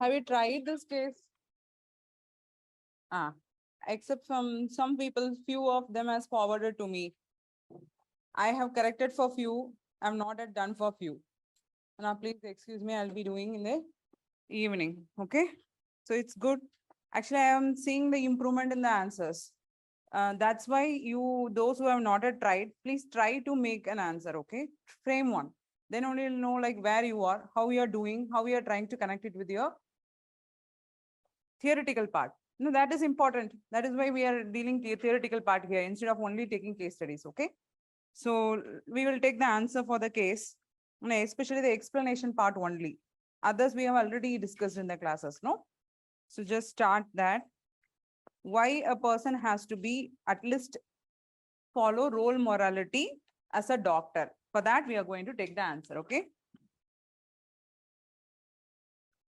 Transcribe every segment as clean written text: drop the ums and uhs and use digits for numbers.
Have you tried this case? Except from some people, few of them has forwarded to me. I have corrected for few. I'm not yet done for few. Now, please excuse me. I'll be doing in the evening. Okay. So it's good. Actually, I am seeing the improvement in the answers. That's why those who have not yet tried, please try to make an answer. Okay. Frame one. Then only you'll know like where you are, how you are doing, how you are trying to connect it with your theoretical part. No, that is important. That is why we are dealing the theoretical part here instead of only taking case studies. Okay. So we will take the answer for the case, especially the explanation part only. Others we have already discussed in the classes, no? So just start that. Why a person has to be at least follow role morality as a doctor. For that, we are going to take the answer, okay?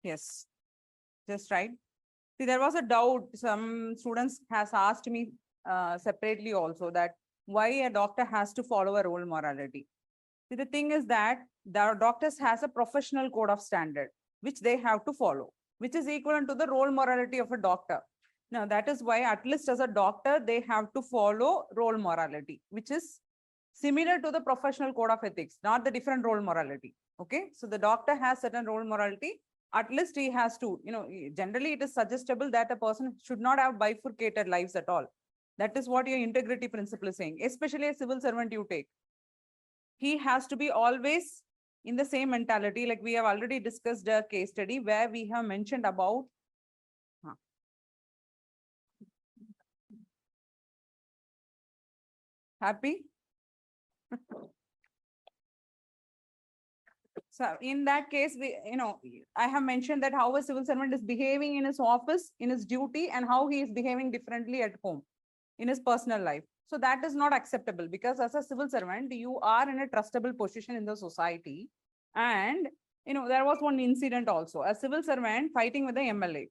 Yes, just right. See, there was a doubt. Some students has asked me separately also that why a doctor has to follow a role morality. See, the thing is that the doctors has a professional code of standard, which they have to follow, which is equivalent to the role morality of a doctor. Now, that is why at least as a doctor, they have to follow role morality, which is similar to the professional code of ethics, not the different role morality. Okay. So the doctor has certain role morality. At least he has to, generally it is suggestible that a person should not have bifurcated lives at all. That is what your integrity principle is saying, especially a civil servant you take. He has to be always in the same mentality. Like we have already discussed a case study where we have mentioned about happy. So in that case, I have mentioned that how a civil servant is behaving in his office, in his duty, and how he is behaving differently at home, in his personal life. So that is not acceptable because as a civil servant, you are in a trustable position in the society. And, there was one incident also, a civil servant fighting with the MLA.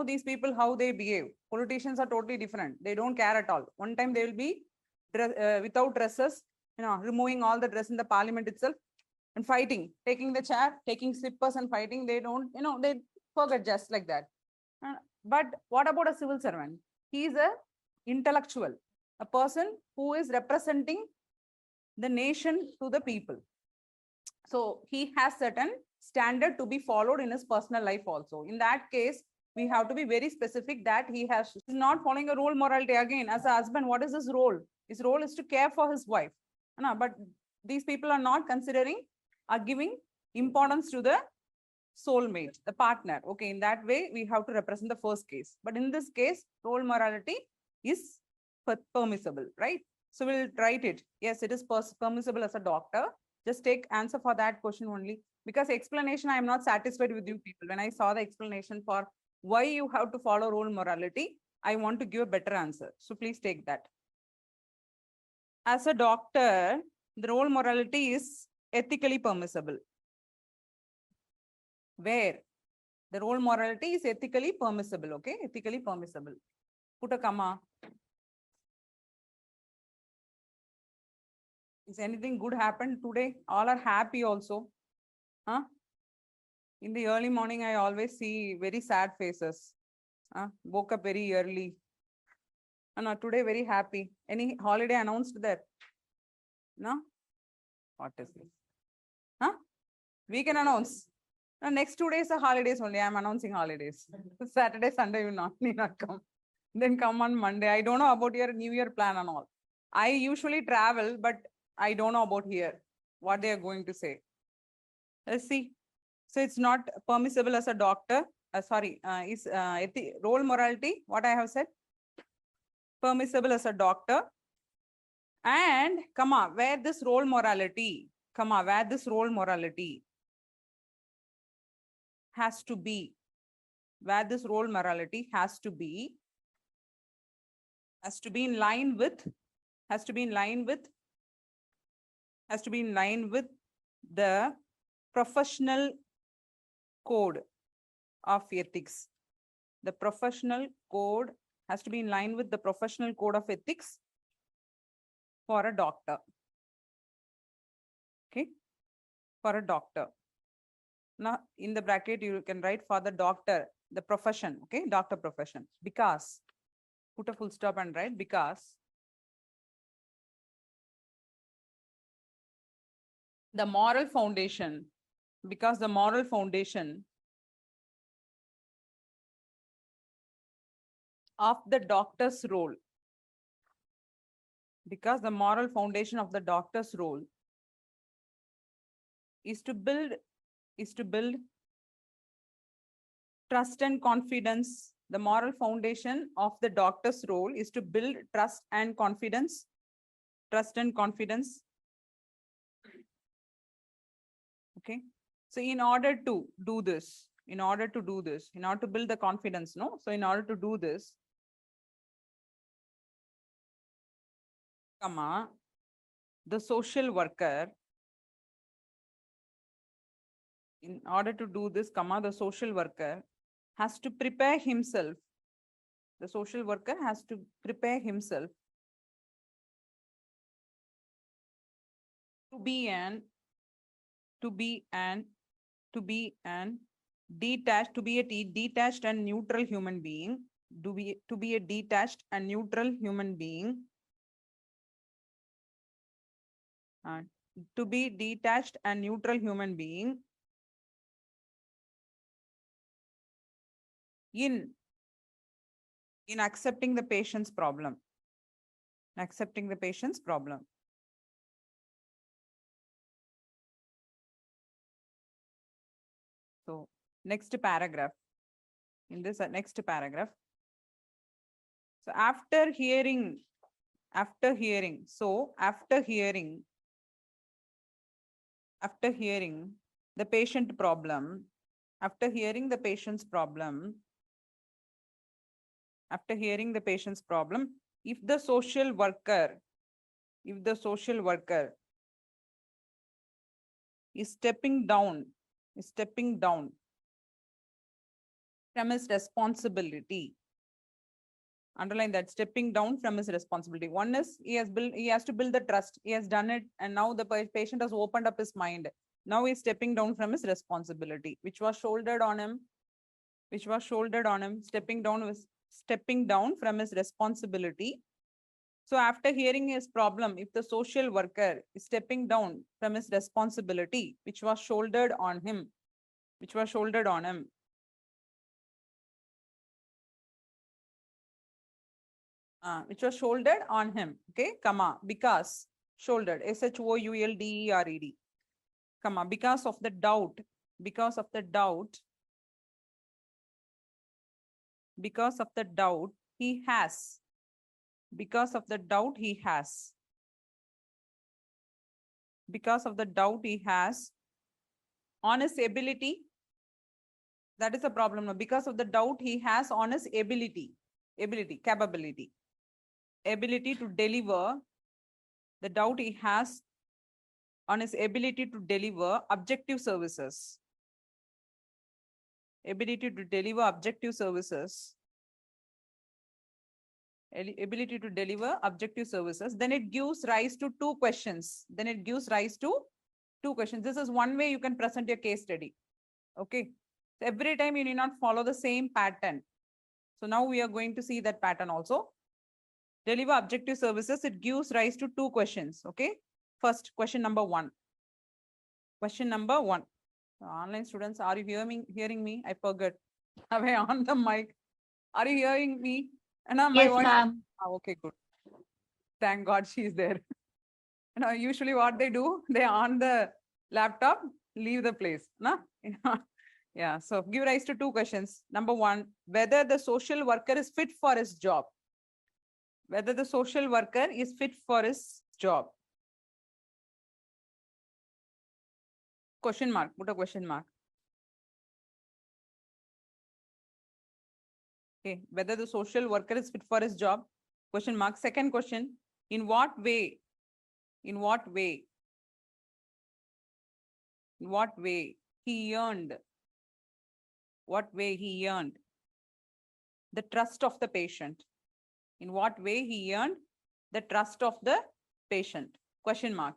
These people, how they behave. Politicians are totally different. They don't care at all. One time they will be without dresses, removing all the dress in the parliament itself and fighting, taking the chair, taking slippers and fighting. They don't, they forget just like that. But what about a civil servant? He is a intellectual, a person who is representing the nation to the people. So he has certain standard to be followed in his personal life also. In that case, we have to be very specific that he's not following a role morality. Again, as a husband, what is his role? His role is to care for his wife. But these people are not considering or giving importance to the soulmate, the partner. Okay, in that way, we have to represent the first case. But in this case, role morality is permissible, right? So we'll write it. Yes, it is permissible as a doctor. Just take answer for that question only. Because explanation, I am not satisfied with you people. When I saw the explanation for why you have to follow role morality, I want to give a better answer. So please take that. As a doctor, the role morality is ethically permissible. Where the role morality is ethically permissible. Okay, ethically permissible. Put a comma. Is anything good happened today? All are happy also. Huh? In the early morning, I always see very sad faces. Woke up very early. No, today very happy. Any holiday announced there? No? What is this? Huh? We can announce. No, next 2 days are holidays only. I'm announcing holidays. Saturday, Sunday, you need not come. Then come on Monday. I don't know about your New Year plan and all. I usually travel, but I don't know about here, what they are going to say. Let's see. So it's not permissible as a doctor. Is role morality, what I have said? Permissible as a doctor. And, where this role morality, has to be, has to be in line with the professional code of ethics. The professional code has to be in line with the professional code of ethics for a doctor. Okay, for a doctor. Now, in the bracket, you can write for the doctor, the profession, okay, doctor profession, because, put a full stop and write because the moral foundation, because the moral foundation of the doctor's role, because the moral foundation of the doctor's role is to build trust and confidence. The moral foundation of the doctor's role is to build trust and confidence. Trust and confidence. Okay. So in order to do this, in order to build the confidence, no? So in order to do this, comma, the social worker, in order to do this, comma, the social worker has to prepare himself. The social worker has to prepare himself to be a detached and neutral human being, to be a detached and neutral human being, to be detached and neutral human being in accepting the patient's problem. Accepting the patient's problem. So next paragraph. In this next paragraph. So after hearing the patient problem, after hearing the patient's problem, if the social worker is stepping down from his responsibility, underline that, stepping down from his responsibility. One is he has to build the trust. He has done it, and now the patient has opened up his mind. Now he's stepping down from his responsibility, which was shouldered on him, stepping down from his responsibility. So after hearing his problem, if the social worker is stepping down from his responsibility, which was shouldered on him, okay, comma, because, shouldered, SHOULDERED, comma, because of the doubt he has, on his ability. That is a problem now. Because of the doubt he has on his ability to deliver, the doubt he has on his ability to deliver objective services. Ability to deliver objective services. Then it gives rise to two questions. This is one way you can present your case study. Okay. So every time you need not follow the same pattern. So now we are going to see that pattern also. Deliver objective services, it gives rise to two questions. Okay. First, question number one. Online students, are you hearing me? I forgot. Have I on the mic? Are you hearing me? And my Yes, voice. ma'am. Okay, good. Thank God she's there. Usually what they do, they on the laptop, leave the place. No? Yeah. So give rise to two questions. Number one, whether the social worker is fit for his job. Question mark. Put a question mark. Okay. Whether the social worker is fit for his job. Question mark. Second question. In what way he earned the trust of the patient. In what way he earned the trust of the patient? Question mark.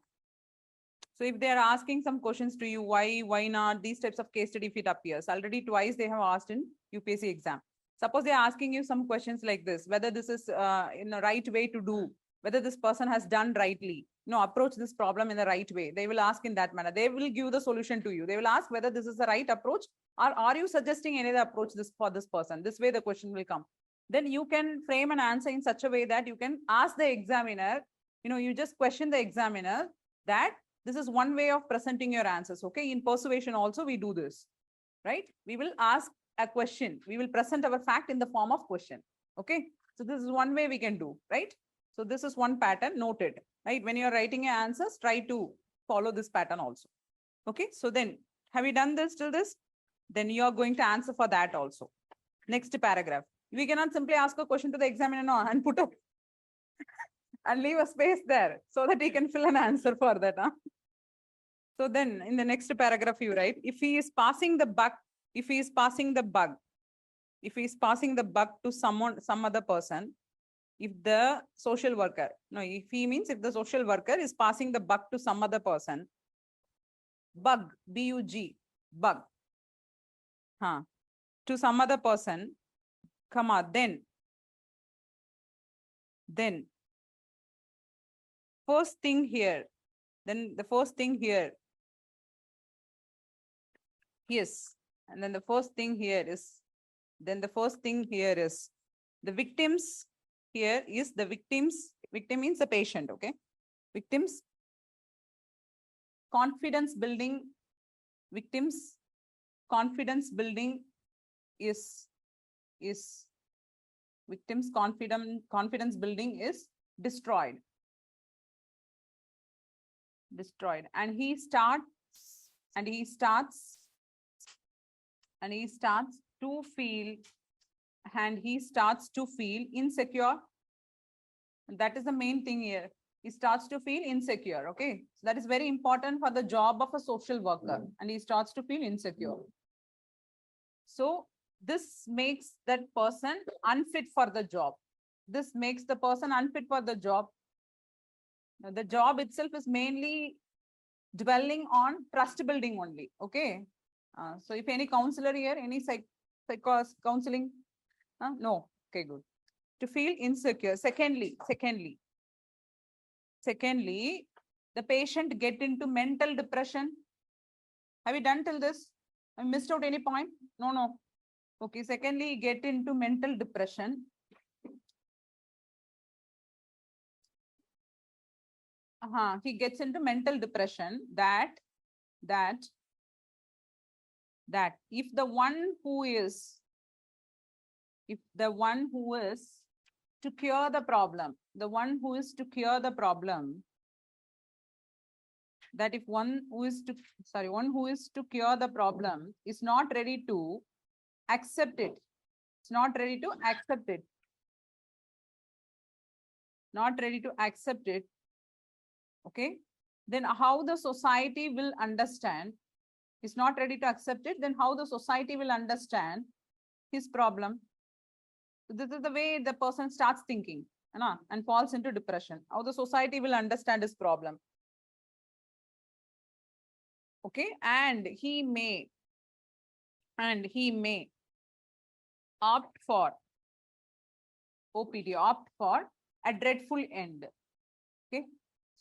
So if they are asking some questions to you, why not, these types of case study, if it appears, already twice they have asked in UPSC exam. Suppose they're asking you some questions like this, whether this is in the right way to do, whether this person has done rightly, approach this problem in the right way. They will ask in that manner. They will give the solution to you. They will ask whether this is the right approach, or are you suggesting any other approach for this person? This way the question will come. Then you can frame an answer in such a way that you can ask the examiner, you just question the examiner that this is one way of presenting your answers. Okay. In persuasion also we do this, right? We will ask a question. We will present our fact in the form of question. Okay. So this is one way we can do, right? So this is one pattern noted, right? When you're writing your answers, try to follow this pattern also. Okay. So then have you done this till this? Then you are going to answer for that also. Next paragraph. We cannot simply ask a question to the examiner and put up and leave a space there so that he can fill an answer for that. Huh? So then in the next paragraph, you write, if he is passing the buck to some other person, if the social worker, if the social worker is passing the buck to some other person, bug, B-U-G, bug, to some other person, then first thing here, the first thing here is the victims. Here is the victims. Victim means the patient. Okay. Victims confidence building. Victims confidence building is victims confidence building is destroyed. And he starts to feel insecure. And that is the main thing here. He starts to feel insecure. Okay. So that is very important for the job of a social worker. And he starts to feel insecure. So this makes that person unfit for the job. The job itself is mainly dwelling on trust building only. Okay. So if any counselor here, any counseling? No. Okay, good. To feel insecure. Secondly, the patient get into mental depression. Have you done till this? I missed out any point? No. Okay. Secondly, get into mental depression. He gets into mental depression that if the one who is to cure the problem, that if one who is to cure the problem is not ready to accept it, okay, then how the society will understand, is not ready to accept it, then how the society will understand his problem. So this is the way the person starts thinking and falls into depression. How the society will understand his problem. Okay, and he may opt for OPD, opt for a dreadful end. Okay,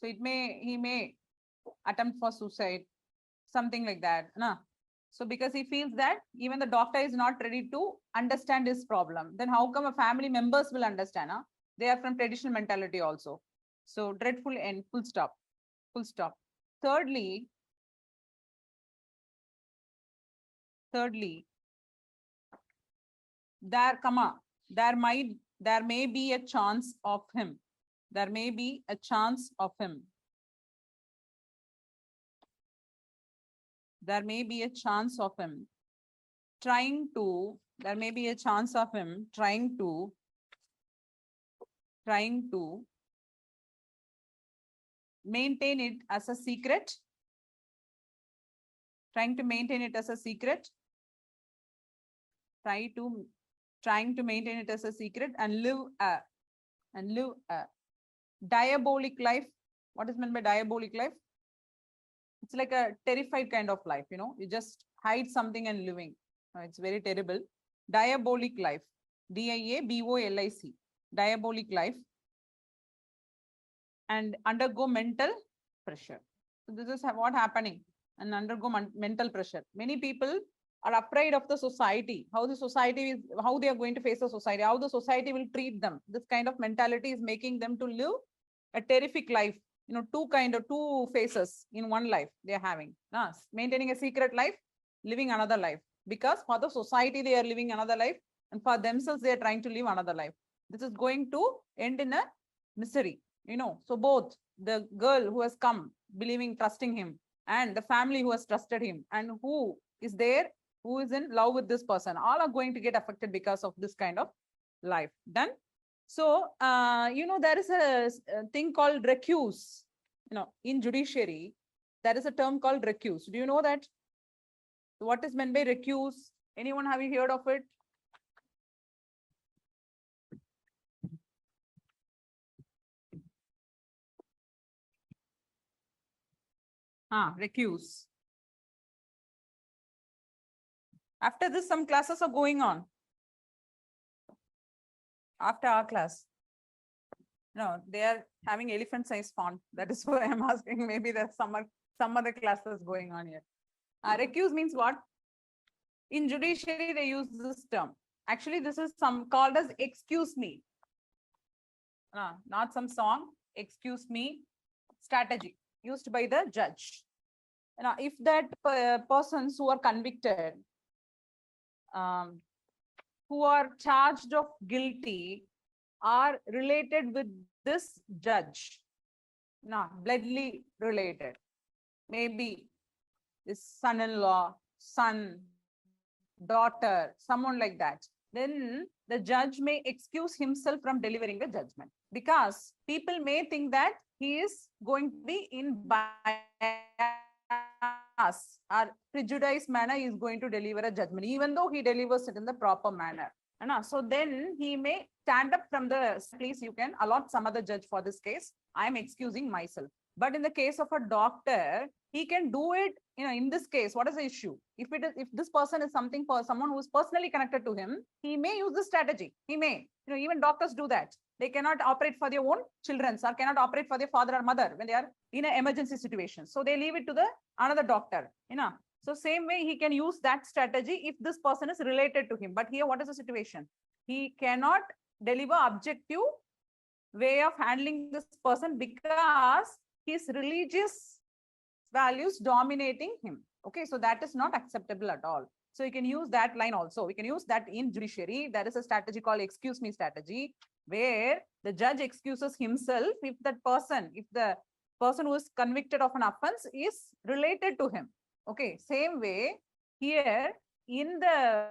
so he may attempt for suicide, something like that. So because he feels that even the doctor is not ready to understand his problem, then how come a family members will understand? They are from traditional mentality also. So dreadful end, full stop. Thirdly, there may be a chance of him. There may be a chance of him trying to maintain it as a secret. Trying to maintain it as a secret and live a diabolic life. What is meant by diabolic life? It's like a terrified kind of life, you know, you just hide something and living. It's very terrible. Diabolic life, DIABOLIC, diabolic life, and undergo mental pressure. So this is what happening, and undergo mental pressure. Many people are afraid of the society, how the society is, how they are going to face the society, how the society will treat them. This kind of mentality is making them to live a terrific life. You know, two phases in one life they are having. Maintaining a secret life, living another life. Because for the society they are living another life, and for themselves they are trying to live another life. This is going to end in a misery. You know, so both the girl who has come believing, trusting him, and the family who has trusted him, and who is there, who is in love with this person, all are going to get affected because of this kind of life. Done. So, you know, there is a thing called recuse. You know, in judiciary, there is a term called recuse. Do you know that? What is meant by recuse? Anyone have you heard of it? Recuse. After this, some classes are going on. After our class. No, they are having elephant size font. That is why I'm asking. Maybe there's some other classes going on here. Recuse means what? In judiciary, they use this term. Actually, this is some called as excuse me. Not some song. Excuse me. Strategy used by the judge. Now, if that persons who are convicted, who are charged of guilty, are related with this judge, bloodly related, maybe his son-in-law, son, daughter, someone like that, then the judge may excuse himself from delivering the judgment, because people may think that he is going to be in bias or prejudiced manner, he is going to deliver a judgment, even though he delivers it in the proper manner. So then he may stand up from the, please, you can allot some other judge for this case. I am excusing myself. But in the case of a doctor, he can do it, you know, in this case, what is the issue? If this person is something for someone who is personally connected to him, he may use this strategy. He may, you know, even doctors do that. They cannot operate for their own children, or cannot operate for their father or mother when they are in an emergency situation. So they leave it to the another doctor, you know. So same way he can use that strategy if this person is related to him. But here, what is the situation? He cannot deliver objective way of handling this person because his religious values dominating him. Okay, so that is not acceptable at all. So you can use that line also. We can use that in judiciary. There is a strategy called excuse me strategy, where the judge excuses himself if the person who is convicted of an offense is related to him. Okay, same way here in the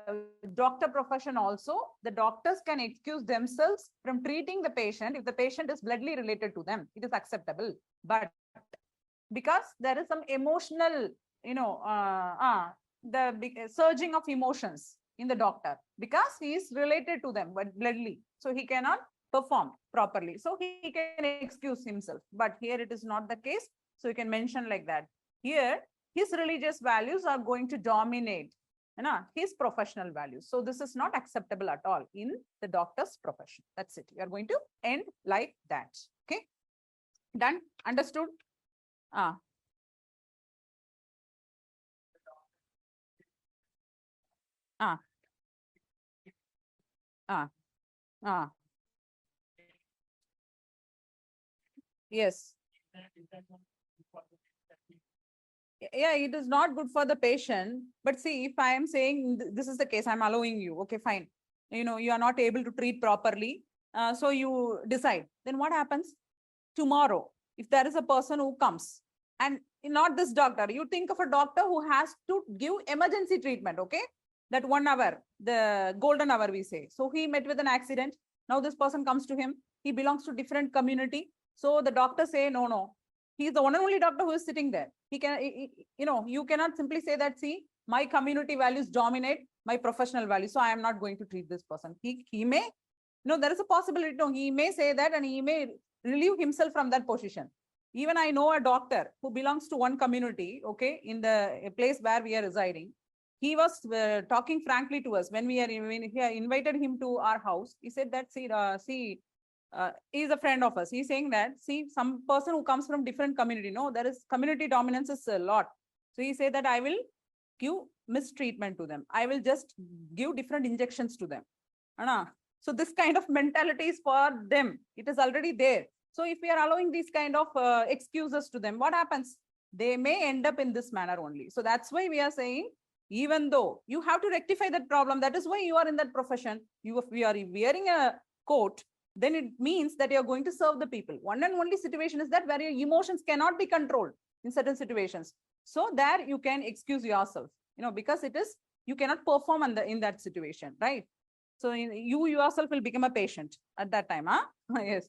doctor profession also, the doctors can excuse themselves from treating the patient if the patient is bloodly related to them. It is acceptable. But because there is some emotional, you know, the surging of emotions in the doctor, because he is related to them but bloodly, so he cannot perform properly. So he can excuse himself. But here it is not the case. So you can mention like that. Here, his religious values are going to dominate his professional values. So this is not acceptable at all in the doctor's profession. That's it. You are going to end like that. Okay. Done? Understood? Yes. Yeah, it is not good for the patient. But see, if I am saying this is the case, I'm allowing you. Okay, fine. You know, you are not able to treat properly. So you decide. Then what happens? Tomorrow, if there is a person who comes, and not this doctor, you think of a doctor who has to give emergency treatment. Okay, that 1 hour, the golden hour we say. So he met with an accident. Now this person comes to him. He belongs to different community. So the doctor say, no. He's the one and only doctor who is sitting there. He can, you know, you cannot simply say that, see, my community values dominate my professional values, so I am not going to treat this person. He may, no, there is a possibility. No, he may say that, and he may relieve himself from that position. Even I know a doctor who belongs to one community, okay, in the place where we are residing. He was talking frankly to us when we invited him to our house. He said that, he's a friend of us. He's saying that, see, some person who comes from different community, no, there is community dominance is a lot. So he said that I will give mistreatment to them. I will just give different injections to them. So this kind of mentality is for them. It is already there. So if we are allowing these kind of excuses to them, what happens? They may end up in this manner only. So that's why we are saying, even though you have to rectify that problem, that is why you are in that profession. If we are wearing a coat, then it means that you're going to serve the people. One and only situation is that where your emotions cannot be controlled in certain situations. So there you can excuse yourself, because it is, you cannot perform in that situation, right? So you yourself will become a patient at that time, huh? Yes.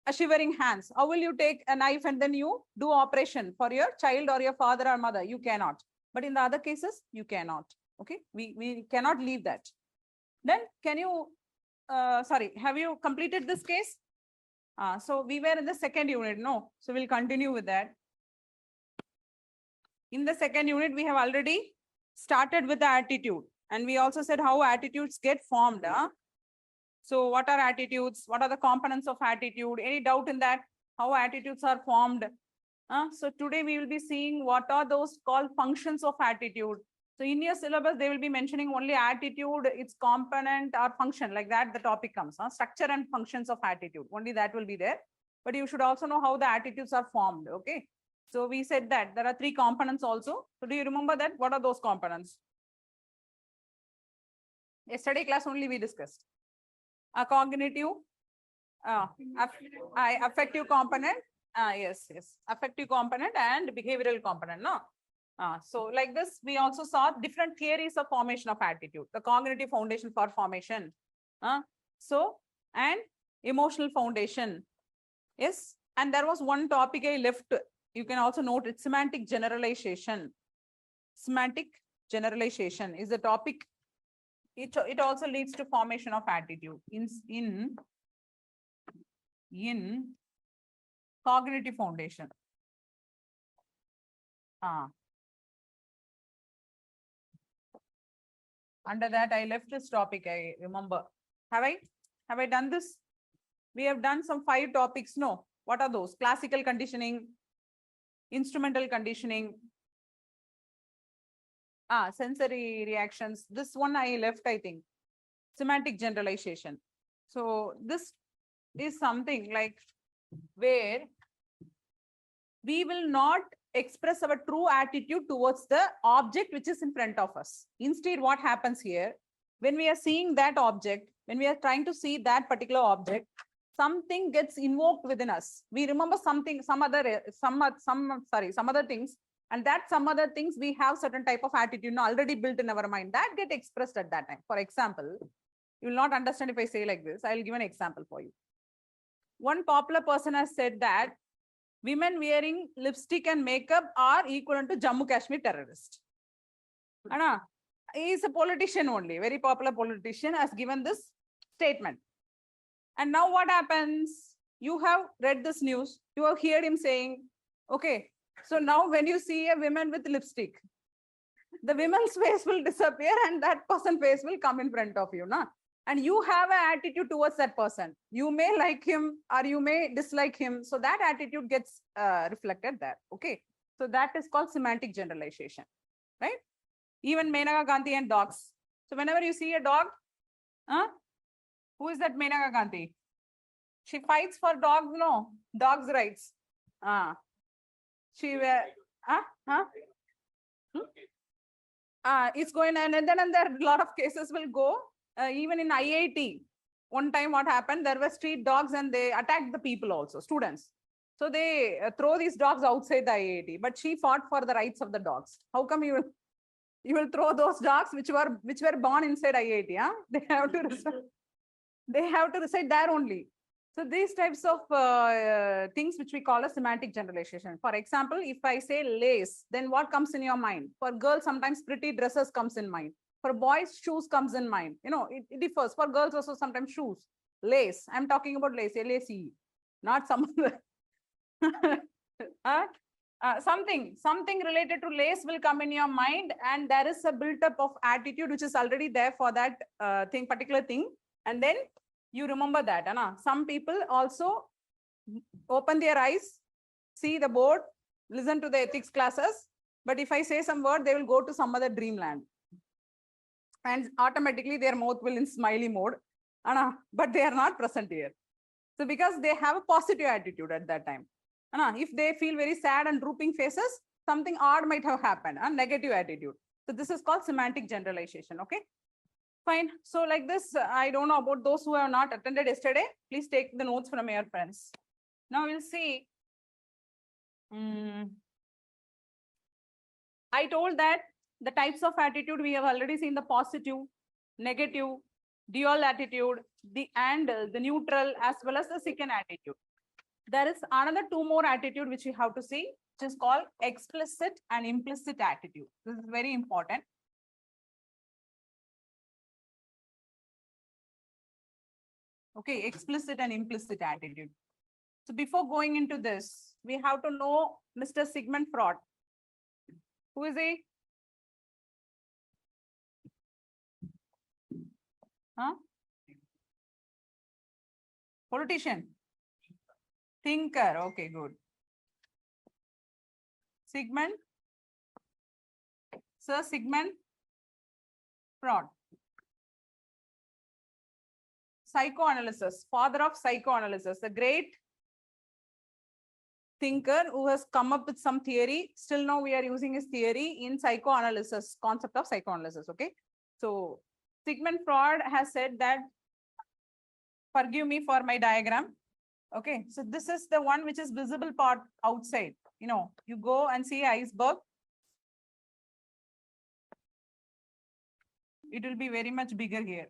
A shivering hands. How will you take a knife and then you do operation for your child or your father or mother? You cannot. But in the other cases, you cannot. Okay, we cannot leave that. Then can you, have you completed this case? So we were in the second unit, no? So we'll continue with that. In the second unit, we have already started with the attitude. And we also said how attitudes get formed. So what are attitudes? What are the components of attitude? Any doubt in that? How attitudes are formed? So today we will be seeing what are those called functions of attitude. So in your syllabus, they will be mentioning only attitude, its component or function, like that the topic comes. Structure and functions of attitude, only that will be there. But you should also know how the attitudes are formed, okay? So we said that there are 3 components also. So do you remember that? What are those components? Yesterday class only we discussed. A cognitive, affective component. Yes. Affective component and behavioral component, no? So like this, we also saw different theories of formation of attitude. The cognitive foundation for formation. And emotional foundation. Yes. And there was one topic I left. You can also note it, semantic generalization. Semantic generalization is the topic. It also leads to formation of attitude in cognitive foundation. Under that, I left this topic, I remember. Have I done this? We have done some 5 topics, no? What are those? Classical conditioning, instrumental conditioning, sensory reactions. This one I left, I think. Semantic generalization. So this is something like where we will not express our true attitude towards the object which is in front of us. Instead, what happens here, when we are seeing that object, when we are trying to see that particular object, something gets invoked within us. We remember something, some other things, and that some other things we have certain type of attitude already built in our mind that get expressed at that time. For example, you will not understand if I say like this. I will give an example for you. One popular person has said that women wearing lipstick and makeup are equivalent to Jammu Kashmir terrorist. He is a politician only, very popular politician has given this statement. And now what happens? You have read this news, you have heard him saying, okay, so now when you see a woman with lipstick, the woman's face will disappear and that person's face will come in front of you. And you have an attitude towards that person. You may like him or you may dislike him. So that attitude gets reflected there. Okay. So that is called semantic generalization, right? Even Menaka Gandhi and dogs. So whenever you see a dog, who is that Menaka Gandhi? She fights for dogs, no? Dogs' rights. She it's going, and then there a lot of cases will go. Even in IIT, one time what happened, there were street dogs and they attacked the people also, students. So they throw these dogs outside the IIT, but she fought for the rights of the dogs. How come you will throw those dogs which were born inside IIT? They have to reside there only. So these types of things which we call a semantic generalization. For example, if I say lace, then what comes in your mind? For girls, sometimes pretty dresses comes in mind. For boys, shoes comes in mind. It differs. For girls also sometimes shoes. Lace. I'm talking about lace, L-A-C-E, not some other. Something related to lace will come in your mind, and there is a built-up of attitude which is already there for that particular thing, and then you remember that. Some people also open their eyes, see the board, listen to the ethics classes, but if I say some word, they will go to some other dreamland, and automatically their mouth will in smiley mode, but they are not present here. So because they have a positive attitude at that time. If they feel very sad and drooping faces, something odd might have happened, a negative attitude. So this is called semantic generalization. Okay, fine. So like this, I don't know about those who have not attended yesterday. Please take the notes from your friends. Now we'll see. I told that the types of attitude we have already seen: the positive, negative, dual attitude, the neutral, as well as the second attitude. There is another two more attitude which you have to see, which is called explicit and implicit attitude. This is very important. Okay, explicit and implicit attitude. So before going into this, we have to know Mr. Sigmund Freud. Who is he? Politician. Thinker. Okay, good. Sigmund. Sir Sigmund Freud. Psychoanalysis, father of psychoanalysis, the great thinker who has come up with some theory. Still now we are using his theory in psychoanalysis, concept of psychoanalysis. Okay. So Sigmund Freud has said that, forgive me for my diagram. Okay. So this is the one which is visible part outside. You go and see iceberg. It will be very much bigger here.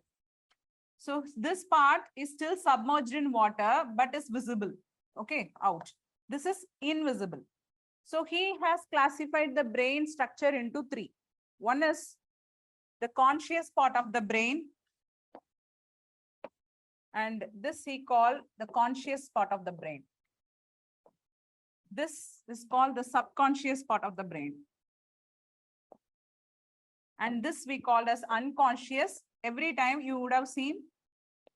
So this part is still submerged in water, but is visible. Okay, out. This is invisible. So he has classified the brain structure into three. One is the conscious part of the brain. And this he called the conscious part of the brain. This is called the subconscious part of the brain. And this we call as unconscious. Every time you would have seen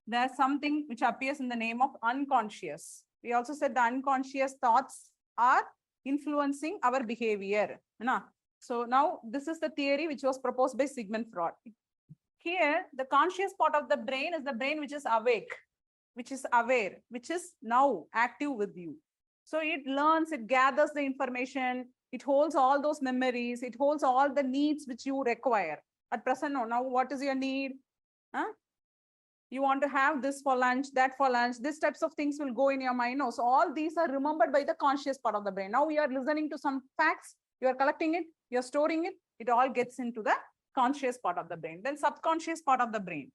there's something which appears in the name of unconscious. We also said the unconscious thoughts are influencing our behavior. So now this is the theory which was proposed by Sigmund Freud. Here, the conscious part of the brain is the brain which is awake, which is aware, which is now active with you. So it learns, it gathers the information, it holds all those memories, it holds all the needs which you require. At present, now what is your need? You want to have this for lunch, that for lunch, these types of things will go in your mind. So all these are remembered by the conscious part of the brain. Now we are listening to some facts, you are collecting it, you're storing it, it all gets into the conscious part of the brain. Then subconscious part of the brain.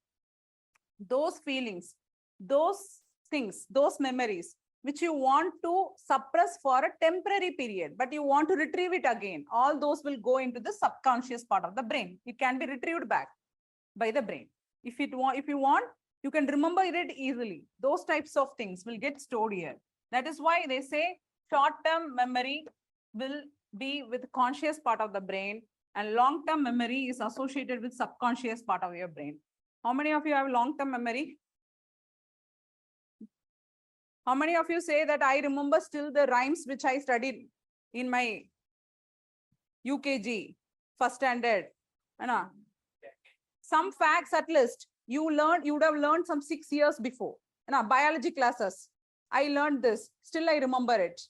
Those feelings, those things, those memories, which you want to suppress for a temporary period, but you want to retrieve it again. All those will go into the subconscious part of the brain. It can be retrieved back by the brain. If you want, you can remember it easily. Those types of things will get stored here. That is why they say short-term memory will be with conscious part of the brain, and long-term memory is associated with subconscious part of your brain. How many of you have long-term memory? How many of you say that I remember still the rhymes which I studied in my UKG, first standard? Some facts at least you would have learned some 6 years before. Biology classes, I learned this, still I remember it.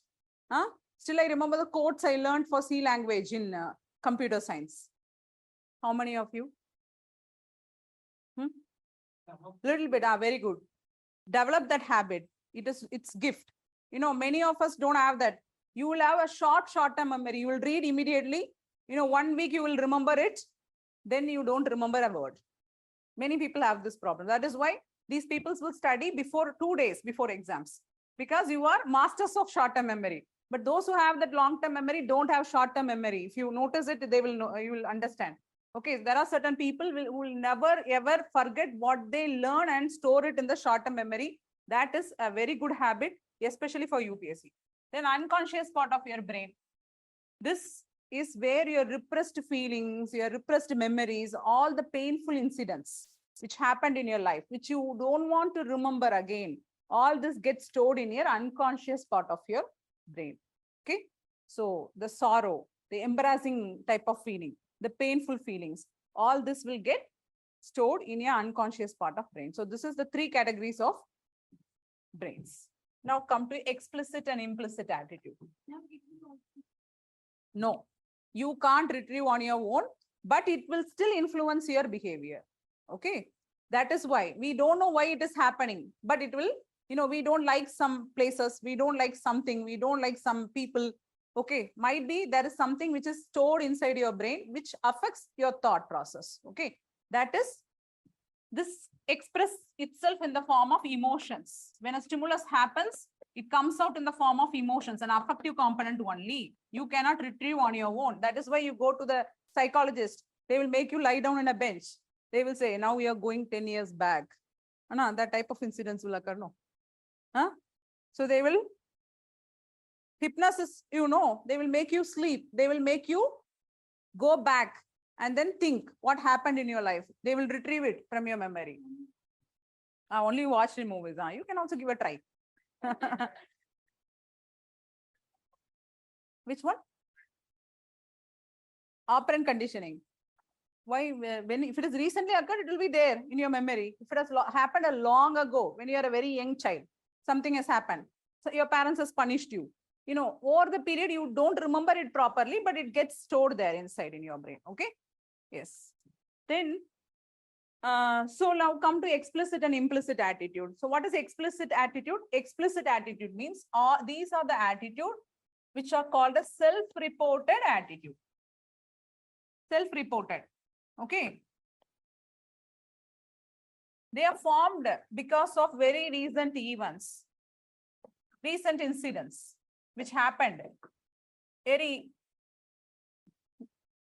Still I remember the quotes I learned for C language in computer science. How many of you? Little bit, very good. Develop that habit. It's gift. Many of us don't have that. You will have a short-term memory. You will read immediately. 1 week you will remember it. Then you don't remember a word. Many people have this problem. That is why these people will study before 2 days before exams, because you are masters of short-term memory. But those who have that long-term memory don't have short-term memory. If you notice it, they will know, you will understand. Okay, there are certain people who will never ever forget what they learn and store it in the short-term memory. That is a very good habit, especially for UPSC. Then unconscious part of your brain. This is where your repressed feelings, your repressed memories, all the painful incidents which happened in your life, which you don't want to remember again, all this gets stored in your unconscious part of your brain. Okay. So the sorrow, the embarrassing type of feeling, the painful feelings, all this will get stored in your unconscious part of brain. So this is the 3 categories of brains. Now come to explicit and implicit attitude. No, you can't retrieve on your own, but it will still influence your behavior. Okay. That is why we don't know why it is happening, but it will, we don't like some places, we don't like something, we don't like some people. Okay. Might be there is something which is stored inside your brain, which affects your thought process. Okay. That is, this express itself in the form of emotions. When a stimulus happens, it comes out in the form of emotions, an affective component only. You cannot retrieve on your own. That is why you go to the psychologist. They will make you lie down on a bench. They will say, now we are going 10 years back. That type of incidents will occur. No. So they will, hypnosis, they will make you sleep. They will make you go back and then think what happened in your life. They will retrieve it from your memory. I only watched in movies. You can also give a try. Which one? Operant conditioning. Why? If it is recently occurred, it will be there in your memory. If it has happened a long ago, when you are a very young child, something has happened. So your parents has punished you. Over the period, you don't remember it properly, but it gets stored there inside in your brain. Okay. Yes. Then, so now come to explicit and implicit attitude. So what is explicit attitude? Explicit attitude means these are the attitude which are called a self-reported attitude. Self-reported. Okay. They are formed because of very recent events, recent incidents which happened.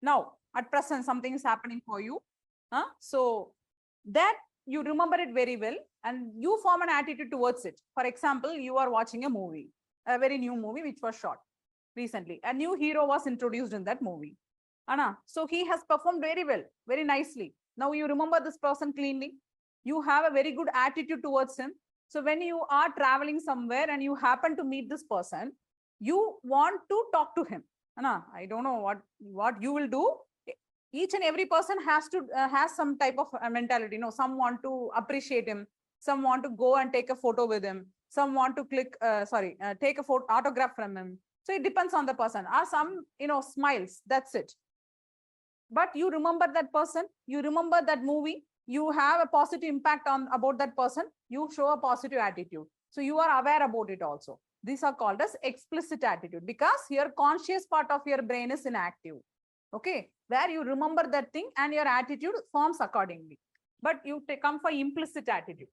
Now, at present, something is happening for you. So that you remember it very well and you form an attitude towards it. For example, you are watching a movie, a very new movie which was shot recently. A new hero was introduced in that movie. So he has performed very well, very nicely. Now you remember this person cleanly. You have a very good attitude towards him. So when you are traveling somewhere and you happen to meet this person, you want to talk to him. I don't know what you will do. Each and every person has to has some type of mentality. Some want to appreciate him. Some want to go and take a photo with him. Some want to take a photo, autograph from him. So it depends on the person. Or some, smiles. That's it. But you remember that person. You remember that movie. You have a positive impact about that person. You show a positive attitude. So you are aware about it also. These are called as explicit attitude because your conscious part of your brain is inactive. Okay, where you remember that thing and your attitude forms accordingly. But you come for implicit attitude.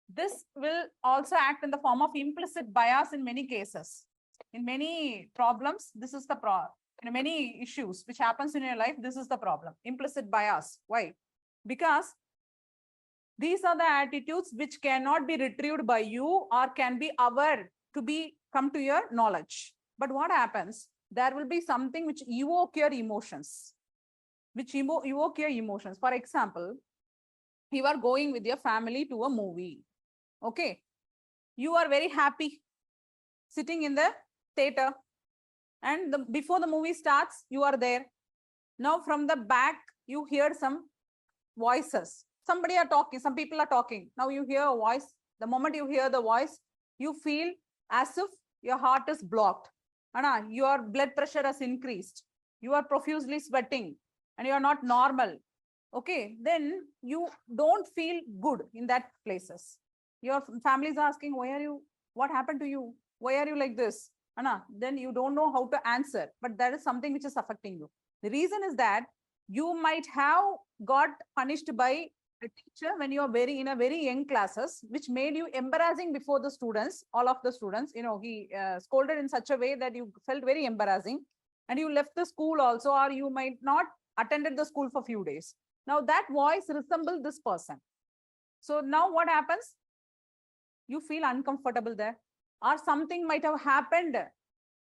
This will also act in the form of implicit bias in many cases. In many problems, this is the problem. In many issues which happens in your life, this is the problem. Implicit bias. Why? Because these are the attitudes which cannot be retrieved by you or can be aware to come to your knowledge. But what happens? There will be something which evoke your emotions. For example, you are going with your family to a movie. Okay. You are very happy sitting in the theater. And before the movie starts, you are there. Now from the back, you hear some voices. Somebody are talking, some people are talking. Now you hear a voice. The moment you hear the voice, you feel as if your heart is blocked. Your blood pressure has increased. You are profusely sweating and you are not normal. Okay, then you don't feel good in that places. Your family is asking, why are you, what happened to you? Why are you like this? Then you don't know how to answer, but that is something which is affecting you. The reason is that you might have got punished by a teacher when you are in a very young classes, which made you embarrassing before the students, all of the students. He scolded in such a way that you felt very embarrassing and you left the school also, or you might not attended the school for a few days. Now that voice resembles this person. So now what happens? You feel uncomfortable there. or something might have happened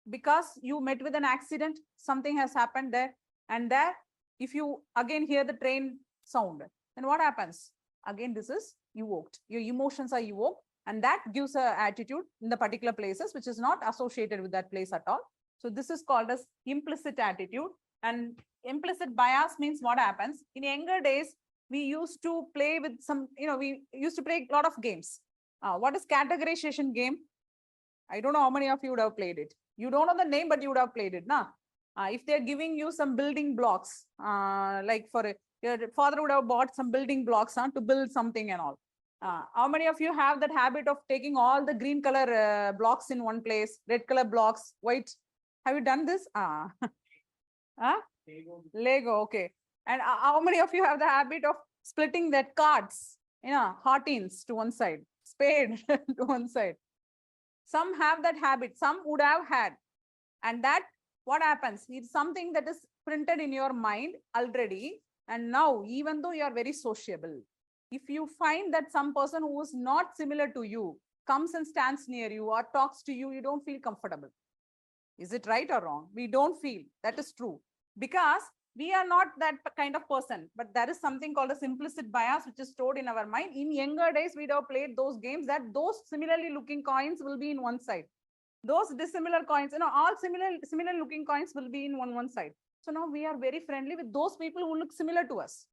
because you met with an accident, something has happened there, and there, if you again hear the train sound, then what happens? Again, this is evoked. Your emotions are evoked, and that gives an attitude in the particular places which is not associated with that place at all. So this is called as implicit attitude. And implicit bias means what happens? In younger days, we used to play with some, we used to play a lot of games. What is categorization game? I don't know how many of you would have played it. You don't know the name, but you would have played it. Nah? If they're giving you some building blocks, like your father would have bought some building blocks to build something and all. How many of you have that habit of taking all the green color blocks in one place, red color blocks, white? Have you done this? Lego, okay. And how many of you have the habit of splitting that cards, heartines to one side, spade to one side? Some have that habit, some would have had. And that, what happens? It's something that is printed in your mind already. And now, even though you are very sociable, if you find that some person who is not similar to you comes and stands near you or talks to you, you don't feel comfortable. Is it right or wrong? We don't feel. That is true. Because we are not that kind of person, but there is something called as implicit bias, which is stored in our mind. In younger days, we'd have played those games that those similarly looking coins will be in one side. Those dissimilar coins, all similar looking coins will be in one side. So now we are very friendly with those people who look similar to us,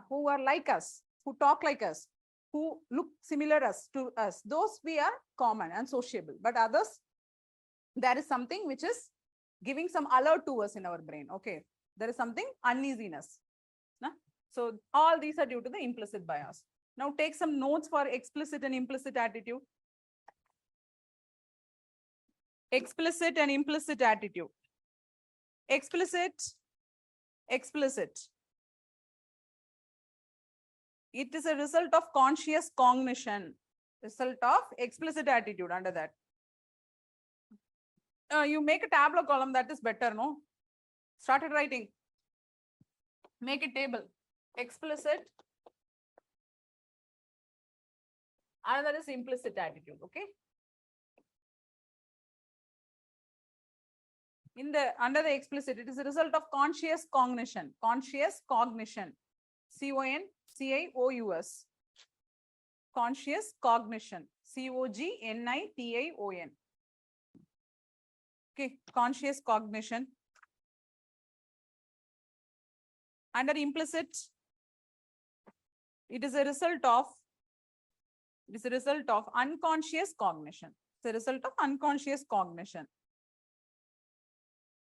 who are like us, who talk like us, who look similar to us. Those we are common and sociable. But others, there is something which is giving some alert to us in our brain. Okay, there is something uneasiness. So all these are due to the implicit bias. Now take some notes for explicit and implicit attitude. Explicit and implicit attitude. Explicit. It is a result of conscious cognition. Result of explicit attitude under that. You make a tableau column, that is better, no? Started writing. Make a table. Explicit. Another is implicit attitude, okay? Under the explicit, it is a result of conscious cognition. Conscious cognition. C-O-N-C-I-O-U-S. Conscious cognition. C-O-G-N-I-T-I-O-N. Okay, conscious cognition. Under implicit, it is a result of unconscious cognition. It's a result of unconscious cognition.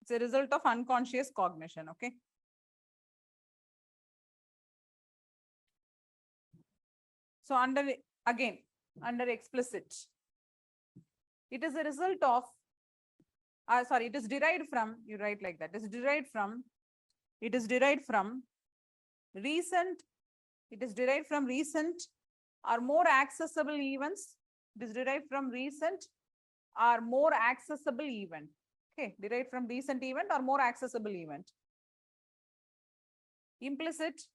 It's a result of unconscious cognition, okay? So under explicit, it is a result of, it is derived from, you write like that, it is derived from recent or more accessible events. It is derived from recent or more accessible event. Okay, derived from recent event or more accessible event. Implicit,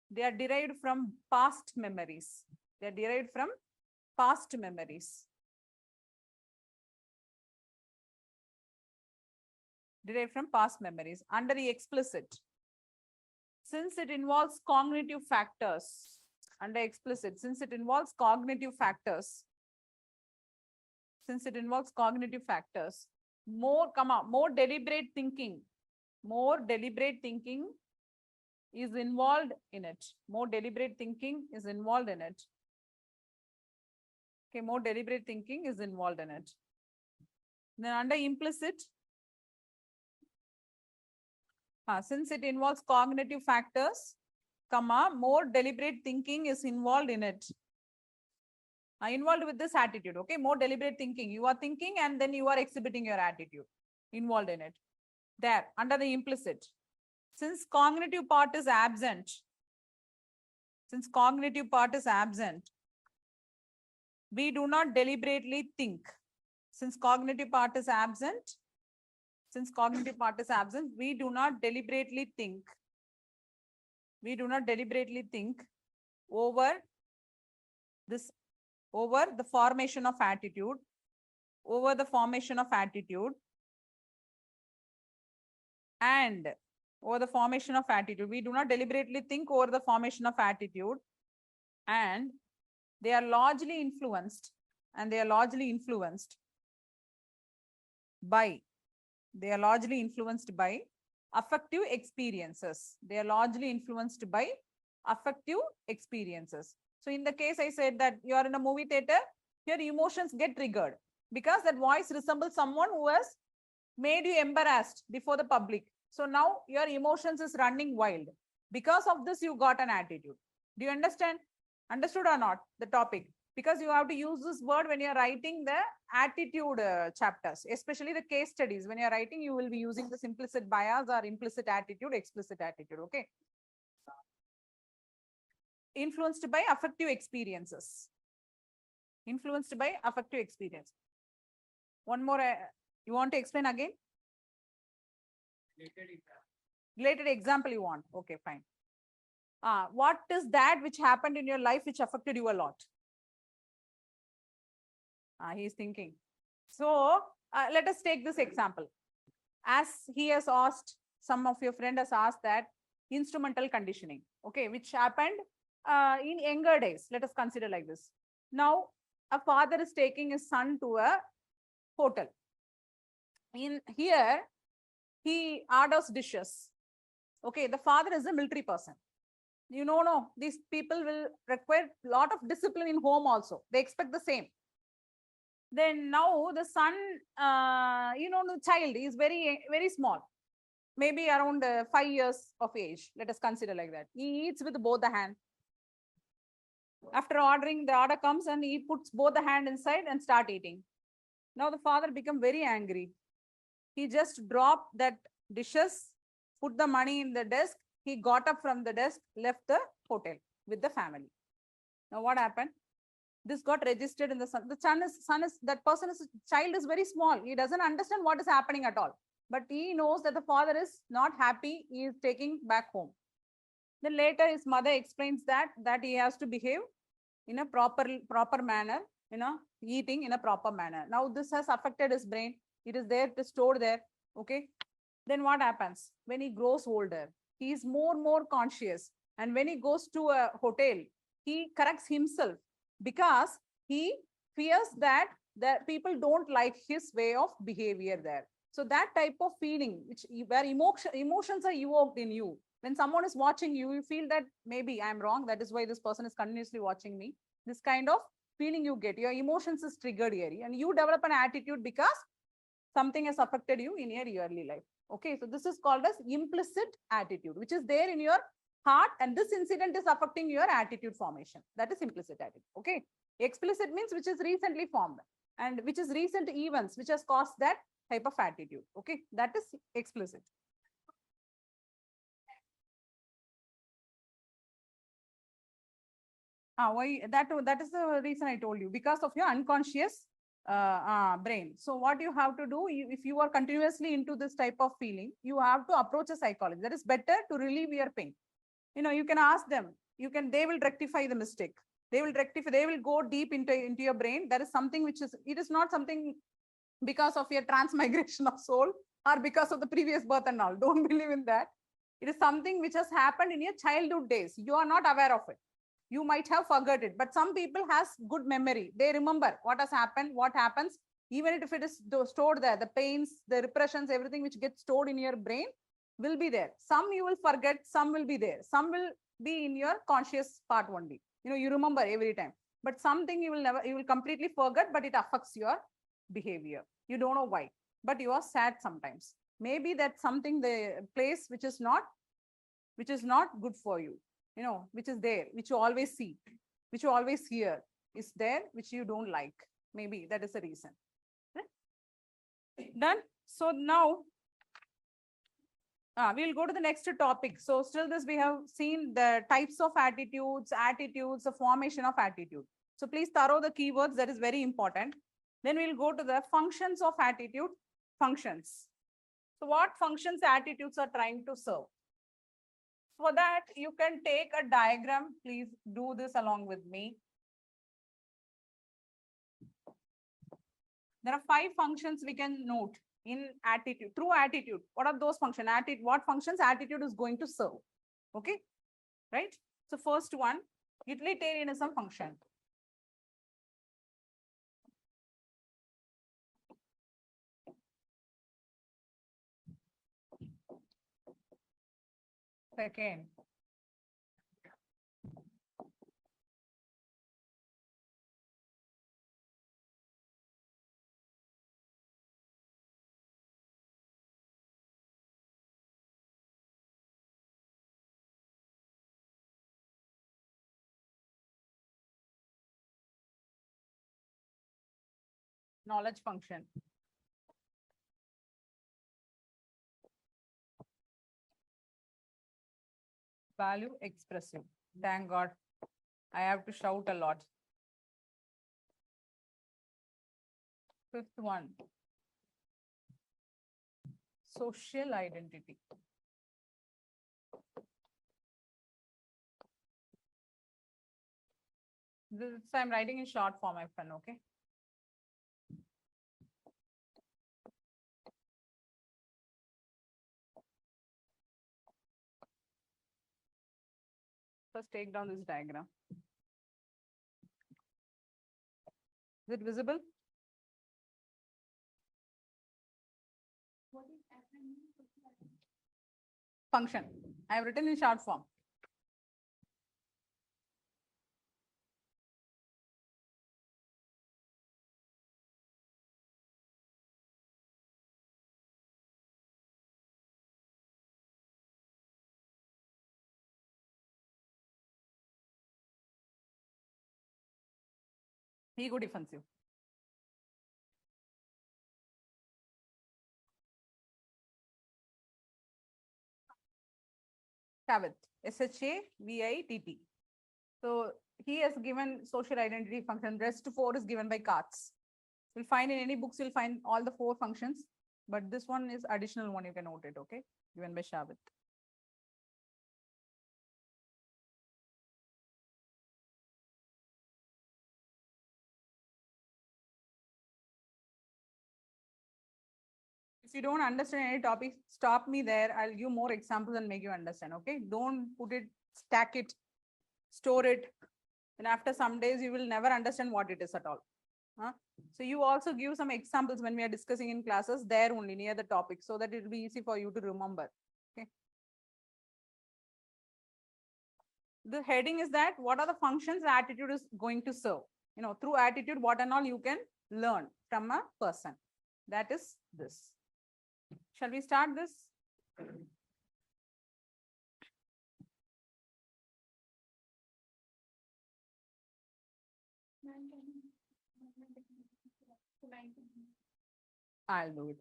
they are derived from past memories. They are derived from past memories. Derived from past memories. Under the explicit, since it involves cognitive factors, under explicit, since it involves cognitive factors, more deliberate thinking is involved in it. More deliberate thinking is involved in it. Okay, more deliberate thinking is involved in it. Then under implicit, since it involves cognitive factors, more deliberate thinking is involved in it. Involved with this attitude, okay? More deliberate thinking. You are thinking and then you are exhibiting your attitude. Involved in it. There, under the implicit. Since cognitive part is absent, we do not deliberately think. Since cognitive part is absent, we do not deliberately think. Over the formation of attitude. over the formation of attitude and over the formation of attitude. We do not deliberately think over the formation of attitude, and they are largely influenced by affective experiences. They are largely influenced by affective experiences. So in the case I said that you are in a movie theater, your emotions get triggered because that voice resembles someone who has made you embarrassed before the public. So now your emotions is running wild. Because of this, you got an attitude. Do you understand? Understood or not the topic? Because you have to use this word when you're writing the attitude chapters, especially the case studies. When you're writing, you will be using this implicit bias or implicit attitude, explicit attitude. Okay. Influenced by affective experiences. Influenced by affective experience. One more, you want to explain again? Related example you want. Okay, fine. What is that which happened in your life which affected you a lot? He's thinking. So let us take this example. As he has asked, some of your friend has asked that instrumental conditioning, okay, which happened in younger days. Let us consider like this. Now, a father is taking his son to a hotel. In here, he orders dishes. Okay, the father is a military person. You know, no, these people will require a lot of discipline in home also. They expect the same. Then now the son, the child is very, very small, maybe around 5 years of age. Let us consider like that. He eats with both the hand. After ordering, the order comes and he puts both the hand inside and start eating. Now the father become very angry. He just dropped that dishes, put the money in the desk. He got up from the desk, left the hotel with the family. Now what happened? This got registered in the son. The child is very small. He doesn't understand what is happening at all. But he knows that the father is not happy. He is taking back home. Then later his mother explains that he has to behave in a proper manner, eating in a proper manner. Now this has affected his brain. It is there to store there. Okay. Then what happens? When he grows older, he is more conscious. And when he goes to a hotel, he corrects himself because he fears that people don't like his way of behavior there. So that type of feeling, where emotions are evoked in you. When someone is watching you, you feel that maybe I'm wrong. That is why this person is continuously watching me. This kind of feeling you get. Your emotions is triggered here. And you develop an attitude because something has affected you in your early life. Okay, so this is called as implicit attitude, which is there in your heart, and this incident is affecting your attitude formation. That is implicit attitude. Okay, explicit means which is recently formed and which is recent events which has caused that type of attitude. Okay, that is explicit. Why that is the reason I told you, because of your unconscious brain. So what you have to do, if you are continuously into this type of feeling, you have to approach a psychologist. That is better to relieve your pain. You can ask them. They will rectify the mistake. They will go deep into your brain. There is something it is not something because of your transmigration of soul or because of the previous birth and all. Don't believe in that. It is something which has happened in your childhood days. You are not aware of it. You might have forgot it, but some people has good memory. They remember what has happened, what happens, even if it is stored there, the pains, the repressions, everything which gets stored in your brain will be there. Some you will forget, some will be there. Some will be in your conscious part only. You remember every time, but something you will completely forget, but it affects your behavior. You don't know why, but you are sad sometimes. Maybe that's something, the place which is not good for you. Which is there, which you always see, which you always hear is there, which you don't like. Maybe that is the reason. Done. So now we'll go to the next topic. So still this, we have seen the types of attitudes, the formation of attitude. So please thorough the keywords. That is very important. Then we'll go to the functions of attitude. Functions. So what functions attitudes are trying to serve? For that, you can take a diagram. Please do this along with me. There are 5 functions we can note in attitude. Through attitude, what are those functions? Attitude, what functions attitude is going to serve? Okay, right? So first one, utilitarianism function. Second, knowledge function. Value expressive. Thank God, I have to shout a lot. Fifth one, social identity. This I'm writing in short form, my friend, okay? First, take down this diagram. Is it visible? Function. I have written in short form. Ego defensive. Shavit. SHAVITT. So he has given social identity function. Rest 4 is given by Katz. You'll find in any books, you'll find all the 4 functions, but this one is additional one. You can note it, okay? Given by Shavit. If you don't understand any topic, stop me there. I'll give more examples and make you understand, okay? Don't put it, stack it, store it. And after some days, you will never understand what it is at all. So you also give some examples when we are discussing in classes there only near the topic, so that it will be easy for you to remember. Okay. The heading is that what are the functions attitude is going to serve? You know, through attitude, what and all you can learn from a person. That is this. Shall we start this? I'll do it.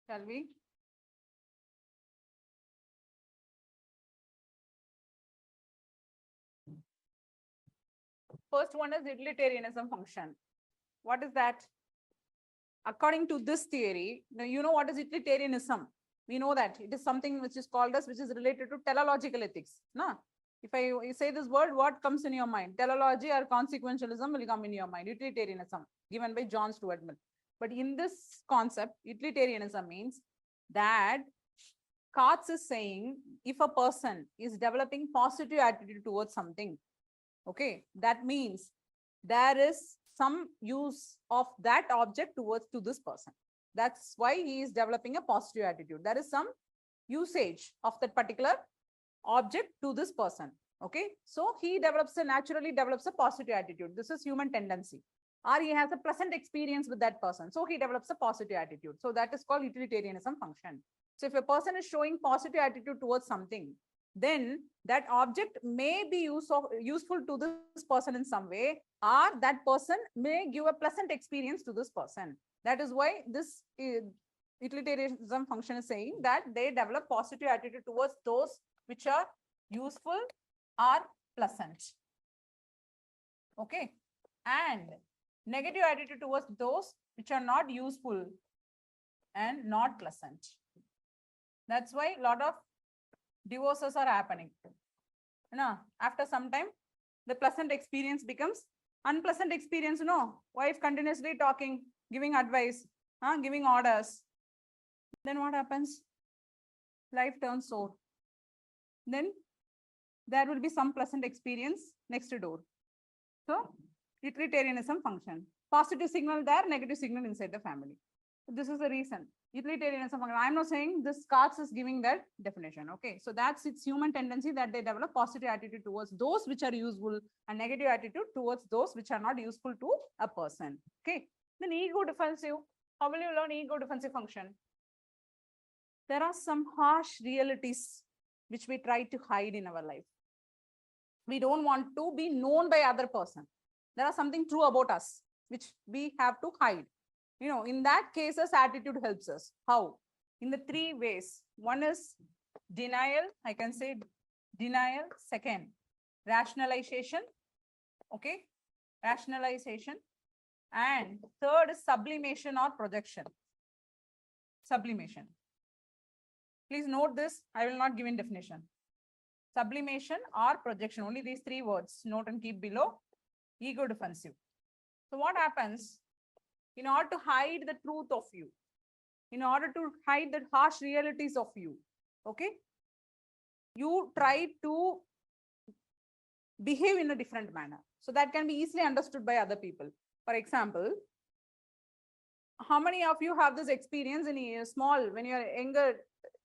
Shall we? First one is utilitarianism function. What is that? According to this theory, now you know what is utilitarianism. We know that it is something which is called as, which is related to teleological ethics. No? If I say this word, what comes in your mind? Teleology or consequentialism will come in your mind. Utilitarianism, given by John Stuart Mill. But in this concept, utilitarianism means that Katz is saying if a person is developing positive attitude towards something, okay, that means there is some use of that object towards to this person. That's why he is developing a positive attitude. There is some usage of that particular object to this person. Okay, so he naturally develops a positive attitude. This is human tendency. Or he has a pleasant experience with that person, so he develops a positive attitude. So that is called utilitarianism function. So if a person is showing positive attitude towards something, then that object may be useful to this person in some way, or that person may give a pleasant experience to this person. That is why this utilitarianism function is saying that they develop positive attitude towards those which are useful or pleasant. Okay. And negative attitude towards those which are not useful and not pleasant. That's why a lot of divorces are happening. No, after some time, the pleasant experience becomes unpleasant experience. No, wife continuously talking, giving advice, giving orders. Then what happens? Life turns sour. Then there will be some pleasant experience next door. So utilitarianism function. Positive signal there, negative signal inside the family. This is the reason. Utilitarianism function. I'm not saying this Katz is giving that definition. Okay. So that's its human tendency that they develop positive attitude towards those which are useful and negative attitude towards those which are not useful to a person. Okay. Then ego defensive. How will you learn ego defensive function? There are some harsh realities which we try to hide in our life. We don't want to be known by other person. There are something true about us which we have to hide. You know, in that cases, attitude helps us. How? In the three ways. One is denial. I can say denial. Second, rationalization. Okay, rationalization. And third is sublimation or projection. Sublimation. Please note this. I will not give in definition. Sublimation or projection. Only these three words. Note and keep below. Ego defensive. So what happens? In order to hide the truth of you, in order to hide the harsh realities of you, okay, you try to behave in a different manner. So that can be easily understood by other people. For example, how many of you have this experience in a small, when you are younger,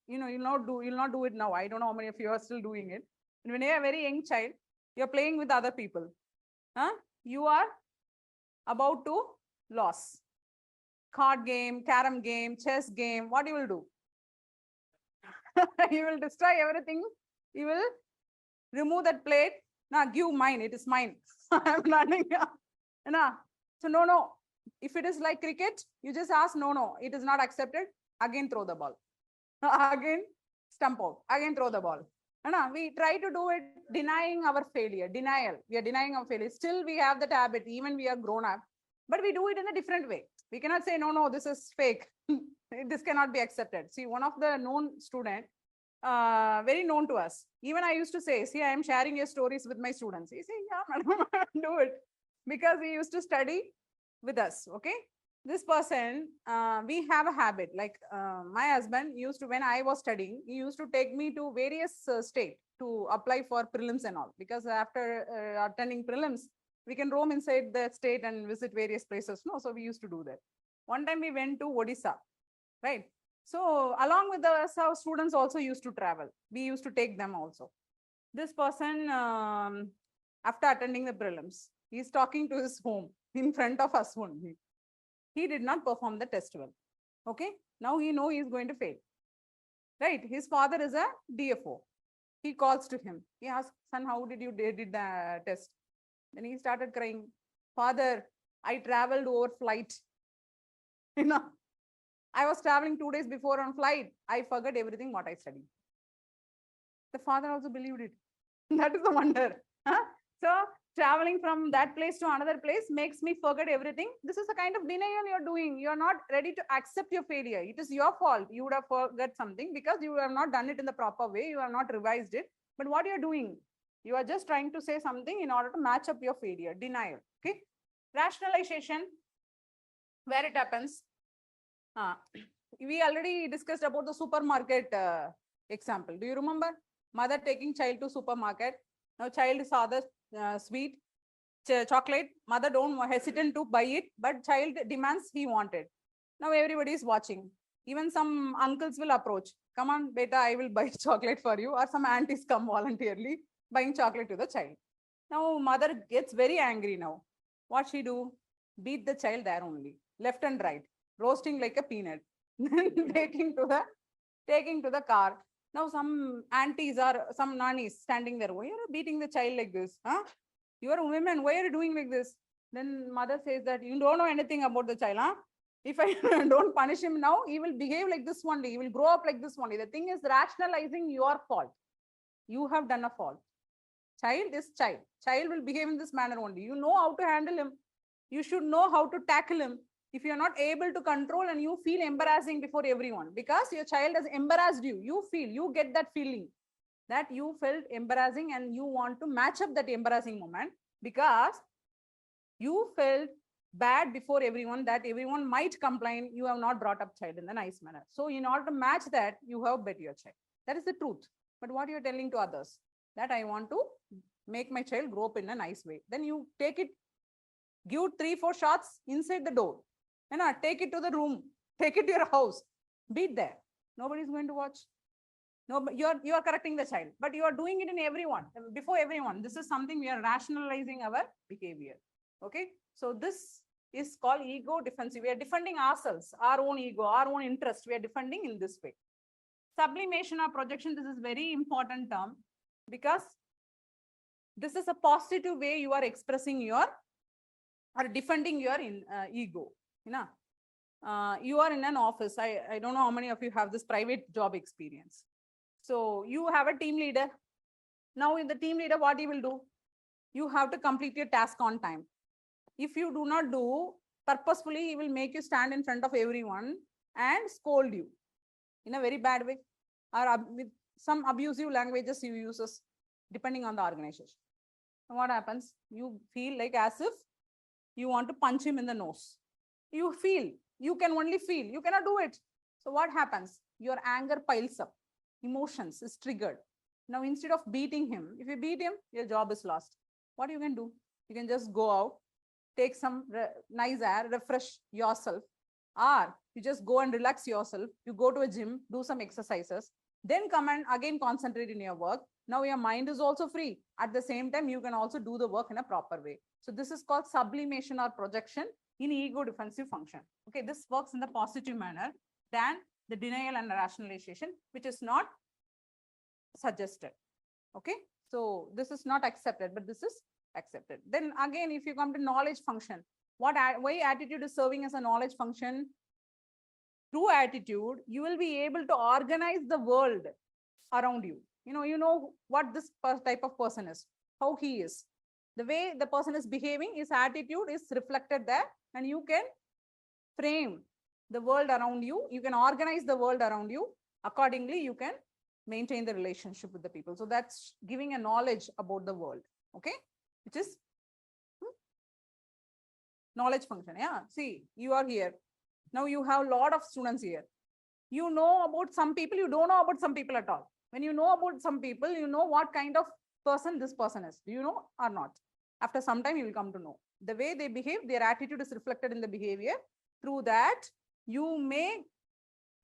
you know, you'll not do it now. I don't know how many of you are still doing it. And when you are a very young child, you're playing with other people. You are about to lose. Card game, carom game, chess game, what you will do? You will destroy everything. You will remove that plate. Now give mine, it is mine. I'm running. So no. If it is like cricket, you just ask no, it is not accepted. Again throw the ball. Again stump out. Again throw the ball. We try to do it denying our failure. Denial. We are denying our failure. Still we have that habit, even we are grown up. But we do it in a different way. We cannot say, no, this is fake. This cannot be accepted. See, one of the known student, very known to us. Even I used to say, see, I am sharing your stories with my students. He say, yeah, madam, do it. Because he used to study with us, okay? This person, we have a habit. Like my husband used to, when I was studying, he used to take me to various states to apply for prelims and all. Because after attending prelims, we can roam inside the state and visit various places. No, so we used to do that. One time we went to Odisha, right? So along with us, our students also used to travel. We used to take them also. This person, after attending the prelims, he's talking to his home in front of us only. He did not perform the test well. Okay. Now he knows he is going to fail. Right. His father is a DFO. He calls to him. He asks, son, how did you did the test? Then he started crying. Father, I traveled over flight. I was traveling 2 days before on flight. I forgot everything what I studied. The father also believed it. That is the wonder. So traveling from that place to another place makes me forget everything. This is a kind of denial you're doing. You're not ready to accept your failure. It is your fault. You would have forgot something because you have not done it in the proper way. You have not revised it. But what you're doing, you are just trying to say something in order to match up your failure. Denial. Okay. Rationalization, where it happens. We already discussed about the supermarket example. Do you remember? Mother taking child to supermarket. Now child saw the sweet chocolate. Mother don't hesitant to buy it, but child demands he wanted. Now everybody is watching. Even some uncles will approach. Come on, beta, I will buy chocolate for you. Or some aunties come voluntarily buying chocolate to the child. Now mother gets very angry now. What she do? Beat the child there only. Left and right. Roasting like a peanut. taking to the car. Now some aunties or some nannies standing there. Why are you beating the child like this? You are a woman. Why are you doing like this? Then mother says that you don't know anything about the child. If I don't punish him now, he will behave like this only. He will grow up like this only. The thing is rationalizing your fault. You have done a fault. Child is child. Child will behave in this manner only. You know how to handle him. You should know how to tackle him. If you're not able to control and you feel embarrassing before everyone because your child has embarrassed you, you get that feeling. that you felt embarrassing and you want to match up that embarrassing moment because you felt bad before everyone that everyone might complain you have not brought up child in a nice manner. So in order to match that, you have bet your child. That is the truth. But what you're telling to others, that I want to make my child grow up in a nice way. Then you take it, give 3-4 shots inside the door, and take it to the room, take it to your house, beat there. Nobody is going to watch. No, but you are correcting the child, but you are doing it in everyone, before everyone. This is something we are rationalizing our behavior. Okay, so this is called ego defensive. We are defending ourselves, our own ego, our own interest. We are defending in this way. Sublimation or projection, this is very important term because this is a positive way you are expressing your or defending your ego. You know, you are in an office. I don't know how many of you have this private job experience. So you have a team leader. Now in the team leader, what he will do? You have to complete your task on time. If you do not do, purposefully, he will make you stand in front of everyone and scold you in a very bad way or with some abusive languages he uses depending on the organization. And what happens? You feel like as if you want to punch him in the nose. You feel, you can only feel, you cannot do it. So what happens? Your anger piles up. Emotions is triggered. Now, instead of beating him, if you beat him, your job is lost. What you can do? You can just go out, take some nice air, refresh yourself, or you just go and relax yourself. You go to a gym, do some exercises, then come and again concentrate in your work. Now your mind is also free. At the same time, you can also do the work in a proper way. So this is called sublimation or projection in ego defensive function. Okay, this works in the positive manner than the denial and rationalization, which is not suggested. Okay, so this is not accepted, but this is accepted. Then again, if you come to knowledge function, why attitude is serving as a knowledge function? Through attitude, you will be able to organize the world around you. You know what this type of person is, how he is. The way the person is behaving, his attitude is reflected there, and you can frame the world around you. You can organize the world around you. Accordingly, you can maintain the relationship with the people. So that's giving a knowledge about the world, okay? Which is knowledge function. Yeah, see, you are here. Now you have a lot of students here. You know about some people, you don't know about some people at all. When you know about some people, you know what kind of person this person is. Do you know or not? After some time, you will come to know. The way they behave, their attitude is reflected in the behavior. Through that, you may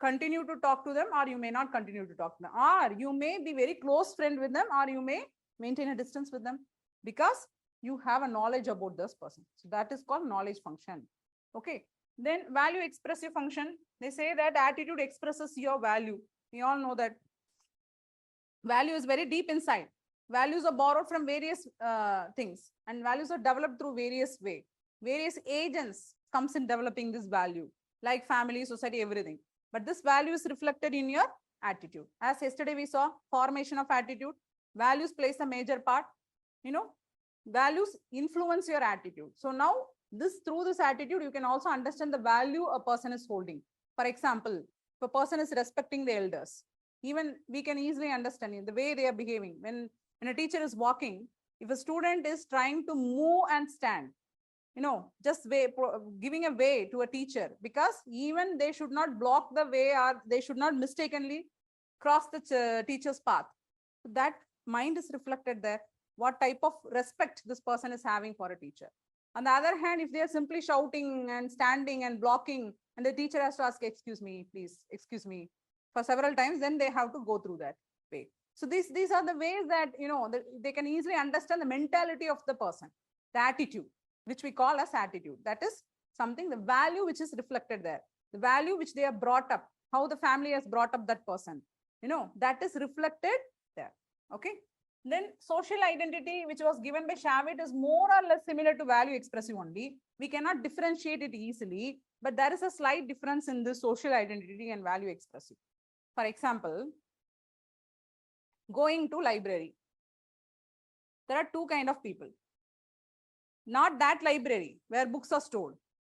continue to talk to them, or you may not continue to talk to them. Or you may be very close friend with them, or you may maintain a distance with them because you have a knowledge about this person. So that is called knowledge function. Okay. Then value expressive function. They say that attitude expresses your value. We all know that value is very deep inside. Values are borrowed from various things, and values are developed through various ways. Various agents comes in developing this value, like family, society, everything. But this value is reflected in your attitude. As yesterday we saw, formation of attitude. Values plays a major part. Values influence your attitude. So now through this attitude, you can also understand the value a person is holding. For example, if a person is respecting the elders, even we can easily understand the way they are behaving. When a teacher is walking, if a student is trying to move and stand, just giving a way to a teacher, because even they should not block the way, or they should not mistakenly cross the teacher's path. That mind is reflected there. What type of respect this person is having for a teacher. On the other hand, if they are simply shouting and standing and blocking, and the teacher has to ask, excuse me, please, excuse me, for several times, then they have to go through that way. So these are the ways that, they can easily understand the mentality of the person, the attitude, which we call as attitude. That is something, the value which is reflected there, the value which they have brought up, how the family has brought up that person, that is reflected there. Okay. Then social identity, which was given by Shavit, is more or less similar to value expressive only. We cannot differentiate it easily, but there is a slight difference in the social identity and value expressive. For example, going to library. There are two kinds of people. Not that library where books are stored.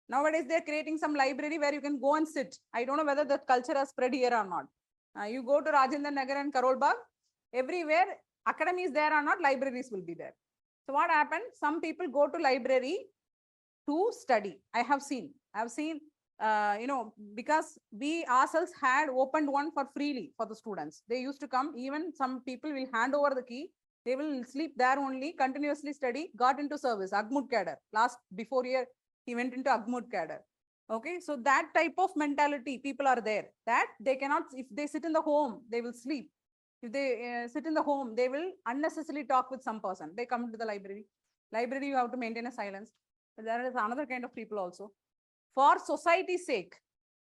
Nowadays, they're creating some library where you can go and sit. I don't know whether that culture has spread here or not. You go to Rajendra Nagar and Karol Bagh, Everywhere, academy is there or not, libraries will be there. So what happened? Some people go to library to study. I have seen, because we ourselves had opened one for freely for the students. They used to come, even some people will hand over the key. They will sleep there only, continuously study, got into service, Agmut cadre. Before year, he went into Agmut cadre. Okay, so that type of mentality, people are there, that they cannot, if they sit in the home, they will sleep. If they sit in the home, they will unnecessarily talk with some person. They come to the library. Library, you have to maintain a silence. But there is another kind of people also. For society's sake,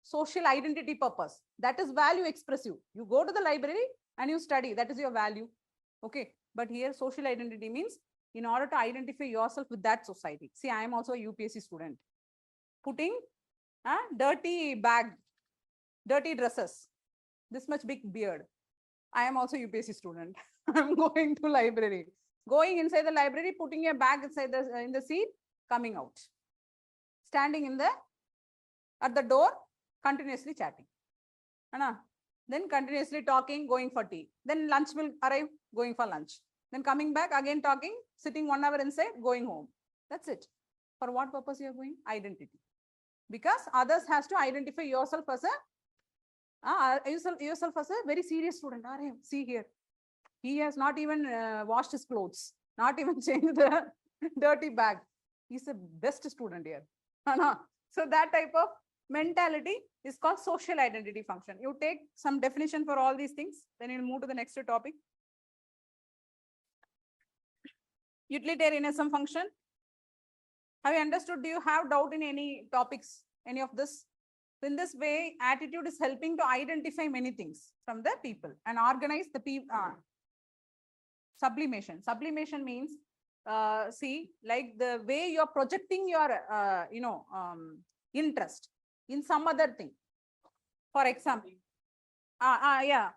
social identity purpose, that is value expressive. You go to the library and you study, that is your value. Okay, but here social identity means in order to identify yourself with that society. See, I am also a UPSC student. Putting a dirty bag, dirty dresses, this much big beard. I am also UPSC student. I'm going to library. Going inside the library, putting a bag inside in the seat, coming out. Standing at the door, continuously chatting. Then continuously talking, going for tea. Then lunch will arrive, going for lunch. Then coming back, again talking, sitting 1 hour inside, going home. That's it. For what purpose you are going? Identity. Because others has to identify yourself as a very serious student. See here, he has not even washed his clothes, not even changed the dirty bag. He's the best student here. So that type of mentality is called social identity function. You take some definition for all these things, then you'll move to the next topic. Utilitarianism function. Have you understood? Do you have doubt in any topics, any of this? In this way, attitude is helping to identify many things from the people and organize the people. Sublimation. Sublimation means, see, like the way you're projecting your, interest in some other thing. For example,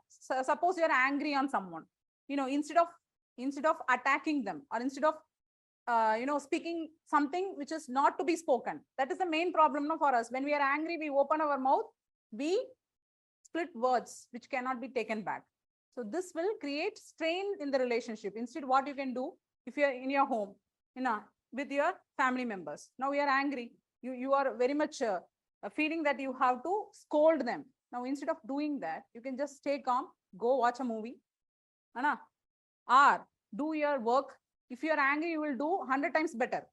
so suppose you're angry on someone, instead of attacking them, or instead of speaking something which is not to be spoken. That is the main problem for us. When we are angry, we open our mouth, we split words which cannot be taken back. So this will create strain in the relationship. Instead, what you can do, if you are in your home, with your family members, now you are angry, you are very much feeling that you have to scold them. Now, instead of doing that, you can just stay calm, go watch a movie, or do your work. If you are angry, you will do 100 times better.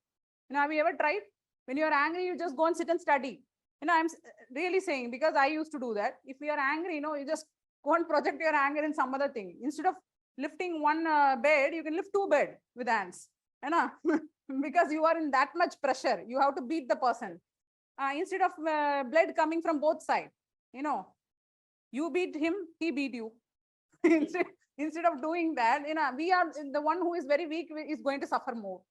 Have you ever tried? When you are angry, you just go and sit and study. I'm really saying, because I used to do that. If you are angry, you just go and project your anger in some other thing. Instead of lifting one bed, you can lift 2 beds with hands. Because you are in that much pressure. You have to beat the person. Instead of blood coming from both sides, you beat him, he beat you. Instead of doing that, we are the one who is very weak is going to suffer more.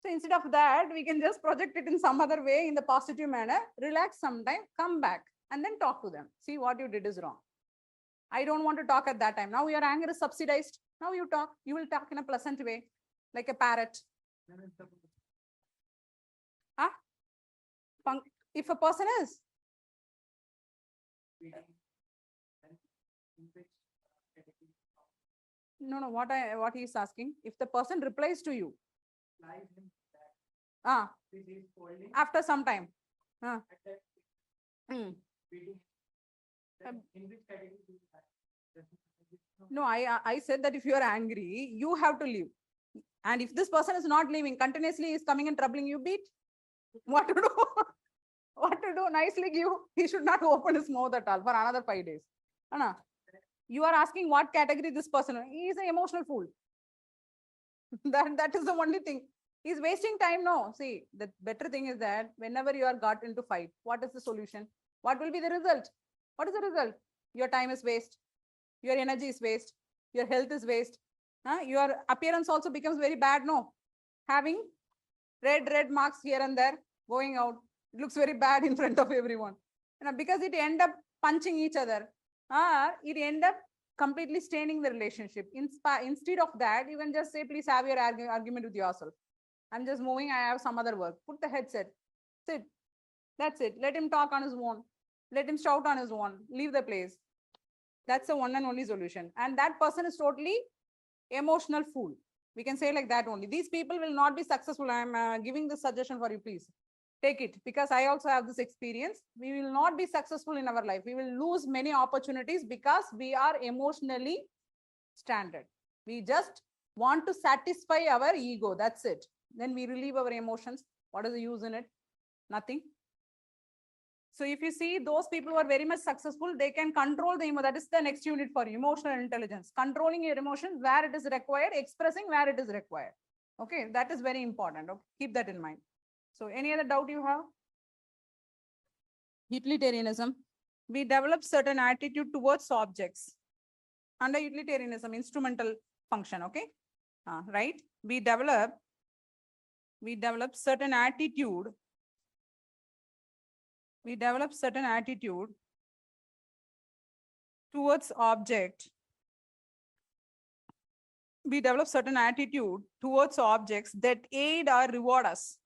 So instead of that, we can just project it in some other way in the positive manner, relax sometime, come back, and then talk to them. See, what you did is wrong. I don't want to talk at that time. Now your anger is subsidized. Now you talk. You will talk in a pleasant way, like a parrot. If a person is. No, what he is asking, if the person replies to you, after some time, no, I said that if you are angry, you have to leave. And if this person is not leaving, continuously is coming and troubling you, beat. What to do? What to do? Nicely give. He should not open his mouth at all for another 5 days. You are asking what category this person is. He is an emotional fool. That is the only thing. He is wasting time. No, see, the better thing is that whenever you are got into fight, what is the solution? What will be the result? What is the result? Your time is waste. Your energy is waste. Your health is waste. Your appearance also becomes very bad. No, having red marks here and there, going out, it looks very bad in front of everyone. Because it end up punching each other. It end up completely staining the relationship. Instead of that, you can just say, please have your argument with yourself. I'm just moving. I have some other work. Put the headset. Sit. That's it. Let him talk on his own. Let him shout on his own. Leave the place. That's the one and only solution. And that person is totally emotional fool. We can say like that only. These people will not be successful. I'm giving this suggestion for you, please. Take it, because I also have this experience. We will not be successful in our life. We will lose many opportunities because we are emotionally stranded. We just want to satisfy our ego. That's it. Then we relieve our emotions. What is the use in it? Nothing. So if you see those people who are very much successful, they can control the emotion. That is the next unit for you, emotional intelligence. Controlling your emotions where it is required, expressing where it is required. Okay, that is very important. Okay? Keep that in mind. So any other doubt you have? Utilitarianism. We develop certain attitude towards objects. Under utilitarianism, instrumental function, okay? Right? We develop certain attitude. We develop certain attitude towards object. We develop certain attitude towards objects that aid or reward us.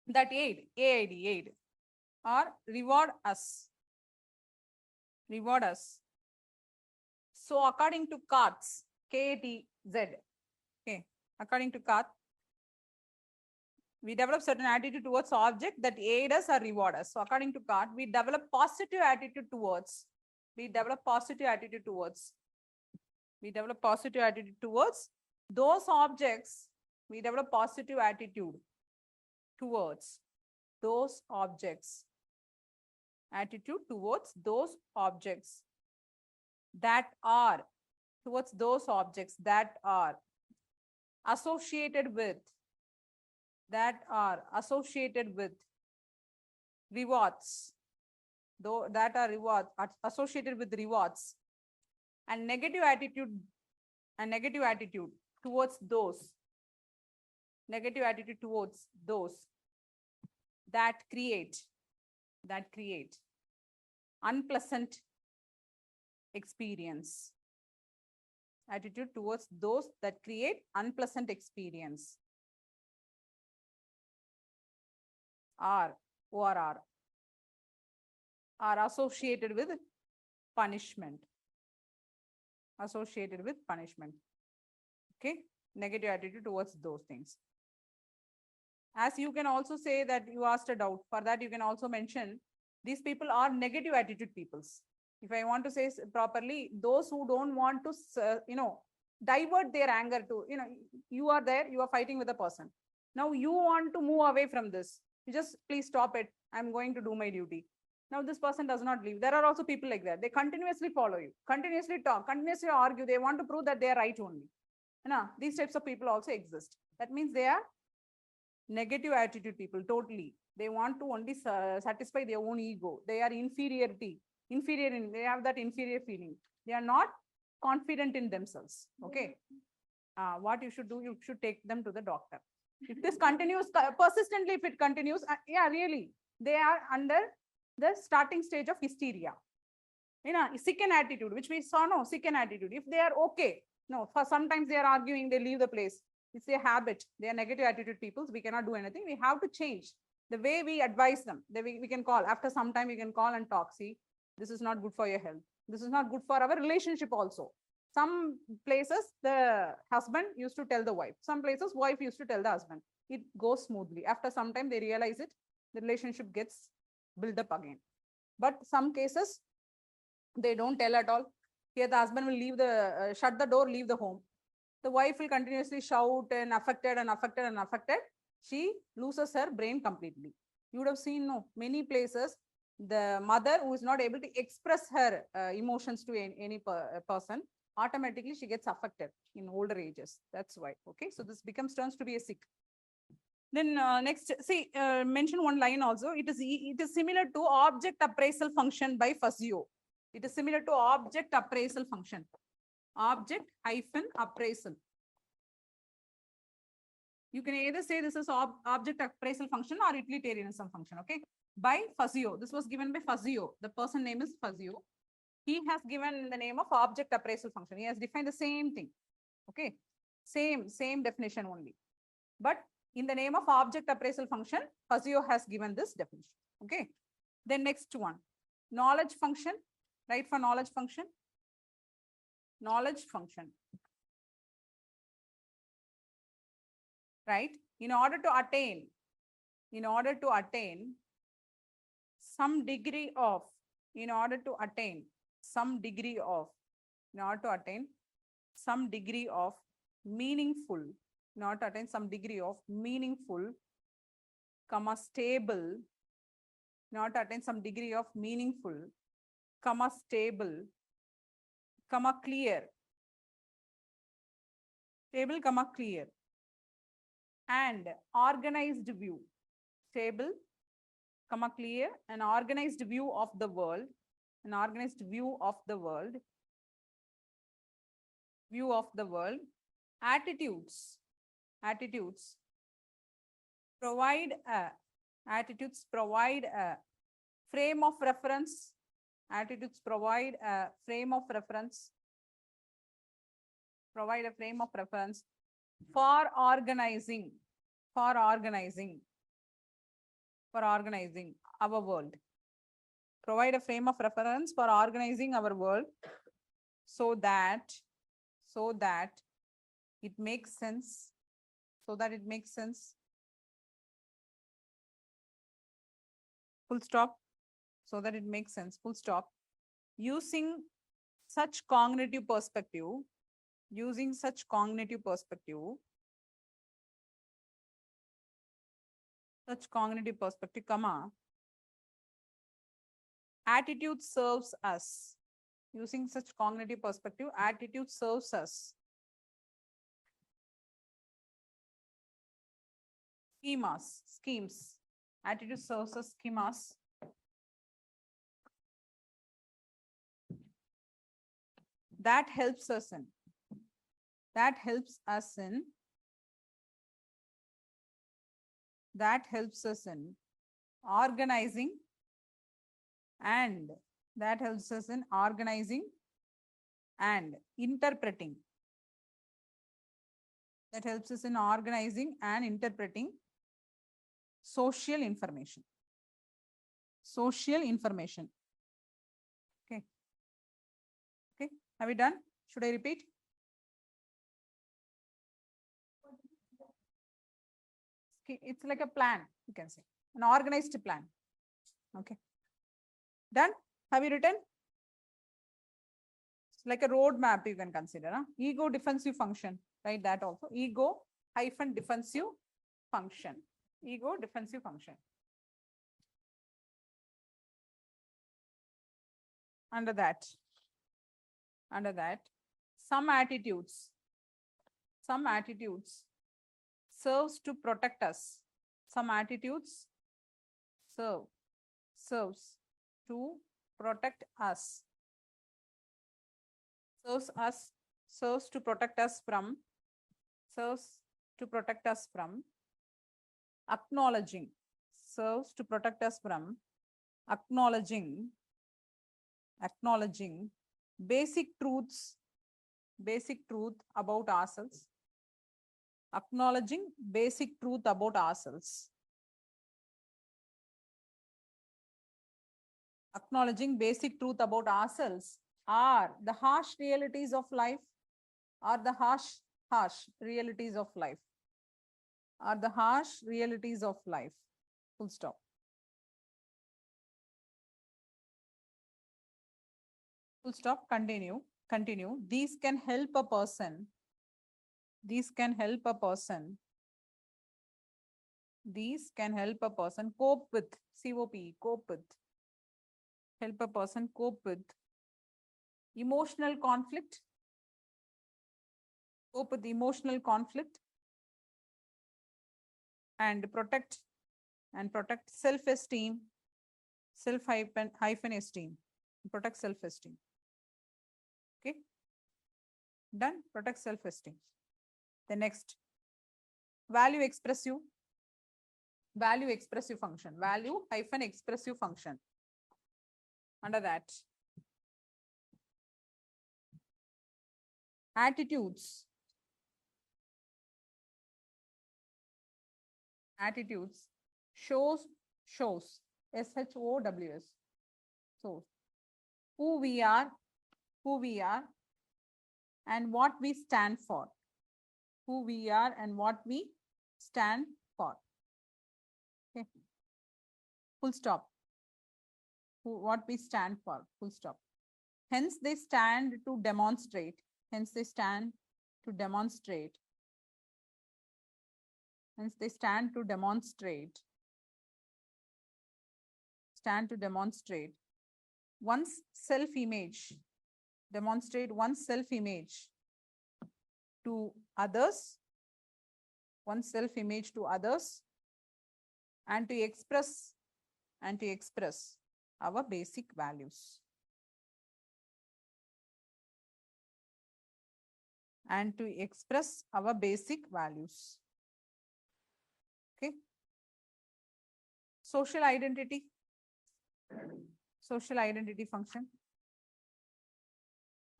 That aid, or reward us. Reward us. So according to Katz, K-A-T-Z, okay, according to Katz, we develop certain attitude towards object that aid us or reward us. So according to Katz, we develop positive attitude towards. We develop positive attitude towards those objects. We develop positive attitude towards those objects. Attitude towards those objects that are, towards those objects that are associated with, rewards, though that are rewards, associated with rewards, and negative attitude towards those, that create unpleasant experience. Attitude towards those that create unpleasant experience. Are associated with punishment. Okay, negative attitude towards those things. As you can also say that you asked a doubt. For that, you can also mention these people are negative attitude peoples. If I want to say properly, those who don't want to, divert their anger to, you are there, you are fighting with a person. Now you want to move away from this. You just please stop it. I'm going to do my duty. Now this person does not leave. There are also people like that. They continuously follow you, continuously talk, continuously argue. They want to prove that they are right only. These types of people also exist. That means they are negative attitude people, totally. They want to only satisfy their own ego. They are inferior, they have that inferior feeling. They are not confident in themselves. Okay. What you should do, you should take them to the doctor. If this continues persistently, if it continues, yeah, really, they are under the starting stage of hysteria. Sicken attitude, which we saw, no, sicken attitude. If they are okay, no, for sometimes they are arguing, they leave the place. It's a habit. They are negative attitude people. We cannot do anything. We have to change the way we advise them. We can call. After some time, we can call and talk. See, this is not good for your health. This is not good for our relationship also. Some places, the husband used to tell the wife. Some places, wife used to tell the husband. It goes smoothly. After some time, they realize it. The relationship gets built up again. But some cases, they don't tell at all. Here, the husband will leave shut the door, leave the home. The wife will continuously shout and affected. She loses her brain completely. You would have seen, no, many places, the mother who is not able to express her emotions to any person, automatically she gets affected in older ages. That's why. Okay, so this turns to be a sick. Then next, see, mention one line also. It is similar to object appraisal function by Fazio. It is similar to object appraisal function. Object hyphen appraisal. You can either say this is object appraisal function or utilitarianism function. Okay, by Fazio. This was given by Fazio. The person name is Fazio. He has given the name of object appraisal function. He has defined the same thing. Okay, same definition only. But in the name of object appraisal function, Fazio has given this definition. Okay. Then next one, knowledge function, Right, for knowledge function? Knowledge function. Right? In order to attain some degree of, in order to attain some degree of meaningful, comma stable, not attain some degree of meaningful, comma stable, comma clear, stable, comma clear, and organized view, stable, comma clear, an organized view of the world, attitudes provide a frame of reference, for organizing our world, provide a frame of reference for organizing our world, so that it makes sense, full stop, using such cognitive perspective, comma, attitude serves us, using such cognitive perspective, attitude serves us, schemes, attitude serves us schemas, that helps us in organizing, and interpreting, social information. Okay. Have we done? Should I repeat? It's like a plan, you can say, an organized plan. Okay. Done? Have you written? It's like a roadmap you can consider. Huh? Ego defensive function. Write that also. Ego hyphen defensive function. Under that, some attitudes serves to protect us. Serves to protect us from acknowledging, basic truth about ourselves, are the harsh realities of life, full stop. Continue. These can help a person cope with, emotional conflict, and protect self-esteem, esteem. Protect self-esteem. Okay. Done. Protect self-esteem. The next, value expressive function. Value hyphen expressive function. Under that, attitudes shows SHOWS. So who we are, and what we stand for. Who we are and what we stand for. Okay. Full stop. What we stand for. Full stop. Hence, they stand to demonstrate. Hence, they stand to demonstrate. Hence, they stand to demonstrate. Stand to demonstrate one's self-image. Demonstrate one's self-image to others. One's self-image to others. And to express our basic values. And to express our basic values. Okay. Social identity. Social identity function.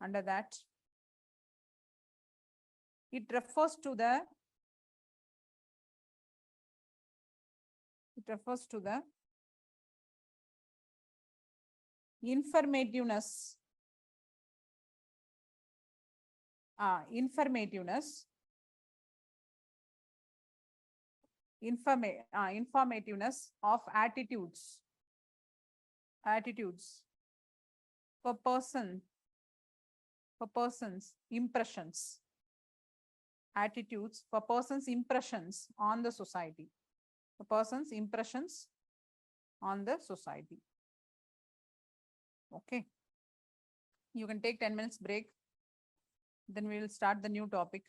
Under that, it refers to the informativeness. Informativeness of attitudes for person's impressions. Attitudes for person's impressions on the society. For person's impressions on the society. Okay. You can take 10 minutes break. Then we will start the new topic.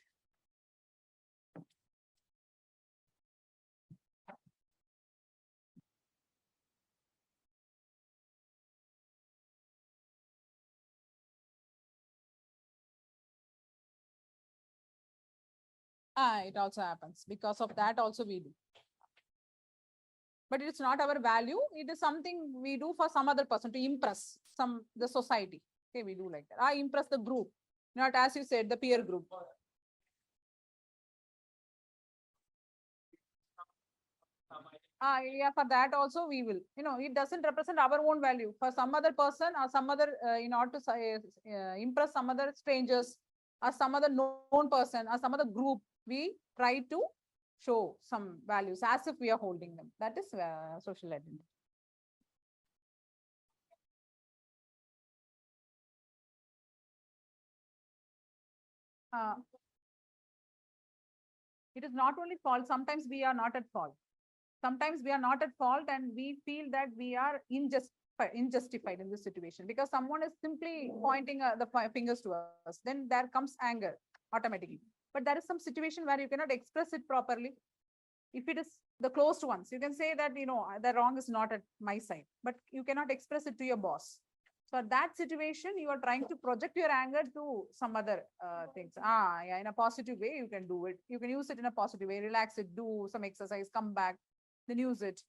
It also happens. Because of that also we do. But it's not our value. It is something we do for some other person to impress the society. Okay, we do like that. I impress the group, not as you said, the peer group. Yeah, for that also we will. It doesn't represent our own value. For some other person or some other, in order to impress some other strangers or some other known person or some other group, we try to show some values as if we are holding them. That is social identity. It is not only fault. Sometimes we are not at fault. Sometimes we are not at fault and we feel that we are unjustified in this situation because someone is simply pointing the fingers to us. Then there comes anger automatically. But there is some situation where you cannot express it properly. If it is the closed ones, you can say that, the wrong is not at my side, but you cannot express it to your boss. So at that situation, you are trying to project your anger to some other things. Yeah, in a positive way, you can do it. You can use it in a positive way, relax it, do some exercise, come back, then use it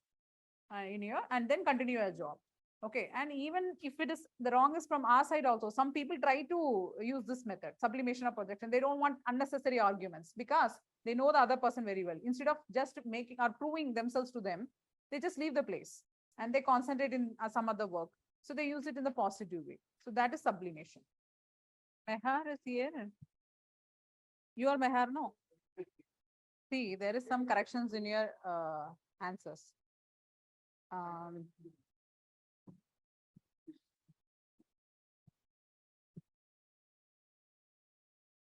and then continue your job. Okay. And even if it is the wrong is from our side also, some people try to use this method, sublimation or projection. They don't want unnecessary arguments because they know the other person very well. Instead of just making or proving themselves to them, they just leave the place and they concentrate in some other work. So they use it in the positive way. So that is sublimation. Mehar is here. You are Mehar, no? See, there is some corrections in your answers.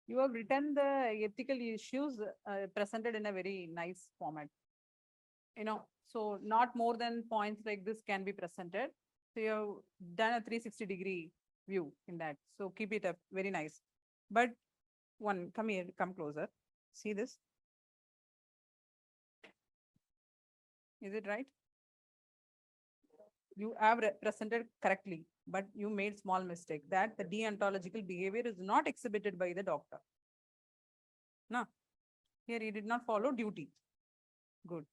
You have written the ethical issues presented in a very nice format. So not more than points like this can be presented. So you have done a 360-degree view in that. So keep it up, very nice. But come here, come closer. See this? Is it right? You have presented correctly, but you made small mistake that the deontological behavior is not exhibited by the doctor. No, here he did not follow duty. Good.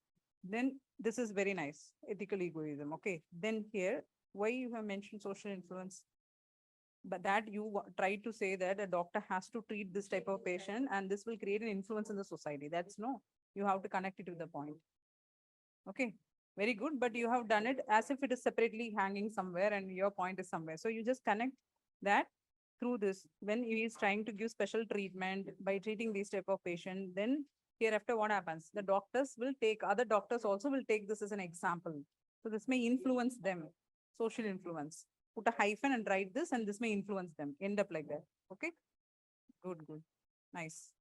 Then this is very nice. Ethical egoism. Okay. Then here, why you have mentioned social influence? But that you try to say that a doctor has to treat this type of patient and this will create an influence in the society. That's no. You have to connect it to the point. Okay. Very good, but you have done it as if it is separately hanging somewhere and your point is somewhere. So you just connect that through this. When he is trying to give special treatment by treating these type of patient, then hereafter what happens? The doctors will take, other doctors also will take this as an example. So this may influence them, social influence. Put a hyphen and write this and this may influence them. End up like that. Okay? Good, good. Nice.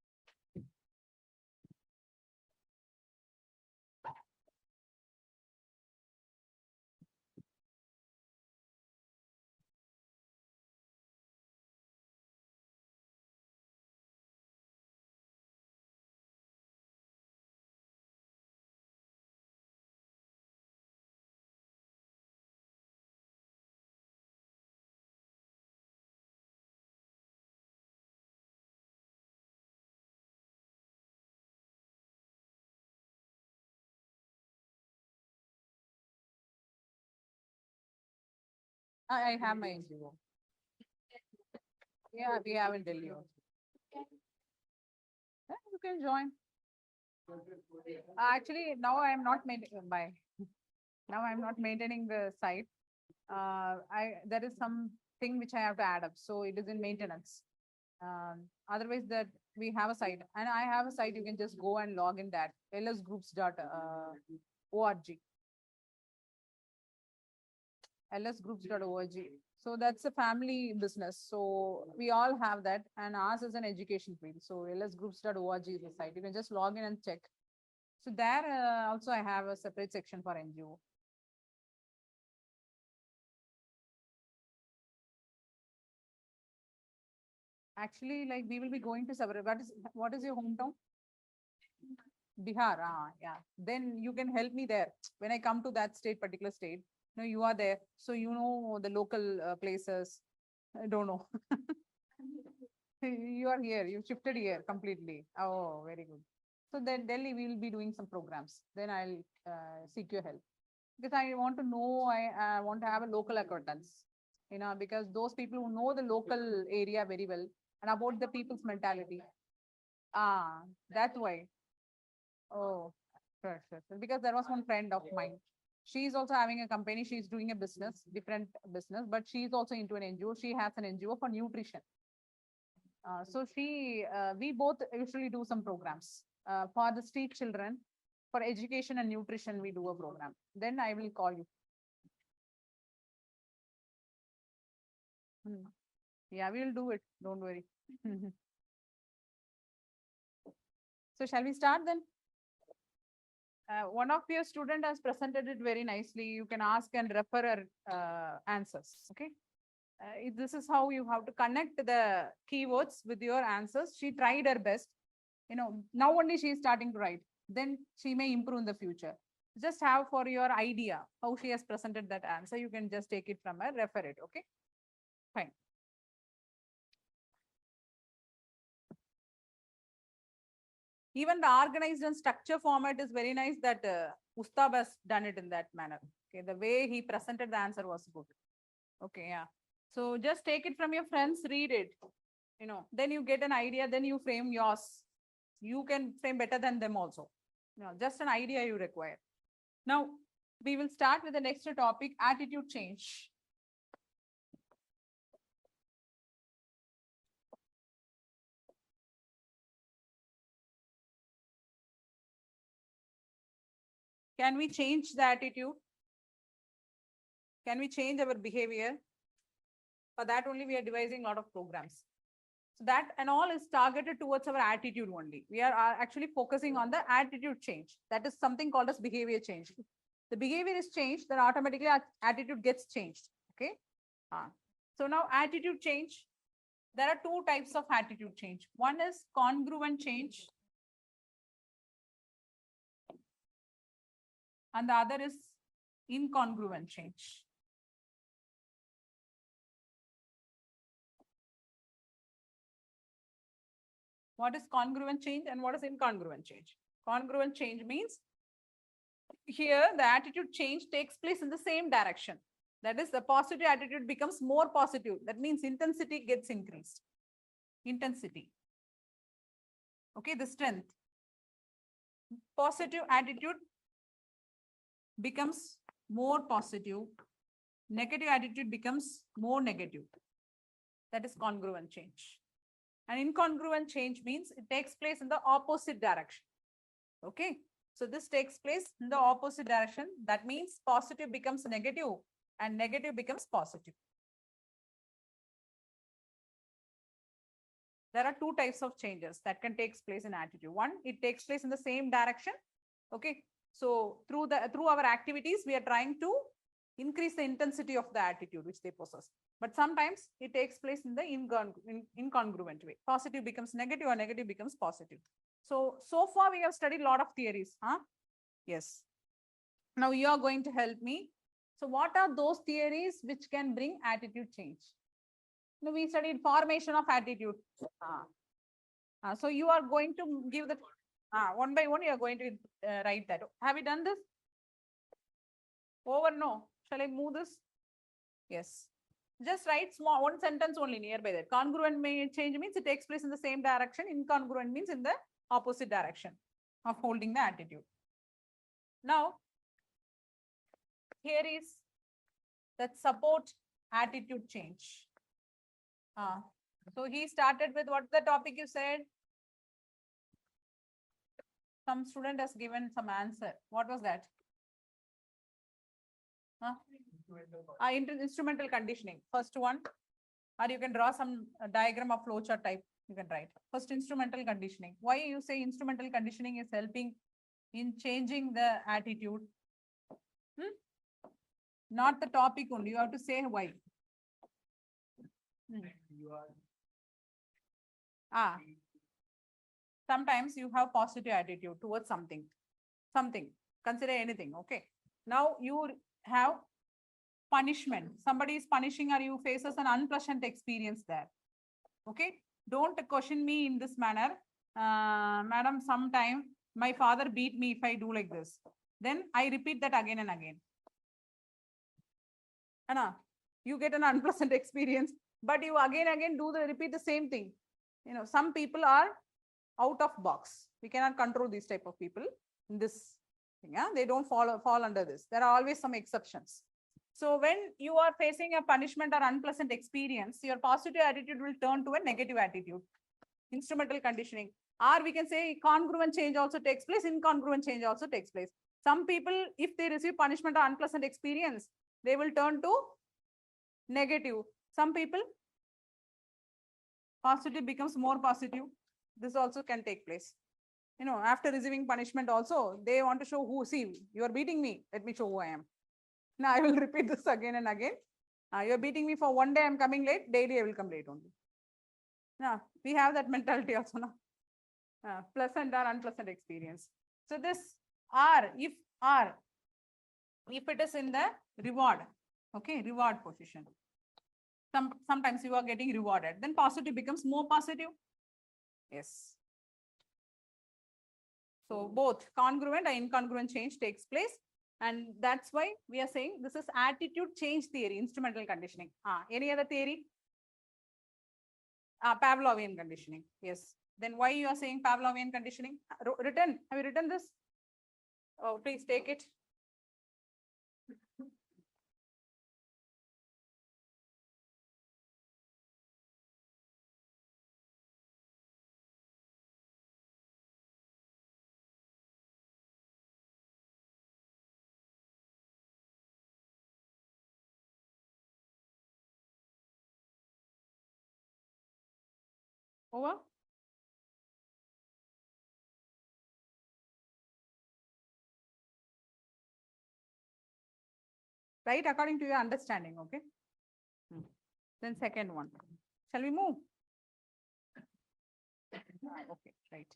I have my NGO. Yeah, we have in Delhi also. Yeah, you can join. Actually, now I am not maintaining now I'm not maintaining the site. I there is something which I have to add up, so it is in maintenance. Otherwise, that we have a site, and I have a site. You can just go and log in that lsgroups.org. lsgroups.org. So that's a family business. So we all have that, and ours is an education field. So lsgroups.org is the site. You can just log in and check. So there also I have a separate section for NGO. Actually, like we will be going to several. What is your hometown? Bihar. Yeah. Then you can help me there when I come to that state, particular state. No, you are there, so you know the local places. I don't know. You are here. You shifted here completely. Oh, very good. So then Delhi, we will be doing some programs. Then I'll seek your help because I want to know. I want to have a local acquaintance. Because those people who know the local area very well and about the people's mentality. That's why. Oh, sure, sure, sure. Because there was one friend of mine. She's also having a company. She's doing a business, different business, but she's also into an NGO. She has an NGO for nutrition. We both usually do some programs for the street children, for education and nutrition. We do a program. Then I will call you. Yeah, we will do it. Don't worry. So shall we start then? One of your student has presented it very nicely. You can ask and refer her answers. Okay. This is how you have to connect the keywords with your answers. She tried her best. Now only she is starting to write. Then she may improve in the future. Just have for your idea how she has presented that answer. You can just take it from her, refer it. Okay. Fine. Even the organized and structure format is very nice that Ustab has done it in that manner. Okay, the way he presented the answer was good. Okay, yeah. So just take it from your friends, read it. Then you get an idea, then you frame yours. You can frame better than them also. Just an idea you require. Now, we will start with the next topic, attitude change. Can we change the attitude? Can we change our behavior? For that only we are devising a lot of programs. So that and all is targeted towards our attitude only. We are actually focusing on the attitude change. That is something called as behavior change. The behavior is changed, then automatically our attitude gets changed. Okay. So now attitude change. There are two types of attitude change. One is congruent change. And the other is incongruent change. What is congruent change and what is incongruent change? Congruent change means here the attitude change takes place in the same direction. That is, the positive attitude becomes more positive. That means intensity gets increased. Intensity. Okay, the strength. Positive attitude becomes more positive, negative attitude becomes more negative. That is congruent change. And incongruent change means it takes place in the opposite direction. Okay. So this takes place in the opposite direction. That means positive becomes negative and negative becomes positive. There are two types of changes that can take place in attitude. One, it takes place in the same direction. Okay. So through our activities, we are trying to increase the intensity of the attitude which they possess. But sometimes it takes place in the incongruent way. Positive becomes negative or negative becomes positive. So far we have studied a lot of theories. Huh? Yes. Now you are going to help me. So what are those theories which can bring attitude change? Now we studied formation of attitude. So you are going to give the one by one. You are going to write that. Have you done this? Over? No. Shall I move this? Yes. Just write small one sentence only nearby that. Congruent change means it takes place in the same direction. Incongruent means in the opposite direction of holding the attitude. Now, here is that support attitude change. So he started with what the topic you said? Some student has given some answer. What was that? Instrumental conditioning. First one. Or you can draw some diagram of flowchart type. You can write. First, instrumental conditioning. Why you say instrumental conditioning is helping in changing the attitude? Not the topic only. You have to say why. Sometimes you have positive attitude towards something. Consider anything. Okay. Now you have punishment. Somebody is punishing or you faces an unpleasant experience there. Okay. Don't question me in this manner. Madam, sometime my father beat me if I do like this. Then I repeat that again and again. Anna, you get an unpleasant experience, but you again repeat the same thing. You know, some people are out of box. We cannot control these type of people in this thing. Yeah? They don't fall under this. There are always some exceptions. So when you are facing a punishment or unpleasant experience, your positive attitude will turn to a negative attitude. Instrumental conditioning. Or we can say congruent change also takes place, incongruent change also takes place. Some people, if they receive punishment or unpleasant experience, they will turn to negative. Some people, positive becomes more positive. This also can take place. You know, after receiving punishment also, they want to show who, see, you are beating me. Let me show who I am. Now I will repeat this again and again. You're beating me for one day, I'm coming late. Daily I will come late only. Now we have that mentality also now. Pleasant or unpleasant experience. So this if it is in the reward, okay, reward position. Sometimes you are getting rewarded. Then positive becomes more positive. Yes. So both congruent and incongruent change takes place. And that's why we are saying this is attitude change theory, instrumental conditioning. Any other theory? Pavlovian conditioning. Yes. Then why you are saying Pavlovian conditioning? Written. Have you written this? Oh, please take it. Over. Right, according to your understanding, okay? Then second one. Shall we move? Okay, right.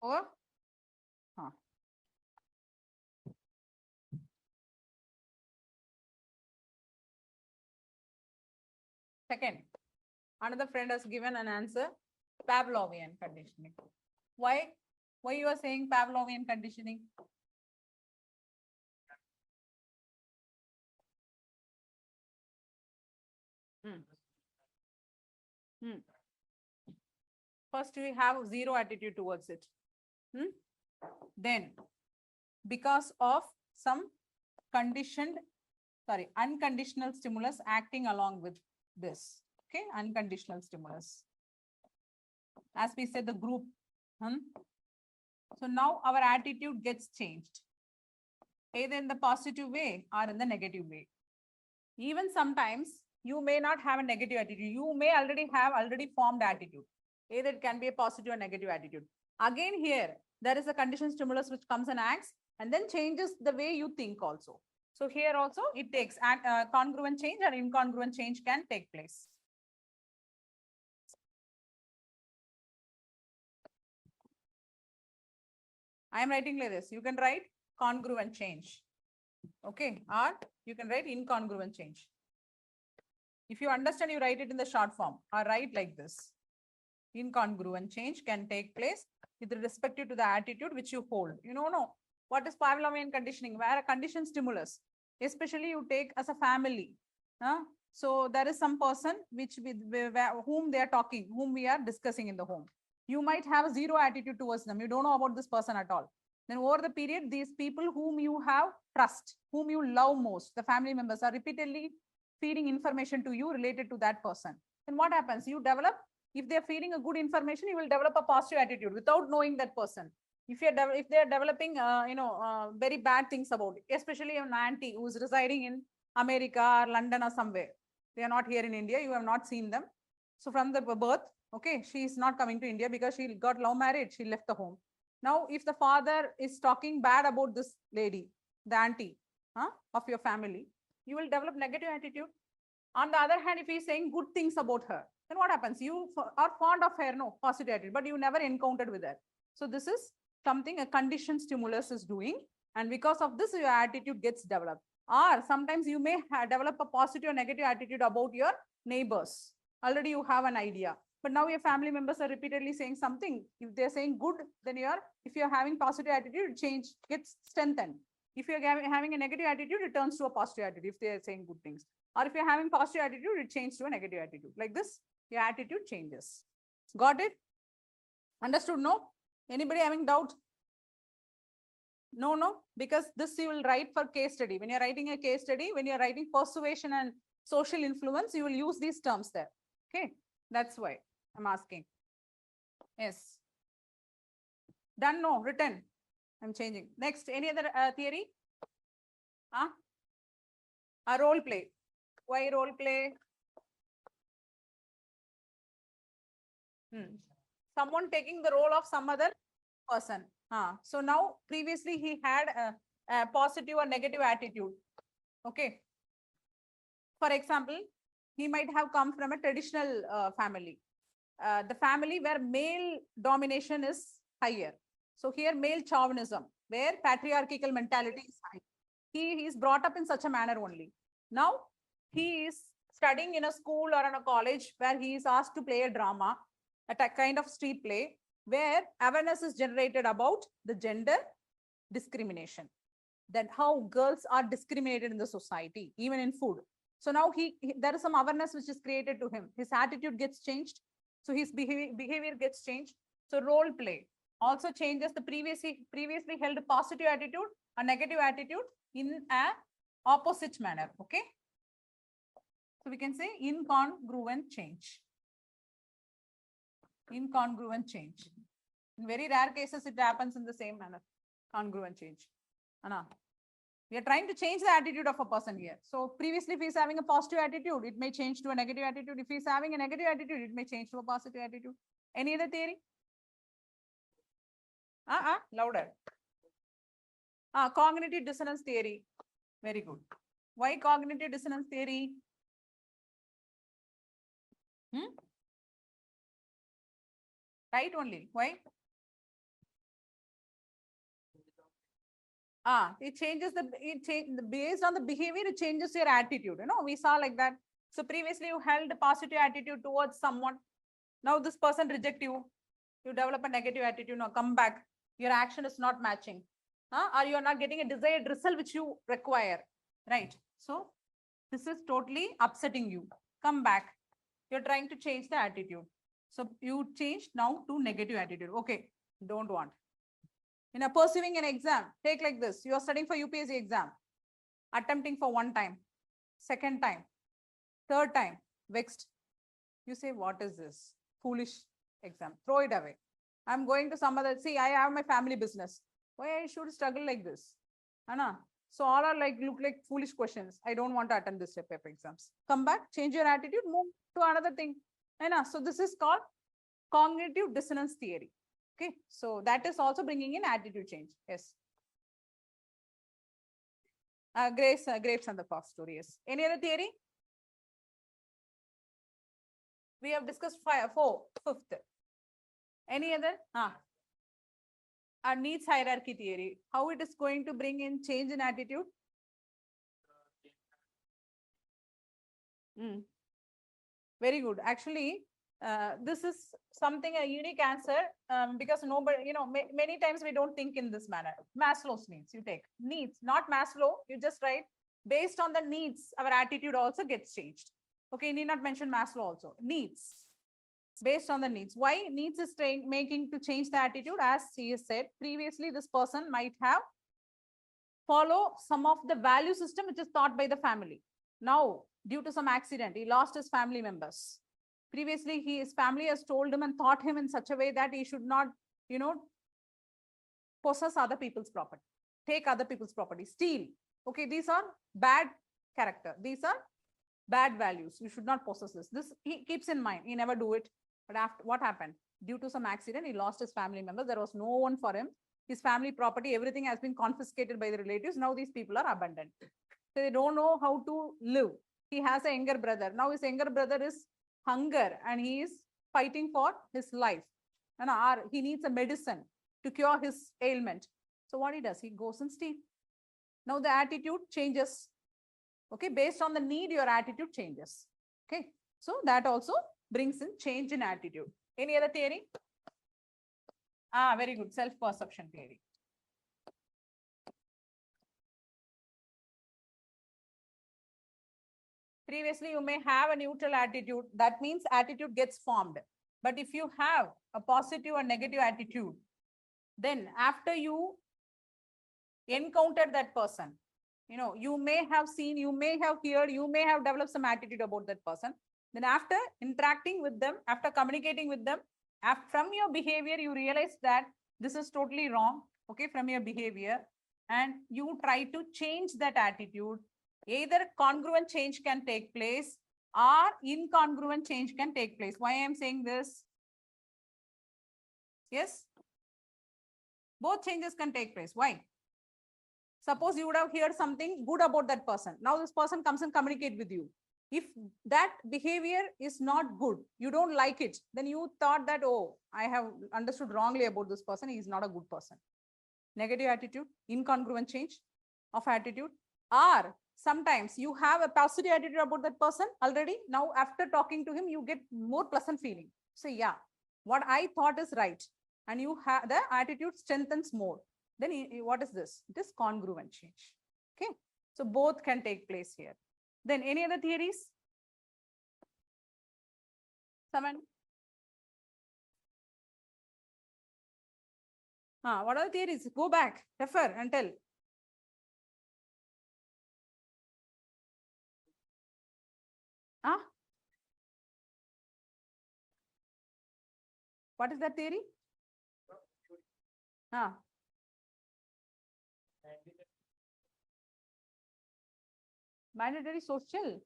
Over. Second, another friend has given an answer, Pavlovian conditioning. Why? Why you are saying Pavlovian conditioning? Hmm. Hmm. First, we have zero attitude towards it. Hmm? Then, because of some unconditional stimulus acting along with this. Okay, unconditional stimulus. As we said, the group. So now our attitude gets changed, either in the positive way or in the negative way. Even sometimes you may not have a negative attitude. You may already formed attitude. Either it can be a positive or negative attitude. Again, here, there is a conditioned stimulus which comes and acts and then changes the way you think also. So here also it takes congruent change or incongruent change can take place. I am writing like this. You can write congruent change. Okay. Or you can write incongruent change. If you understand, you write it in the short form or write like this. Incongruent change can take place with respect to the attitude which you hold. You know what is Pavlovian conditioning? Where a conditioned stimulus, especially you take as a family. So there is some person whom they are talking, whom we are discussing in the home. You might have zero attitude towards them. You don't know about this person at all. Then over the period, these people whom you have trust, whom you love most, the family members are repeatedly feeding information to you related to that person. Then what happens? You develop, if they're feeding a good information, you will develop a positive attitude without knowing that person. If they're developing, very bad things about it, especially an auntie who's residing in America or London or somewhere. They are not here in India. You have not seen them. So from the birth, okay, she is not coming to India because she got love marriage. She left the home. Now, if the father is talking bad about this lady, the auntie of your family, you will develop negative attitude. On the other hand, if he is saying good things about her, then what happens? You are fond of her, no, positive attitude, but you never encountered with her. So this is something a conditioned stimulus is doing. And because of this, your attitude gets developed. Or sometimes you may develop a positive or negative attitude about your neighbors. Already you have an idea. But now your family members are repeatedly saying something. If they're saying good, then if you're having positive attitude, change gets strengthened. If you're having a negative attitude, it turns to a positive attitude if they're saying good things. Or if you're having positive attitude, it changes to a negative attitude. Like this, your attitude changes. Got it? Understood? No? Anybody having doubt? No, because this you will write for case study. When you're writing a case study, when you're writing persuasion and social influence, you will use these terms there. Okay, that's why I'm asking. Yes. Done? No, written. I'm changing. Next, any other theory? A role play. Why role play? Someone taking the role of some other person. So now previously he had a positive or negative attitude. Okay. For example, he might have come from a traditional family. The family where male domination is higher. So here male chauvinism, where patriarchal mentality is high. He is brought up in such a manner only. Now he is studying in a school or in a college where he is asked to play a drama, a kind of street play, where awareness is generated about the gender discrimination, that how girls are discriminated in the society, even in food. So now there is some awareness which is created to him. His attitude gets changed. So his behavior gets changed. So role play also changes the previously held positive attitude or negative attitude in a opposite manner. Okay. So we can say incongruent change. Incongruent change. In very rare cases, it happens in the same manner. Congruent change. Anna. We are trying to change the attitude of a person here. So previously, if he is having a positive attitude, it may change to a negative attitude. If he is having a negative attitude, it may change to a positive attitude. Any other theory? Louder. Cognitive dissonance theory. Very good. Why cognitive dissonance theory? Right only. Why? It changes based on the behavior, it changes your attitude. We saw like that. So previously you held a positive attitude towards someone. Now this person reject you. You develop a negative attitude. Now come back. your action is not matching, or you are not getting a desired result which you require, right? So this is totally upsetting you. Come back. You're trying to change the attitude. So you change now to negative attitude. Okay, don't want. In a pursuing an exam, take like this. You are studying for UPSC exam, attempting for one time, second time, third time, vexed. You say, what is this? Foolish exam. Throw it away. I'm going to some other, see, I have my family business. Why I should struggle like this? Anna. So all are like, look like foolish questions. I don't want to attend this type of exams. Come back, change your attitude, move to another thing. Anna. So this is called cognitive dissonance theory. Okay. So that is also bringing in attitude change. Yes. Grapes and the fox story. Yes. Any other theory? We have discussed fifth. Any other? Our needs hierarchy theory. How it is going to bring in change in attitude? Very good. Actually, this is something a unique answer because nobody, many times we don't think in this manner. Maslow's needs, you take needs, not Maslow. You just write based on the needs, our attitude also gets changed. Okay, you need not mention Maslow also. Needs. Based on the needs. Why needs is making to change the attitude? As he has said, previously this person might have follow some of the value system which is taught by the family. Now, due to some accident, he lost his family members. Previously, his family has told him and taught him in such a way that he should not, possess other people's property, take other people's property, steal. Okay, these are bad character. These are bad values. You should not possess this. This he keeps in mind. He never do it. But after what happened? Due to some accident, he lost his family members. There was no one for him. His family property, everything has been confiscated by the relatives. Now these people are abandoned. So they don't know how to live. He has a younger brother. Now his younger brother is hunger and he is fighting for his life. And he needs a medicine to cure his ailment. So what he does? He goes and steals. Now the attitude changes. Okay, based on the need, your attitude changes. Okay, so that also brings in change in attitude. Any other theory? Very good. Self-perception theory. Previously, you may have a neutral attitude. That means attitude gets formed. But if you have a positive or negative attitude, then after you encounter that person, you may have seen, you may have heard, you may have developed some attitude about that person. Then after interacting with them, after communicating with them, from your behavior, you realize that this is totally wrong, okay, from your behavior, and you try to change that attitude. Either congruent change can take place or incongruent change can take place. Why I am saying this? Yes? Both changes can take place. Why? Suppose you would have heard something good about that person. Now this person comes and communicate with you. If that behavior is not good, you don't like it, then you thought that, oh, I have understood wrongly about this person. He is not a good person. Negative attitude, incongruent change of attitude. Or sometimes you have a positive attitude about that person already. Now, after talking to him, you get more pleasant feeling. So yeah, what I thought is right. And you have the attitude strengthens more. Then what is this? It is congruent change. Okay. So both can take place here. Then any other theories? Someone? What are the theories? Go back, refer and tell. What is that theory? Mandatory social.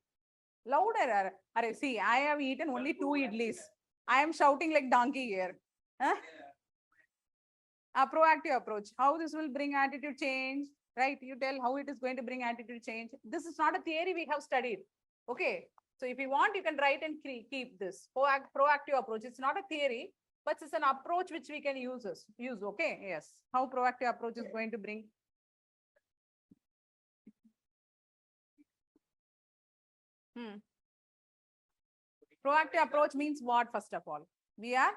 Louder. See, I have eaten only 2 idlis. I am shouting like donkey here. A proactive approach. How this will bring attitude change, right? You tell how it is going to bring attitude change. This is not a theory we have studied. Okay. So if you want, you can write and keep this. Proactive approach. It's not a theory, but it's an approach which we can use. Okay. Yes. How proactive approach is going to bring. Proactive approach means what, first of all? We are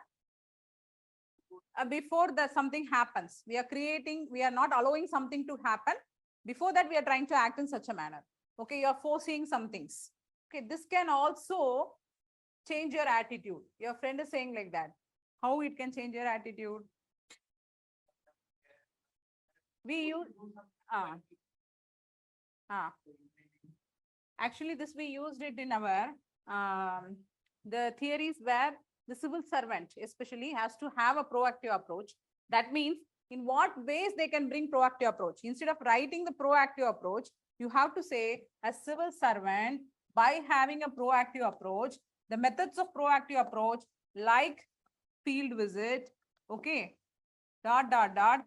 before that something happens. We are not allowing something to happen. Before that, we are trying to act in such a manner. Okay, you are foreseeing some things. Okay, this can also change your attitude. Your friend is saying like that. How it can change your attitude? We use, actually this we used it in our, the theories where the civil servant especially has to have a proactive approach. That means in what ways they can bring proactive approach. Instead of writing the proactive approach, you have to say a civil servant by having a proactive approach, the methods of proactive approach like field visit, okay,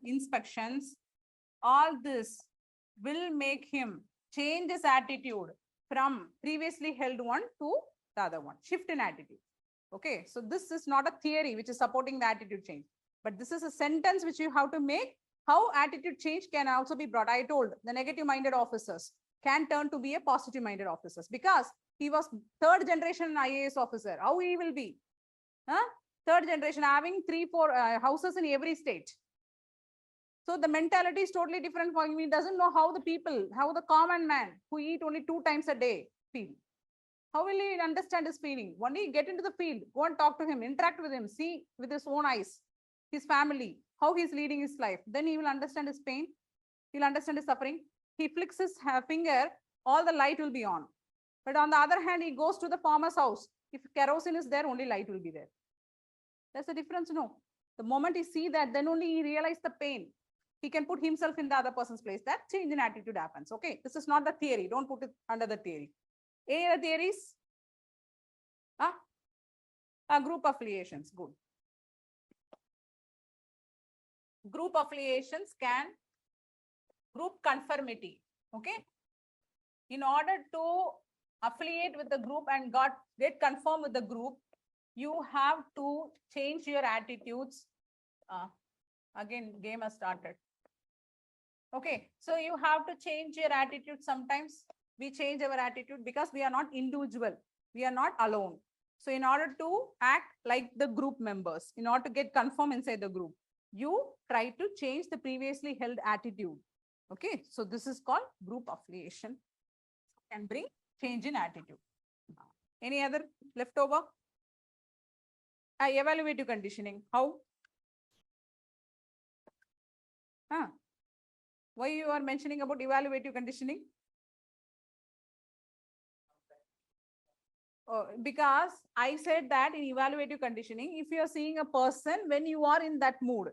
inspections, all this will make him change his attitude from previously held one to the other one, shift in attitude. Okay, so this is not a theory which is supporting the attitude change, but this is a sentence which you have to make. How attitude change can also be brought. I told the negative minded officers can turn to be a positive minded officers because he was third generation IAS officer. How he will be? Third generation, having 3-4 houses in every state. So the mentality is totally different for him. He doesn't know how the people, how the common man who eat only 2 times a day feel. How will he understand his feeling? Only get into the field, go and talk to him, interact with him, see with his own eyes, his family, how he's leading his life. Then he will understand his pain. He'll understand his suffering. He flicks his finger, all the light will be on. But on the other hand, he goes to the farmer's house. If kerosene is there, only light will be there. That's the difference, no? The moment he see that, then only he realize the pain. He can put himself in the other person's place. That change in attitude happens. Okay, this is not the theory. Don't put it under the theory. Any other theories? Group affiliations. Good. Group affiliations can group conformity. Okay. In order to affiliate with the group and get conform with the group, you have to change your attitudes. Again, game has started. Okay, so you have to change your attitude. Sometimes we change our attitude because we are not individual. We are not alone. So in order to act like the group members, in order to get conform inside the group, you try to change the previously held attitude. Okay, so this is called group affiliation. Can bring change in attitude. Any other leftover? Evaluative conditioning. How? Why you are mentioning about evaluative conditioning? Because I said that in evaluative conditioning, if you are seeing a person when you are in that mood,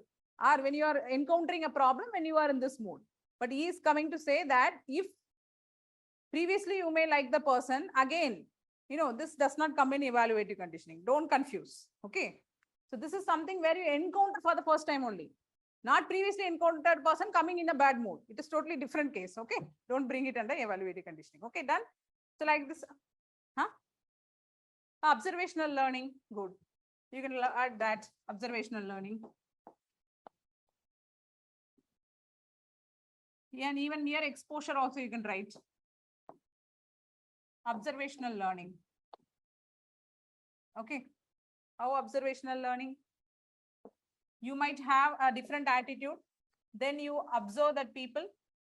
or when you are encountering a problem when you are in this mood, but he is coming to say that if previously you may like the person, again, this does not come in evaluative conditioning. Don't confuse. Okay. So this is something where you encounter for the first time only. Not previously encountered person coming in a bad mood. It is totally different case. Okay. Don't bring it under evaluative conditioning. Okay, done. So like this, observational learning. Good. You can add that observational learning. Yeah, and even near exposure also you can write. Observational learning. Okay. How observational learning? You might have a different attitude. Then you observe that people,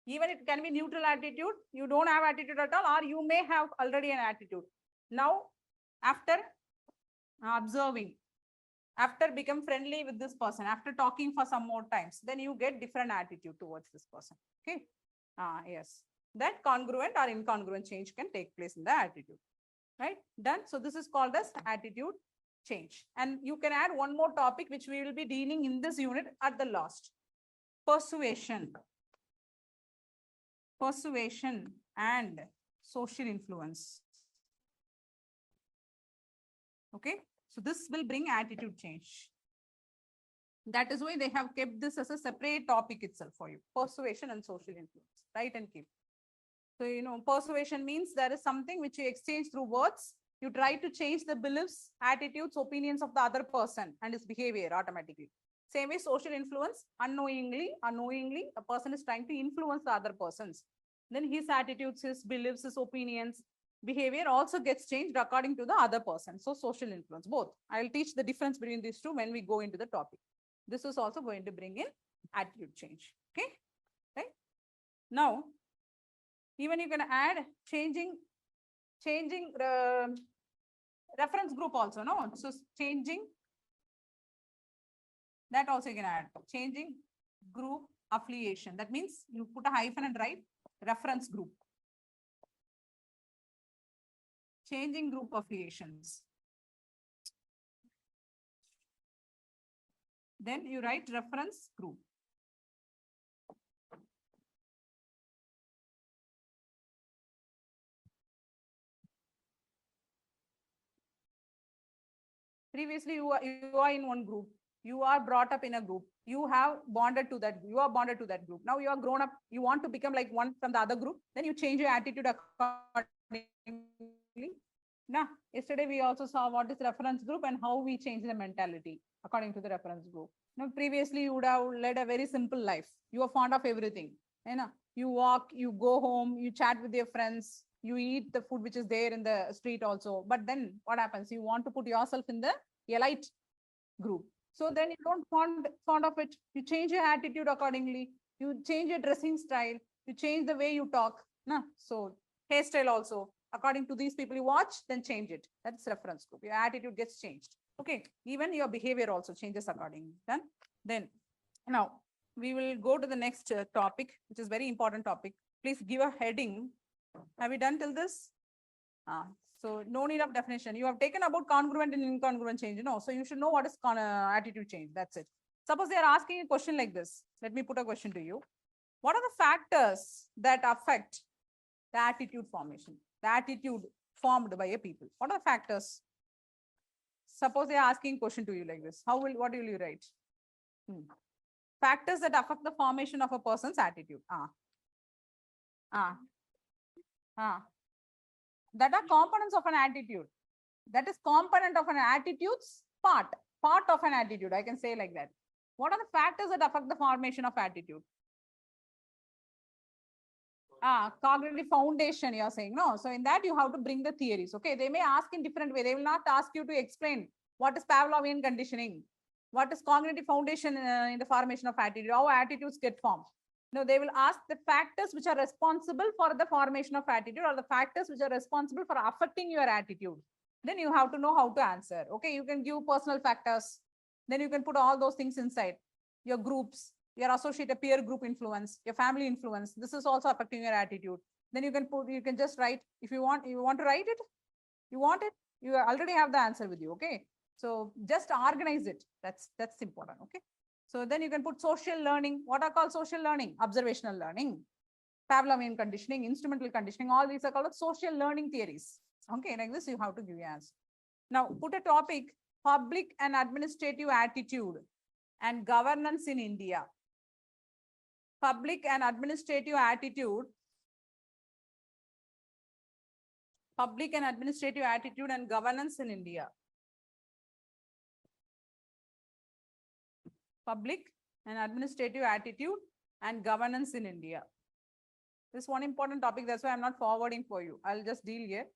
even it can be neutral attitude. You don't have attitude at all, or you may have already an attitude. Now, after observing, after become friendly with this person, after talking for some more times, then you get different attitude towards this person. Okay. Yes. That congruent or incongruent change can take place in the attitude. Right? Done. So this is called as attitude change. And you can add one more topic which we will be dealing in this unit at the last. Persuasion. Persuasion and social influence. Okay. So this will bring attitude change. That is why they have kept this as a separate topic itself for you. Persuasion and social influence. Write and keep. So, persuasion means there is something which you exchange through words. You try to change the beliefs, attitudes, opinions of the other person and his behavior automatically. Same way, social influence, unknowingly, a person is trying to influence the other persons. Then his attitudes, his beliefs, his opinions, behavior also gets changed according to the other person. So social influence, both. I'll teach the difference between these two when we go into the topic. This is also going to bring in attitude change. Okay, right? Now, even you can add changing reference group also, no? So changing that also you can add changing group affiliation. That means you put a hyphen and write reference group. Changing group affiliations. Then you write reference group. Previously, you are in one group. You are brought up in a group. You have bonded to that. You are bonded to that group. Now you are grown up. You want to become like one from the other group. Then you change your attitude accordingly. Now, yesterday we also saw what is reference group and how we change the mentality according to the reference group. Now, previously you would have led a very simple life. You are fond of everything. You walk, you go home, you chat with your friends, you eat the food which is there in the street also. But then what happens? You want to put yourself in the elite group. So then you don't fond of it. You change your attitude accordingly. You change your dressing style. You change the way you talk. So hairstyle also. According to these people you watch, then change it. That's reference group. Your attitude gets changed. Okay. Even your behavior also changes accordingly. Then now we will go to the next topic, which is very important topic. Please give a heading. Have you done till this? So no need of definition. You have taken about congruent and incongruent change, so you should know what is attitude change. That's it. Suppose they are asking a question like this. Let me put a question to you. What are the factors that affect the attitude formation? The attitude formed by a people. What are the factors? Suppose they are asking a question to you like this. What will you write? Factors that affect the formation of a person's attitude. That are components of an attitude. That is component of an attitude's part of an attitude. I can say like that. What are the factors that affect the formation of attitude? Cognitive foundation, you are saying, no? So in that you have to bring the theories. Okay, they may ask in different way. They will not ask you to explain what is Pavlovian conditioning, what is cognitive foundation in the formation of attitude, how attitudes get formed. No, they will ask the factors which are responsible for the formation of attitude or the factors which are responsible for affecting your attitude. Then you have to know how to answer. Okay, you can give personal factors. Then you can put all those things inside. Your groups, your associated peer group influence, your family influence. This is also affecting your attitude. Then you can just write, if you want to write it, you already have the answer with you. Okay. So just organize it. That's important. Okay. So then you can put social learning. What are called social learning? Observational learning, Pavlovian conditioning, instrumental conditioning. All these are called social learning theories. Okay, like this you have to give your answer. Now put a topic: public and administrative attitude and governance in India. Public and administrative attitude. Public and administrative attitude and governance in India. Public and administrative attitude and governance in India. This is one important topic. That's why I'm not forwarding for you. I'll just deal here.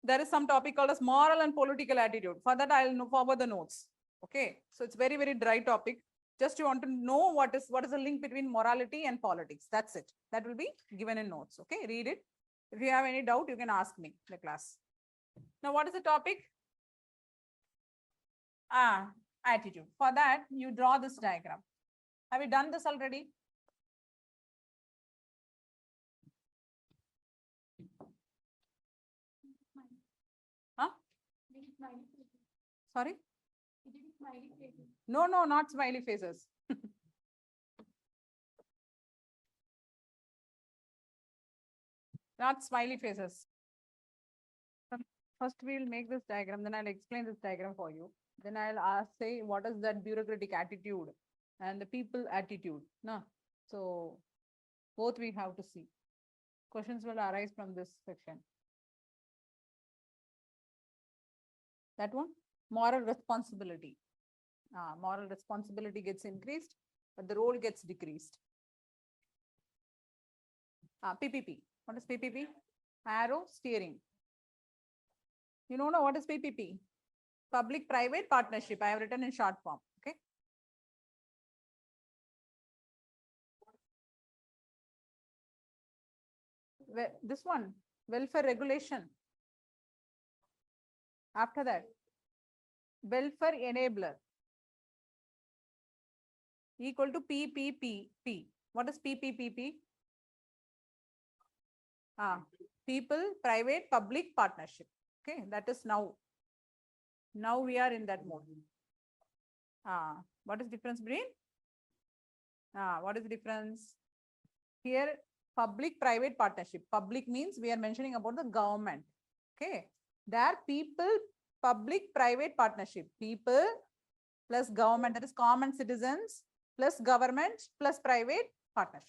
There is some topic called as moral and political attitude. For that, I'll forward the notes. Okay. So it's very, very dry topic. Just you want to know what is the link between morality and politics. That's it. That will be given in notes. Okay. Read it. If you have any doubt, you can ask me in the class. Now, what is the topic? Attitude. For that, you draw this diagram. Have you done this already? Sorry? No, not smiley faces. Not smiley faces. First, we will make this diagram, then I'll explain this diagram for you. Then I'll say what is that bureaucratic attitude and the people attitude. No? So both we have to see. Questions will arise from this section. That one, moral responsibility. Moral responsibility gets increased, but the role gets decreased. PPP. What is PPP? Arrow steering. You know what is PPP? Public-private partnership. I have written in short form. Okay. This one, welfare regulation. After that, welfare enabler equal to PPPP. What is PPPP? People, private, public partnership. Okay, that is now. Now we are in that mode. What is difference between? What is the difference? Here, public-private partnership. Public means we are mentioning about the government. Okay, there people, public-private partnership. People plus government, that is common citizens plus government plus private partnership.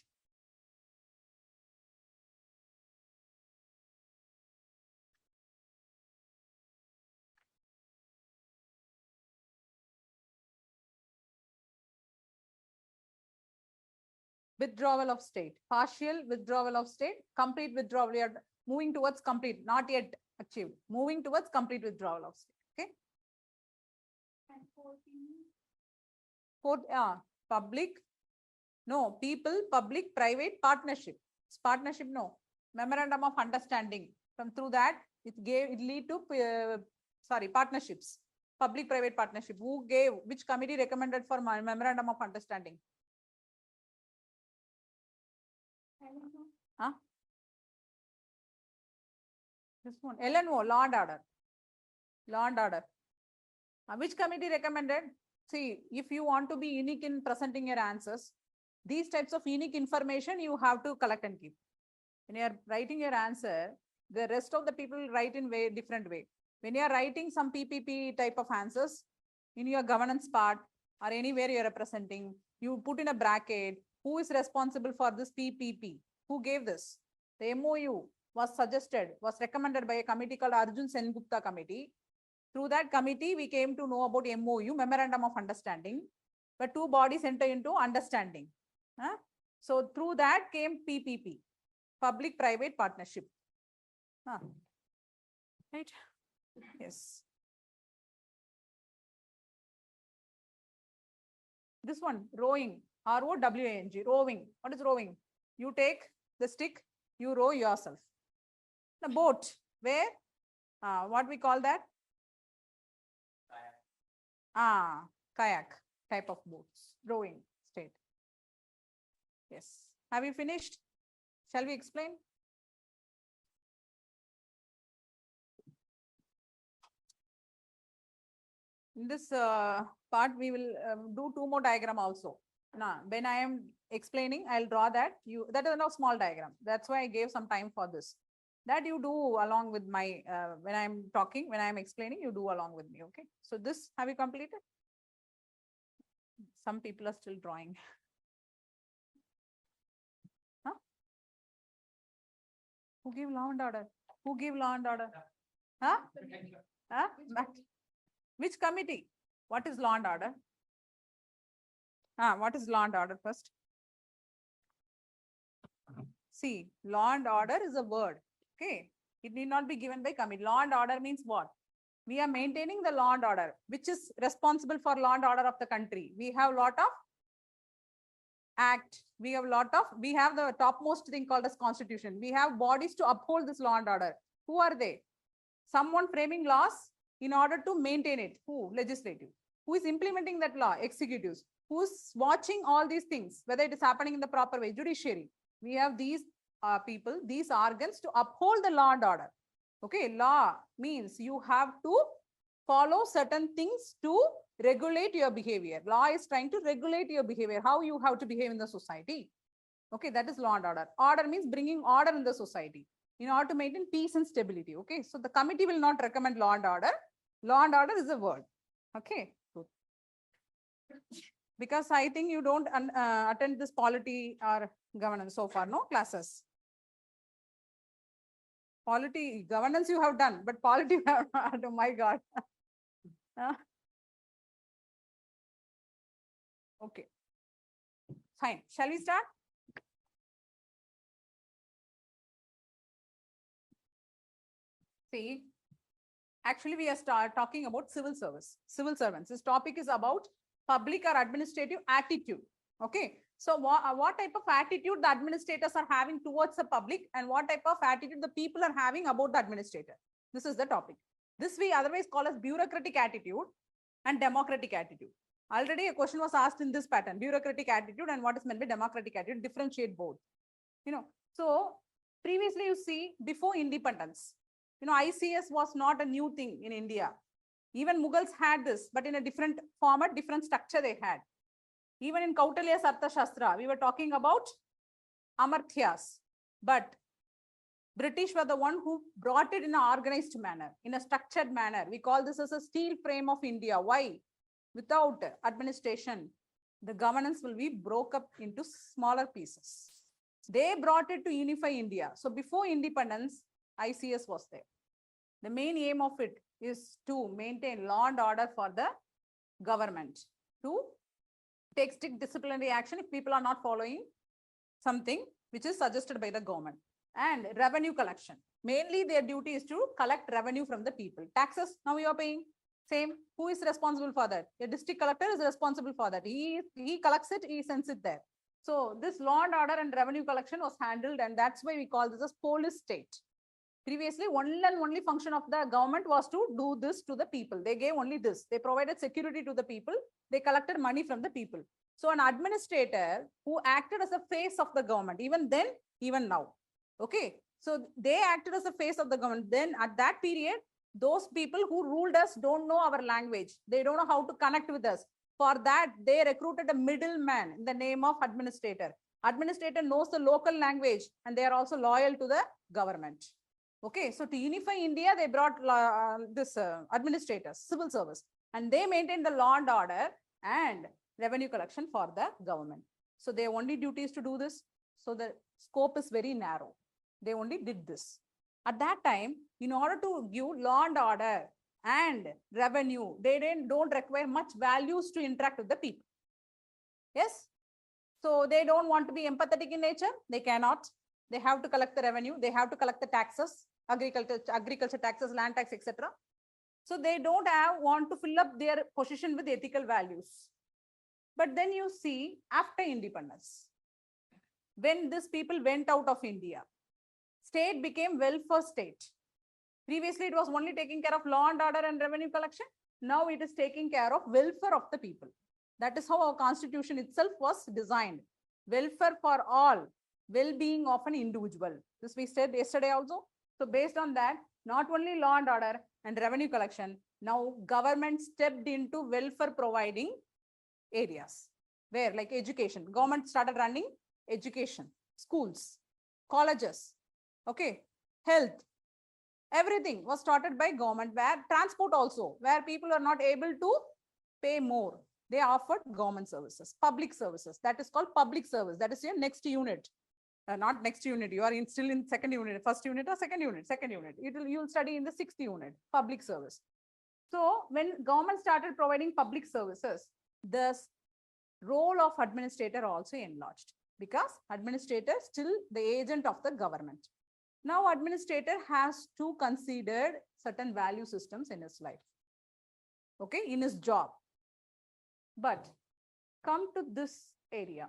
Withdrawal of state, partial withdrawal of state, complete withdrawal. We are moving towards complete, not yet achieved. Moving towards complete withdrawal of state. Okay. Fourth, public, no, people, public, private partnership. Partnership, no. Memorandum of understanding. From through that, it lead to partnerships. Public-private partnership. Who gave? Which committee recommended for memorandum of understanding? This one, LNO, law and order. Law and order. Which committee recommended? See, if you want to be unique in presenting your answers, these types of unique information you have to collect and keep. When you are writing your answer, the rest of the people write in different way. When you are writing some PPP type of answers in your governance part or anywhere you are representing, you put in a bracket, who is responsible for this PPP? Who gave this? The MOU was suggested, was recommended by a committee called Arjun Sengupta committee. Through that committee, we came to know about MOU, Memorandum of Understanding, but two bodies enter into understanding. So through that came PPP, Public-Private Partnership. Right? Yes. This one, rowing, ROWANG, rowing. What is rowing? You take the stick, you row yourself. The boat, where? What we call that? Kayak type of boats, rowing state. Yes. Have you finished? Shall we explain? In this part, we will do two more diagram also. Now, when I am explaining, I'll draw that. That is a small diagram. That's why I gave some time for this. That you do along with my, when I'm talking, when I'm explaining, you do along with me, okay? So this, have you completed? Some people are still drawing. Who gave law and order? Who gave law and order? Which committee? What is law and order? What is law and order first? See, law and order is a word. Okay. It need not be given by committee. Law and order means what? We are maintaining the law and order, which is responsible for law and order of the country. We have a lot of act. We have the topmost thing called as constitution. We have bodies to uphold this law and order. Who are they? Someone framing laws in order to maintain it. Who? Legislative. Who is implementing that law? Executives. Who's watching all these things, whether it is happening in the proper way? Judiciary. We have these people, these organs to uphold the law and order. Okay, law means you have to follow certain things to regulate your behavior. Law is trying to regulate your behavior, how you have to behave in the society. Okay, that is law and order. Order means bringing order in the society in order to maintain peace and stability. Okay, so the committee will not recommend law and order. Law and order is a word. Okay, good. Because I think you don't attend this polity or governance so far, no classes. Polity, governance you have done, but polity, oh my God. Okay, fine. Shall we start? See, actually we are talking about civil service, civil servants. This topic is about public or administrative attitude. Okay, So what type of attitude the administrators are having towards the public and what type of attitude the people are having about the administrator. This is the topic. This we otherwise call as bureaucratic attitude and democratic attitude. Already a question was asked in this pattern, bureaucratic attitude and what is meant by democratic attitude, differentiate both. So previously you see before independence, ICS was not a new thing in India. Even Mughals had this, but in a different format, different structure they had. Even in Kautilya's Arthashastra, we were talking about Amartyas, but British were the one who brought it in an organized manner, in a structured manner. We call this as a steel frame of India. Why? Without administration, the governance will be broke up into smaller pieces. They brought it to unify India. So before independence, ICS was there. The main aim of it is to maintain law and order for the government, to take strict disciplinary action if people are not following something which is suggested by the government. And revenue collection. Mainly their duty is to collect revenue from the people. Taxes, now you are paying. Same. Who is responsible for that? A district collector is responsible for that. He collects it, he sends it there. So this law and order and revenue collection was handled, and that's why we call this as police state. Previously, one and only function of the government was to do this to the people. They gave only this. They provided security to the people. They collected money from the people. So an administrator who acted as a face of the government, even then, even now. Okay. So they acted as a face of the government. Then at that period, those people who ruled us don't know our language. They don't know how to connect with us. For that, they recruited a middleman in the name of administrator. Administrator knows the local language and they are also loyal to the government. Okay, so to unify India, they brought this administrators, civil service, and they maintained the law and order and revenue collection for the government. So their only duty is to do this. So the scope is very narrow. They only did this. At that time, in order to give law and order and revenue, they don't require much values to interact with the people. Yes. So they don't want to be empathetic in nature. They cannot. They have to collect the revenue. They have to collect the taxes, agriculture taxes, land tax, etc. So they don't want to fill up their position with ethical values. But then you see after independence, when these people went out of India, state became welfare state. Previously, it was only taking care of law and order and revenue collection. Now it is taking care of welfare of the people. That is how our constitution itself was designed. Welfare for all, well-being of an individual. This we said yesterday also. So based on that, not only law and order and revenue collection, now government stepped into welfare providing areas. Where like education, government started running education, schools, colleges, okay, health, everything was started by government, where transport also, where people are not able to pay more. They offered government services, public services. That is called public service. That is your next unit. Not next unit. You are still in second unit, first unit or second unit, second unit. You will study in the sixth unit, public service. So when government started providing public services, the role of administrator also enlarged, because administrator is still the agent of the government. Now administrator has to consider certain value systems in his life, okay, in his job. But come to this area.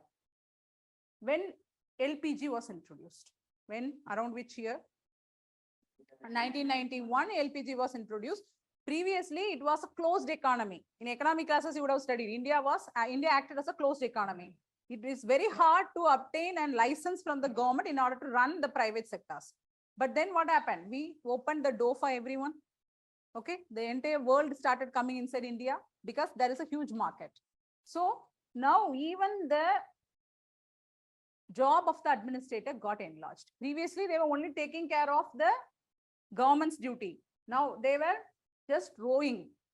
When LPG was introduced, when, around which year? 1991, LPG was introduced. Previously, it was a closed economy. In economic classes, you would have studied. India acted as a closed economy. It is very hard to obtain and license from the government in order to run the private sectors. But then what happened? We opened the door for everyone. Okay, the entire world started coming inside India because there is a huge market. So now even the job of the administrator got enlarged. Previously, they were only taking care of the government's duty. Now they were just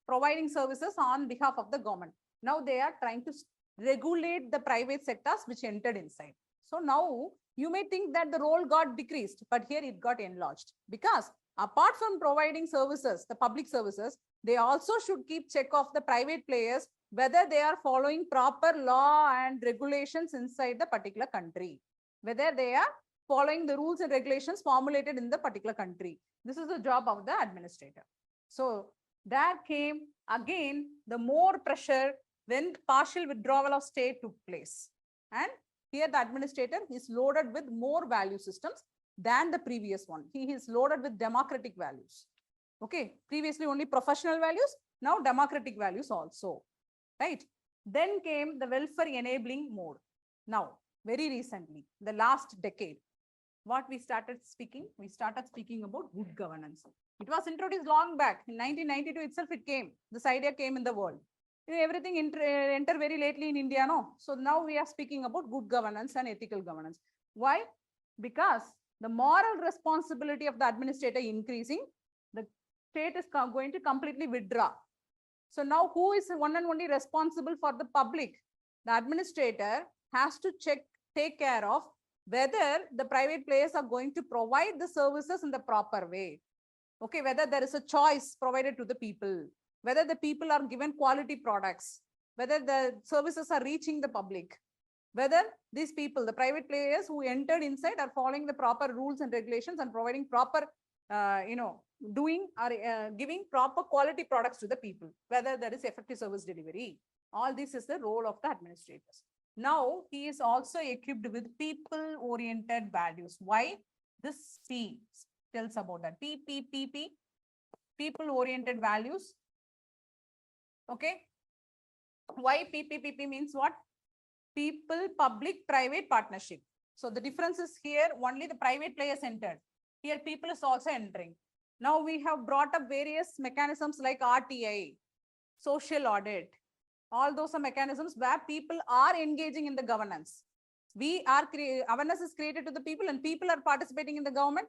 providing services on behalf of the government. Now they are trying to regulate the private sectors which entered inside. So now you may think that the role got decreased, but here it got enlarged, because apart from providing services, the public services, they also should keep check of the private players, whether they are following proper law and regulations inside the particular country, whether they are following the rules and regulations formulated in the particular country. This is the job of the administrator. So there came again the more pressure when partial withdrawal of state took place. And Here the administrator is loaded with more value systems than the previous one. He is loaded with democratic values. Okay, previously only professional values, now democratic values also, right? Then came the welfare enabling mode. Now, very recently, the last decade, what we started speaking about good governance. It was introduced long back in 1992 itself. It came, this idea came in the world. Everything enter very lately in India, no? So now we are speaking about good governance and ethical governance. Why? Because the moral responsibility of the administrator increasing, the state is going to completely withdraw. So now who is one and only responsible for the public? The administrator has to take care of whether the private players are going to provide the services in the proper way. Okay, whether there is a choice provided to the people, whether the people are given quality products, whether the services are reaching the public, whether these people, the private players who entered inside, are following the proper rules and regulations and providing proper, doing or giving proper quality products to the people, whether there is effective service delivery. All this is the role of the administrators. Now, he is also equipped with people-oriented values. Why? This P tells about that. P, people-oriented values. Okay. Why PP means what? People, public, private partnership. So the difference is here, only the private players entered. Here, people is also entering. Now we have brought up various mechanisms like RTI, social audit. All those are mechanisms where people are engaging in the governance. Awareness is created to the people and people are participating in the government.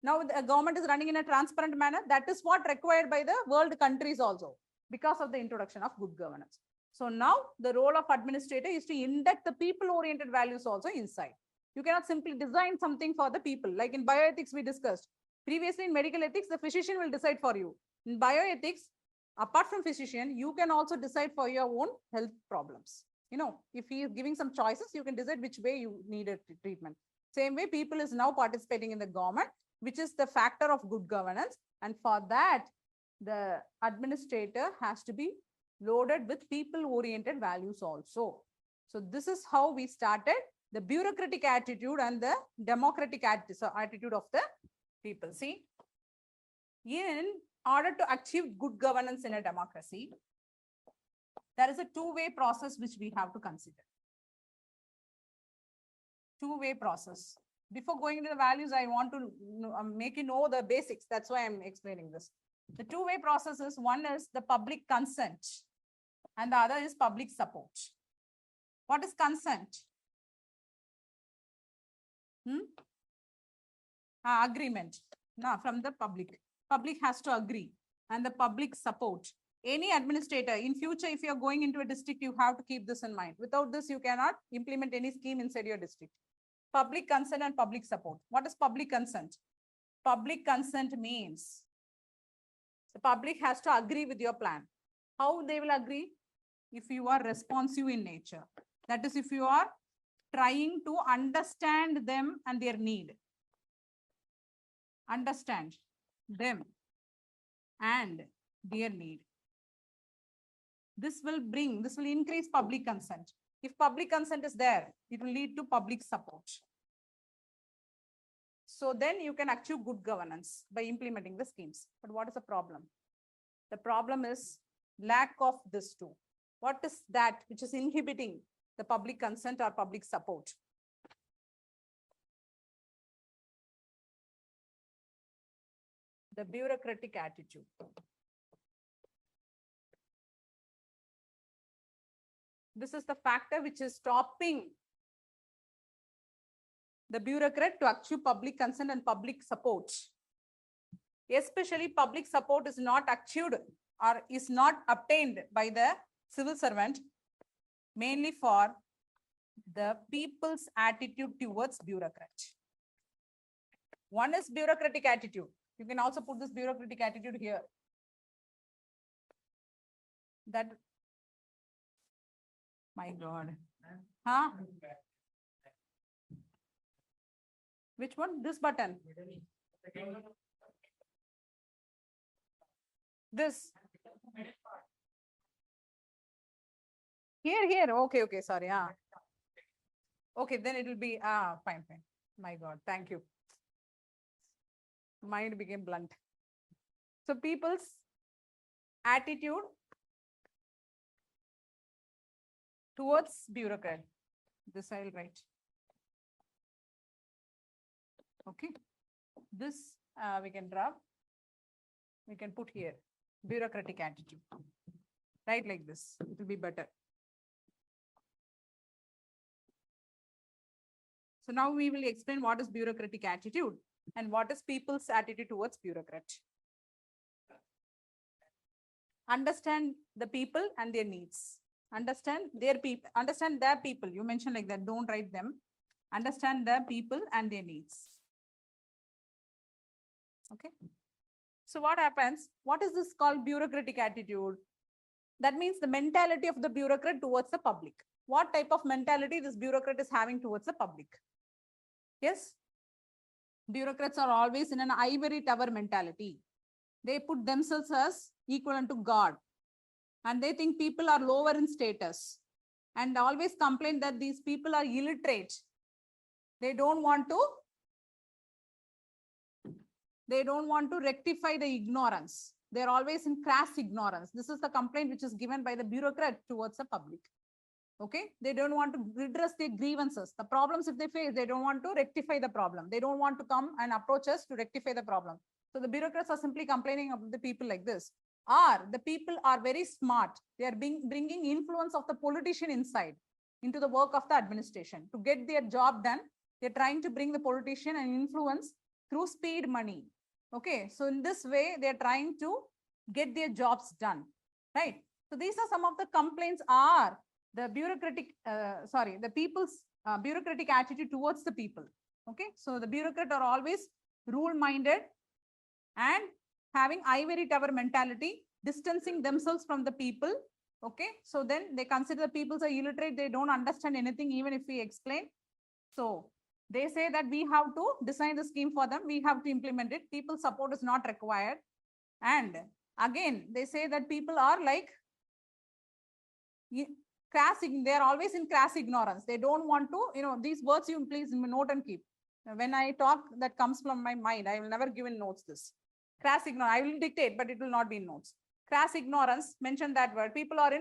Now the government is running in a transparent manner. That is what required by the world countries also, because of the introduction of good governance. So now the role of administrator is to induct the people-oriented values also inside. You cannot simply design something for the people. Like in bioethics we discussed. Previously in medical ethics, the physician will decide for you. In bioethics, apart from physician, you can also decide for your own health problems. If he is giving some choices, you can decide which way you need a treatment. Same way, people is now participating in the government, which is the factor of good governance. And for that, the administrator has to be loaded with people-oriented values also. So this is how we started the bureaucratic attitude and the democratic attitude of the people. See, in order to achieve good governance in a democracy, there is a two-way process which we have to consider. Two-way process. Before going into the values, I want to make you know the basics. That's why I'm explaining this. The two-way process is, one is the public consent and the other is public support. What is consent? Agreement from the public. Public has to agree. And the public support. Any administrator, in future, if you're going into a district, you have to keep this in mind. Without this, you cannot implement any scheme inside your district. Public consent and public support. What is public consent? Public consent means the public has to agree with your plan. How they will agree? If you are responsive in nature. That is, if you are trying to understand them and their need. Understand them and their need. This will increase public consent. If public consent is there, it will lead to public support. So then you can achieve good governance by implementing the schemes. But what is the problem? The problem is lack of this too. What is that which is inhibiting the public consent or public support? The bureaucratic attitude. This is the factor which is stopping the bureaucrat to achieve public consent and public support. Especially public support is not achieved or is not obtained by the civil servant, mainly for the people's attitude towards bureaucrat. One is bureaucratic attitude. You can also put this bureaucratic attitude here. That, my God. Huh? Which one? This button. This. Here. Okay, sorry. Okay, then it will be, fine, fine. My God, thank you. Mind became blunt. So people's attitude towards bureaucrat. This I'll write. Okay. This we can draw. We can put here bureaucratic attitude. Right, like this. It will be better. So now we will explain what is bureaucratic attitude and what is people's attitude towards bureaucrat. Understand the people and their needs. Understand their people. Understand their people. You mentioned like that. Don't write them. Understand the people and their needs. Okay. So what happens? What is this called bureaucratic attitude? That means the mentality of the bureaucrat towards the public. What type of mentality this bureaucrat is having towards the public? Yes. Bureaucrats are always in an ivory tower mentality. They put themselves as equivalent to God. And they think people are lower in status. And always complain that these people are illiterate. They don't want to rectify the ignorance. They're always in crass ignorance. This is the complaint which is given by the bureaucrat towards the public. Okay, they don't want to redress their grievances. The problems if they face, they don't want to rectify the problem. They don't want to come and approach us to rectify the problem. So the bureaucrats are simply complaining about the people like this. Or the people are very smart. They are bringing influence of the politician inside into the work of the administration. To get their job done, they're trying to bring the politician and influence through speed money. Okay, so in this way, they're trying to get their jobs done, right? So these are some of the complaints are the bureaucratic, the people's bureaucratic attitude towards the people. Okay, so the bureaucrats are always rule-minded and having ivory tower mentality, distancing themselves from the people. Okay, so then they consider the people are illiterate, they don't understand anything, even if we explain. So they say that we have to design the scheme for them, we have to implement it, people support is not required. And again, they say that people are like crass, they are always in crass ignorance. They don't want to, these words you please note and keep. When I talk, that comes from my mind. I will never give in notes this. Crass ignorance, I will dictate, but it will not be in notes. Crass ignorance, mention that word. People are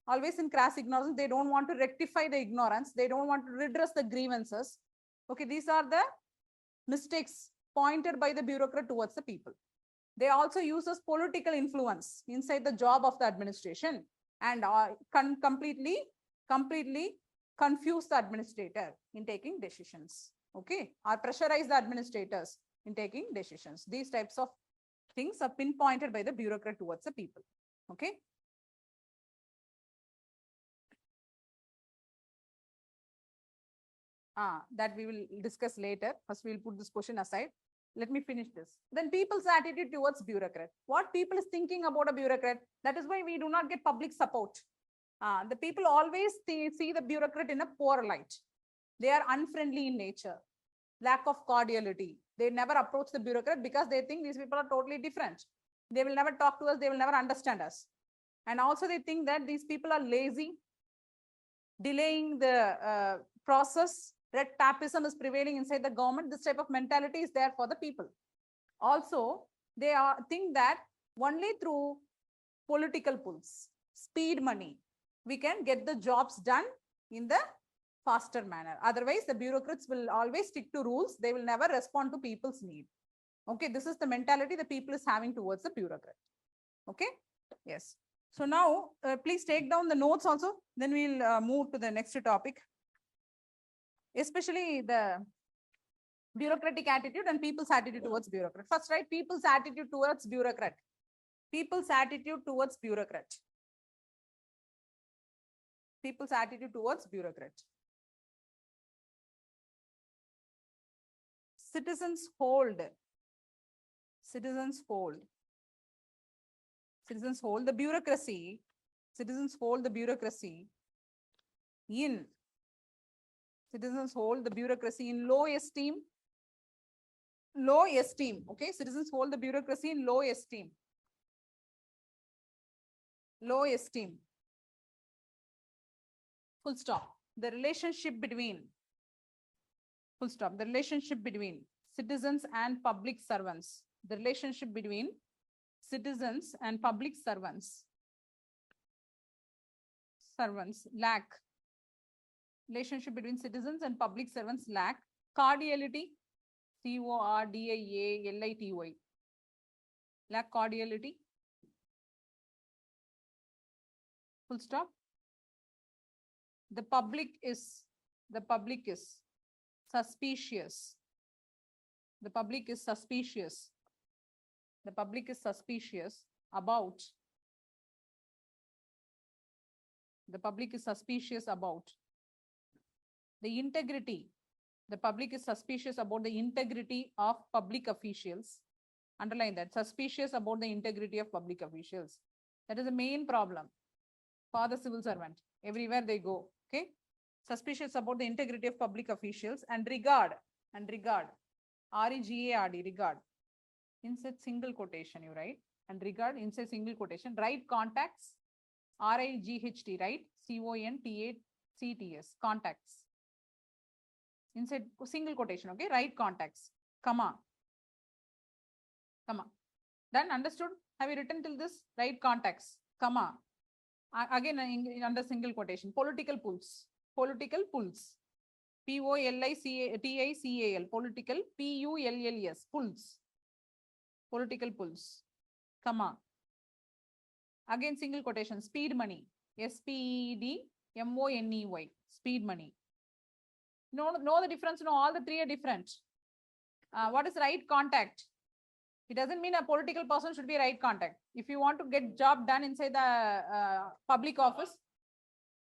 always in crass ignorance. They don't want to rectify the ignorance. They don't want to redress the grievances. Okay, these are the mistakes pointed by the bureaucrat towards the people. They also use as political influence inside the job of the administration and completely confuse the administrator in taking decisions. Okay, or pressurize the administrators in taking decisions. These types of things are pinpointed by the bureaucrat towards the people. Okay. That we will discuss later. First, we will put this question aside. Let me finish this. Then people's attitude towards bureaucrat. What people is thinking about a bureaucrat. That is why we do not get public support. The people always see the bureaucrat in a poor light. They are unfriendly in nature. Lack of cordiality. They never approach the bureaucrat because they think these people are totally different. They will never talk to us. They will never understand us. And also they think that these people are lazy, delaying the process. Red tapeism is prevailing inside the government. This type of mentality is there for the people. Also, they think that only through political pulls, speed money, we can get the jobs done in the faster manner. Otherwise, the bureaucrats will always stick to rules. They will never respond to people's need. Okay, this is the mentality the people is having towards the bureaucrat. Okay, yes. So now, please take down the notes also. Then we'll move to the next topic. Especially the bureaucratic attitude and people's attitude towards bureaucrat. First, right, people's attitude towards bureaucrat. People's attitude towards bureaucrat. People's attitude towards bureaucrat. Citizens hold the bureaucracy. Citizens hold the bureaucracy in low esteem. Okay, citizens hold the bureaucracy in low esteem. Full stop. The relationship between full stop. The relationship between citizens and public servants. The relationship between citizens and public servants. Lack. Relationship between citizens and public servants lack cordiality. Cordiality. Lack cordiality. Full stop. The public is suspicious. The public is suspicious. The public is suspicious about. The public is suspicious about the integrity. The public is suspicious about the integrity of public officials. Underline that. Suspicious about the integrity of public officials. That is the main problem for the civil servant. Everywhere they go. Okay. Suspicious about the integrity of public officials and regard. R-E-G-A-R-D, regard. Insert single quotation, you write. And regard, insert single quotation. Right contacts. R-I-G-H-T, right? C-O-N-T-A-C-T-S. Contacts. Insert single quotation, okay? Right contacts. Comma. Done? Understood? Have you written till this? Right contacts. Comma. Again, under single quotation. Political pulls. P-O-L-I-C-A-T-I-C-A-L. Political. P-U-L-L-S. Pulls. Political pulls. Comma. Again, single quotation. Speed money. S-P-E-D-M-O-N-E-Y. Speed money. Know the difference? No, all the three are different. What is right contact? It doesn't mean a political person should be right contact. If you want to get job done inside the public office,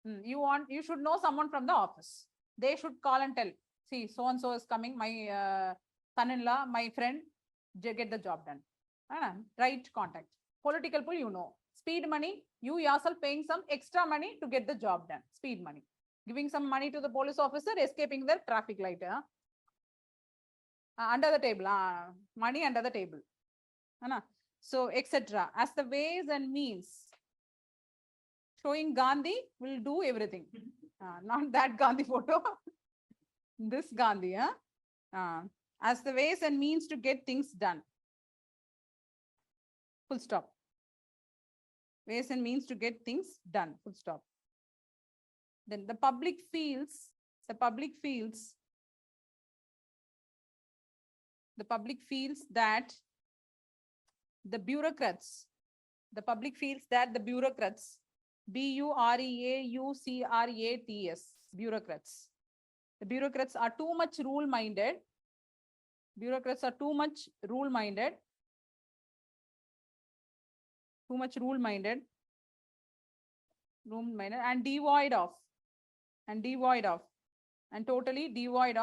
you should know someone from the office. They should call and tell, see, so-and-so is coming, my son-in-law, my friend, get the job done. Right contact. Political pull, you know. Speed money, you yourself paying some extra money to get the job done. Speed money. Giving some money to the police officer, escaping the traffic light. Under the table. Money under the table. So, etc. As the ways and means. Showing Gandhi will do everything. Not that Gandhi photo. This Gandhi. As the ways and means to get things done. Full stop. Ways and means to get things done. Full stop. Then the public feels that the bureaucrats, B-U-R-E-A-U-C-R-A-T-S, bureaucrats. The bureaucrats are too much rule-minded. And devoid of and totally devoid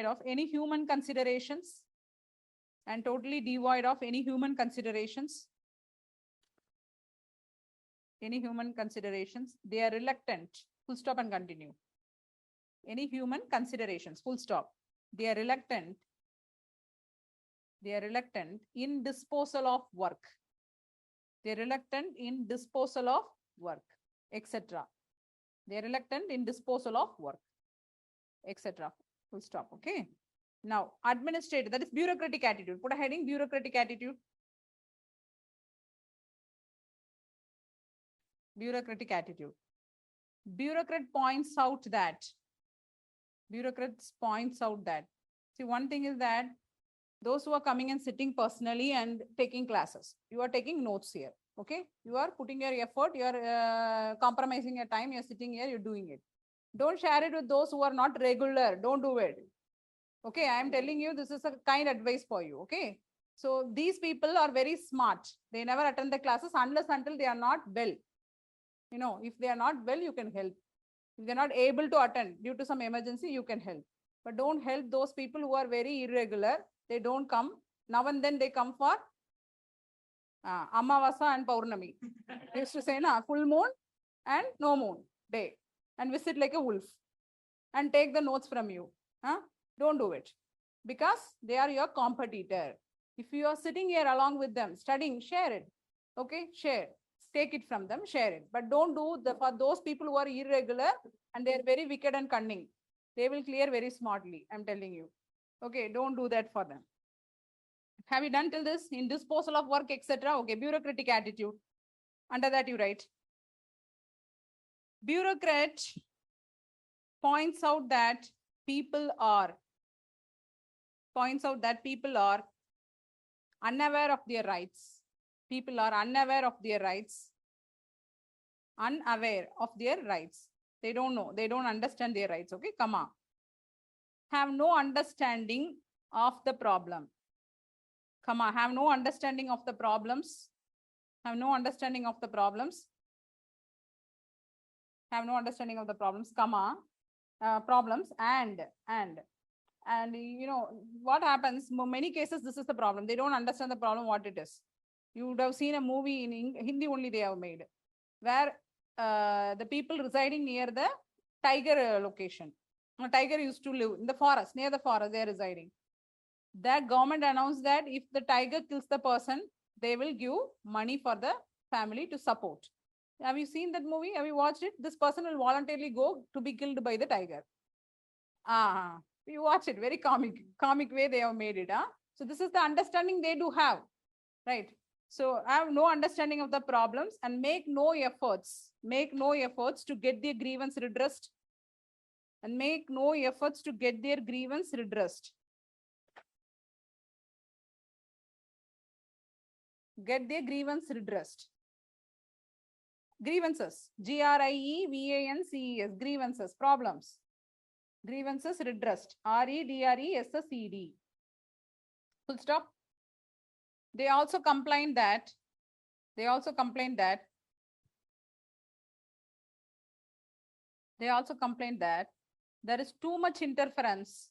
of any human considerations They are reluctant. Full stop and continue. Any human considerations. Full stop. They are reluctant in disposal of work. Etc. They are reluctant in disposal of work, etc. Full stop. Okay. Now, administrative, that is bureaucratic attitude. Put a heading, bureaucratic attitude. Bureaucrat points out that. See, one thing is that those who are coming and sitting personally and taking classes, you are taking notes here. Okay. You are putting your effort, you are compromising your time, you are sitting here, you're doing it. Don't share it with those who are not regular. Don't do it. Okay. I am telling you, this is a kind advice for you. Okay. So these people are very smart. They never attend the classes until they are not well. You know, if they are not well, you can help. If they're not able to attend due to some emergency, you can help. But don't help those people who are very irregular. They don't come. Now and then they come for Amavasa and Paurnami. They used to say, full moon and no moon day. And visit like a wolf. And take the notes from you. Don't do it. Because they are your competitor. If you are sitting here along with them, studying, share it. Okay, share. take it from them, share it. But don't do for those people who are irregular and they're very wicked and cunning. They will clear very smartly, I'm telling you. Okay, don't do that for them. Have you done till this? In disposal of work, etc. Okay, bureaucratic attitude. Under that you write. Bureaucrat points out that people are unaware of their rights. People are unaware of their rights. Unaware of their rights. They don't know. They don't understand their rights. Okay, comma. Have no understanding of the problem. Comma. Have no understanding of the problems. Have no understanding of the problems. Have no understanding of the problems. Comma. Problems and you know what happens, many cases this is the problem. They don't understand the problem what it is. You would have seen a movie in Hindi only they have made, where the people residing near the tiger location. A tiger used to live in the forest, near the forest they are residing. That government announced that if the tiger kills the person, they will give money for the family to support. Have you seen that movie? Have you watched it? This person will voluntarily go to be killed by the tiger. You watch it, very comic way they have made it. So this is the understanding they do have, right? So I have no understanding of the problems and make no efforts to get their grievance redressed. And make no efforts to get their grievance redressed. Get their grievance redressed. Grievances. Grievances. Grievances. Problems. Grievances redressed. REDRESSED. Full stop. They also complained that there is too much interference.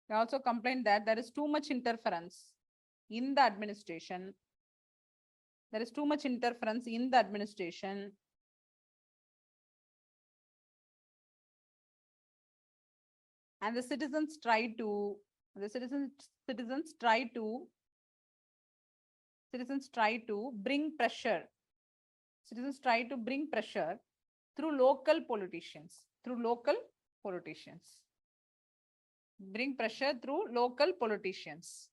They also complained that there is too much interference in the administration. There is too much interference in the administration. And the citizens try to bring pressure. Citizens try to bring pressure through local politicians. Bring pressure through local politicians.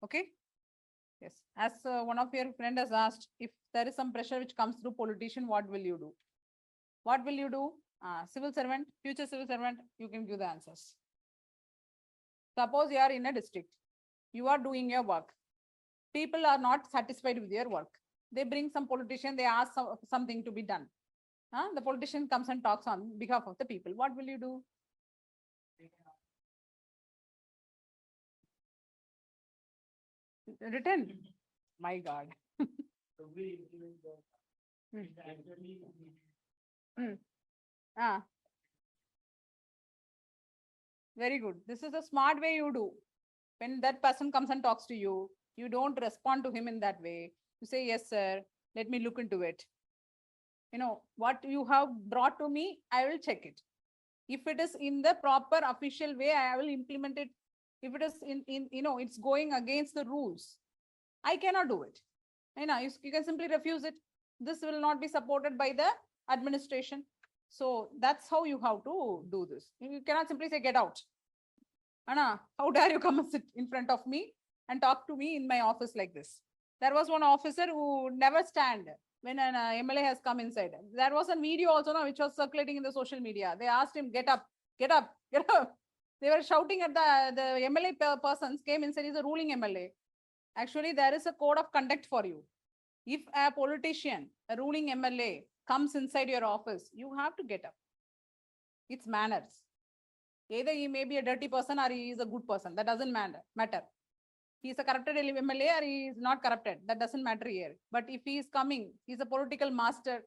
Okay. Yes. As one of your friend has asked, if there is some pressure which comes through politician, what will you do? What will you do? Civil servant, future civil servant, you can give the answers. Suppose you are in a district. You are doing your work. People are not satisfied with your work. They bring some politician, they ask something to be done. The politician comes and talks on behalf of the people. What will you do? Written. My God. Very good. This is a smart way you do. When that person comes and talks to you, you don't respond to him in that way. You say, yes, sir, let me look into it. You know, what you have brought to me, I will check it. If it is in the proper official way, I will implement it. If it is it's going against the rules, I cannot do it. You can simply refuse it. This will not be supported by the administration. So that's how you have to do this. You cannot simply say, get out. Anna, how dare you come and sit in front of me and talk to me in my office like this? There was one officer who never stand when an MLA has come inside. There was a video also now which was circulating in the social media. They asked him, get up, get up, get up. They were shouting at the MLA persons came inside. He's a ruling MLA. Actually, there is a code of conduct for you. If a politician, a ruling MLA comes inside your office, you have to get up. It's manners. Either he may be a dirty person or he is a good person. That doesn't matter. He is a corrupted MLA or he is not corrupted. That doesn't matter here. But if he is coming, he's a political master.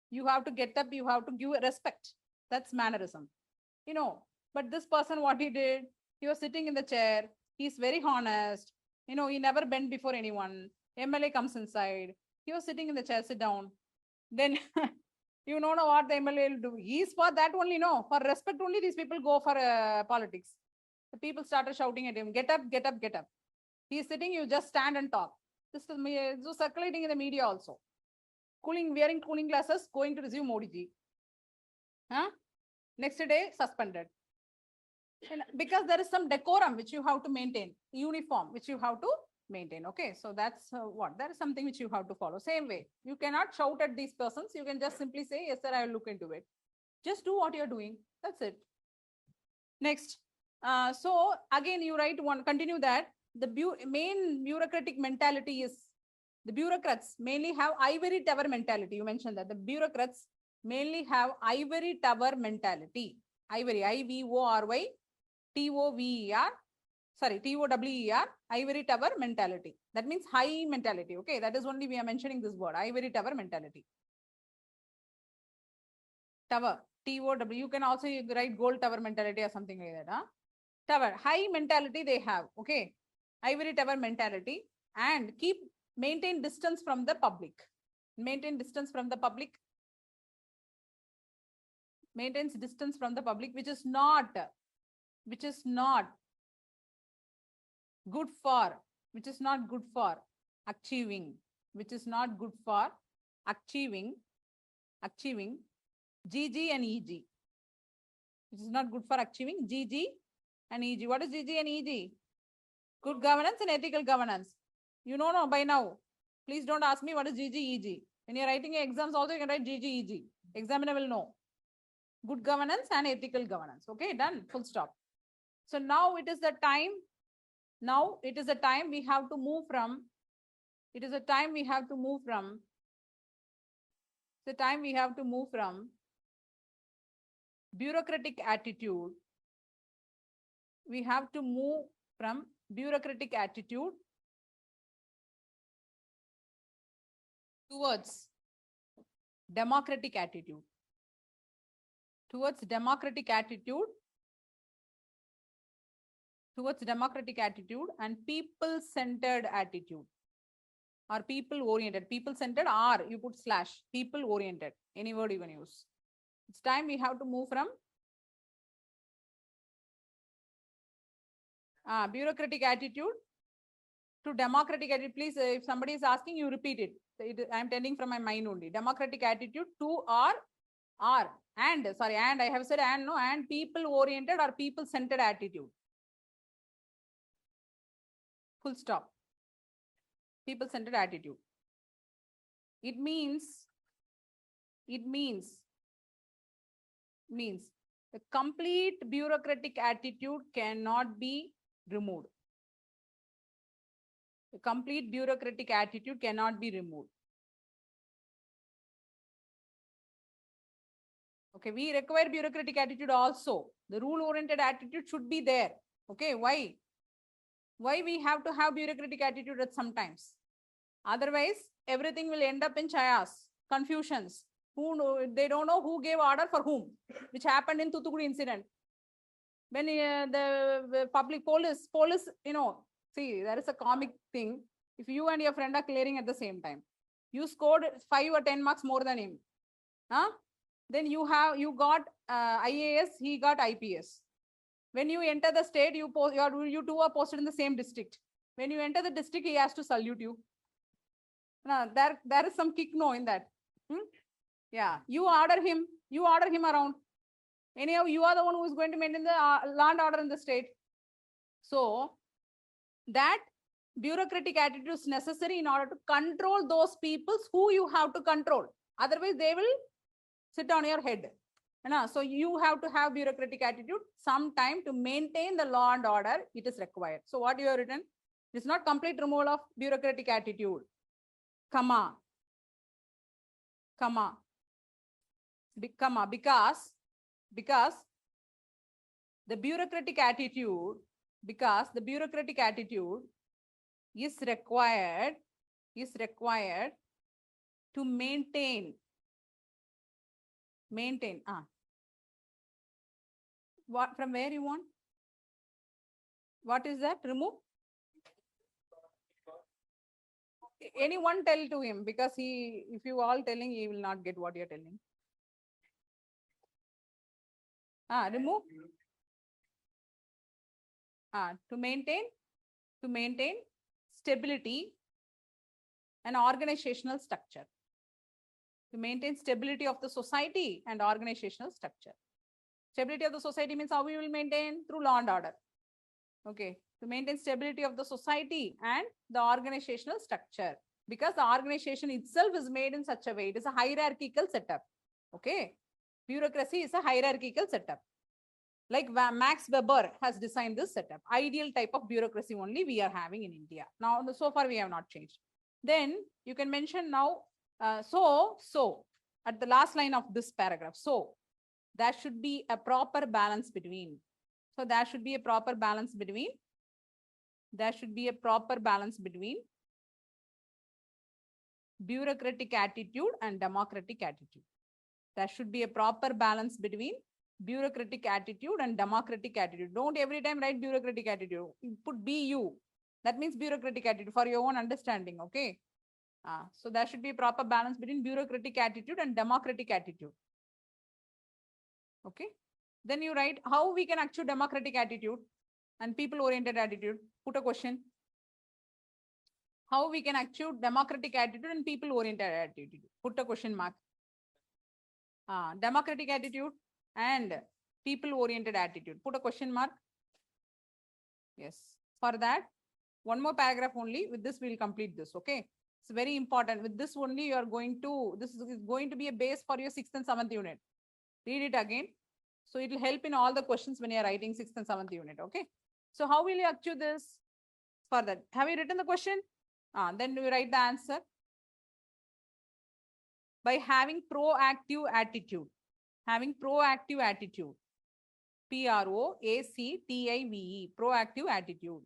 You have to get up. You have to give respect. That's mannerism. But this person, what he did, he was sitting in the chair. He's very honest. He never bent before anyone. MLA comes inside. He was sitting in the chair, sit down. Then you know what the MLA will do. He's for that only, for respect only these people go for politics. The people started shouting at him, get up, get up, get up. He's sitting, you just stand and talk. This is so circulating in the media also. Wearing cooling glasses, going to receive Modi ji. Huh? Next day, suspended. And because there is some decorum which you have to maintain, uniform which you have to maintain. Okay, so that's what, there is something which you have to follow. Same way, you cannot shout at these persons. You can just simply say, yes sir, I will look into it. Just do what you're doing. That's it. Next, so again you write one, continue that the main bureaucratic mentality is, the bureaucrats mainly have ivory tower mentality. You mentioned that the bureaucrats mainly have ivory tower mentality. Ivory, I-V-O-R-Y, T-O-V-E-R, sorry, T-O-W-E-R, ivory tower mentality. That means high mentality. Okay, that is only we are mentioning this word, ivory tower mentality. Tower, T-O-W, you can also write gold tower mentality or something like that. Huh? Tower, high mentality they have. Okay, ivory tower mentality, and maintain distance from the public. Maintain distance from the public. Maintains distance from the public, which is not good for, achieving, GG and EG. Which is not good for achieving GG and EG. What is GG and EG? Good governance and ethical governance. You know by now. Please don't ask me what is GG, EG. When you're writing exams also, you can write GG, EG. Examiner will know. Good governance and ethical governance. Okay, done. Full stop. So now it is the time. Now it is the time we have to move from. It is the time we have to move from. The time we have to move from bureaucratic attitude. We have to move from bureaucratic attitude towards democratic attitude. Towards democratic attitude and people-centered attitude, or people-oriented. People-centered, or you put slash, people-oriented, any word you can use. It's time we have to move from bureaucratic attitude to democratic attitude. Please, if somebody is asking, you repeat it. I am telling from my mind only. Democratic attitude to and I have said and people-oriented or people-centered attitude. Full stop. People-centered attitude. It means the complete bureaucratic attitude cannot be removed. The complete bureaucratic attitude cannot be removed. Okay, we require bureaucratic attitude also. The rule-oriented attitude should be there. Okay, why? Why we have to have bureaucratic attitude at sometimes? Otherwise, everything will end up in chaos, confusions. They don't know who gave order for whom, which happened in Thoothukudi incident. When the public police, see, there is a comic thing. If you and your friend are clearing at the same time, you scored 5 or 10 marks more than him. Huh? Then you got IAS, he got IPS. When you enter the state, you two are posted in the same district. When you enter the district, he has to salute you. Now, there is some kick in that. Yeah, you order him around. Anyhow, you are the one who is going to maintain the land order in the state. So that bureaucratic attitude is necessary in order to control those people who you have to control. Otherwise, they will sit on your head. So you have to have bureaucratic attitude. Sometime to maintain the law and order, it is required. So what you have written? It's not complete removal of bureaucratic attitude. Because the bureaucratic attitude is required to maintain. What, from where you want? What is that? Remove? Anyone tell to him, because if you all telling, he will not get what you're telling. Remove. To maintain stability and organizational structure. To maintain stability of the society and organizational structure. Stability of the society means how we will maintain through law and order. Okay, to maintain stability of the society and the organizational structure, because the organization itself is made in such a way, it is a hierarchical setup. Okay, bureaucracy is a hierarchical setup. Like Max Weber has designed this setup. Ideal type of bureaucracy only we are having in India. Now, so far we have not changed. Then you can mention now, so at the last line of this paragraph, so there should be a proper balance between. So there should be a proper balance between. There should be a proper balance between bureaucratic attitude and democratic attitude. There should be a proper balance between bureaucratic attitude and democratic attitude. Don't every time write bureaucratic attitude. You put BU. That means bureaucratic attitude for your own understanding. Okay. So there should be a proper balance between bureaucratic attitude and democratic attitude. Okay. Then you write how we can achieve democratic attitude and people-oriented attitude. Put a question. How we can achieve democratic attitude and people-oriented attitude. Put a question mark. Democratic attitude and people-oriented attitude. Put a question mark. Yes. For that, one more paragraph only. With this, we'll complete this. Okay. It's very important. With this only, you are going to, this is going to be a base for your 6th and 7th unit. Read it again. So it will help in all the questions when you are writing 6th and 7th unit. Okay. So how will you achieve this? For that, have you written the question? Then you write the answer. By having proactive attitude. Having proactive attitude. PROACTIVE. Proactive attitude.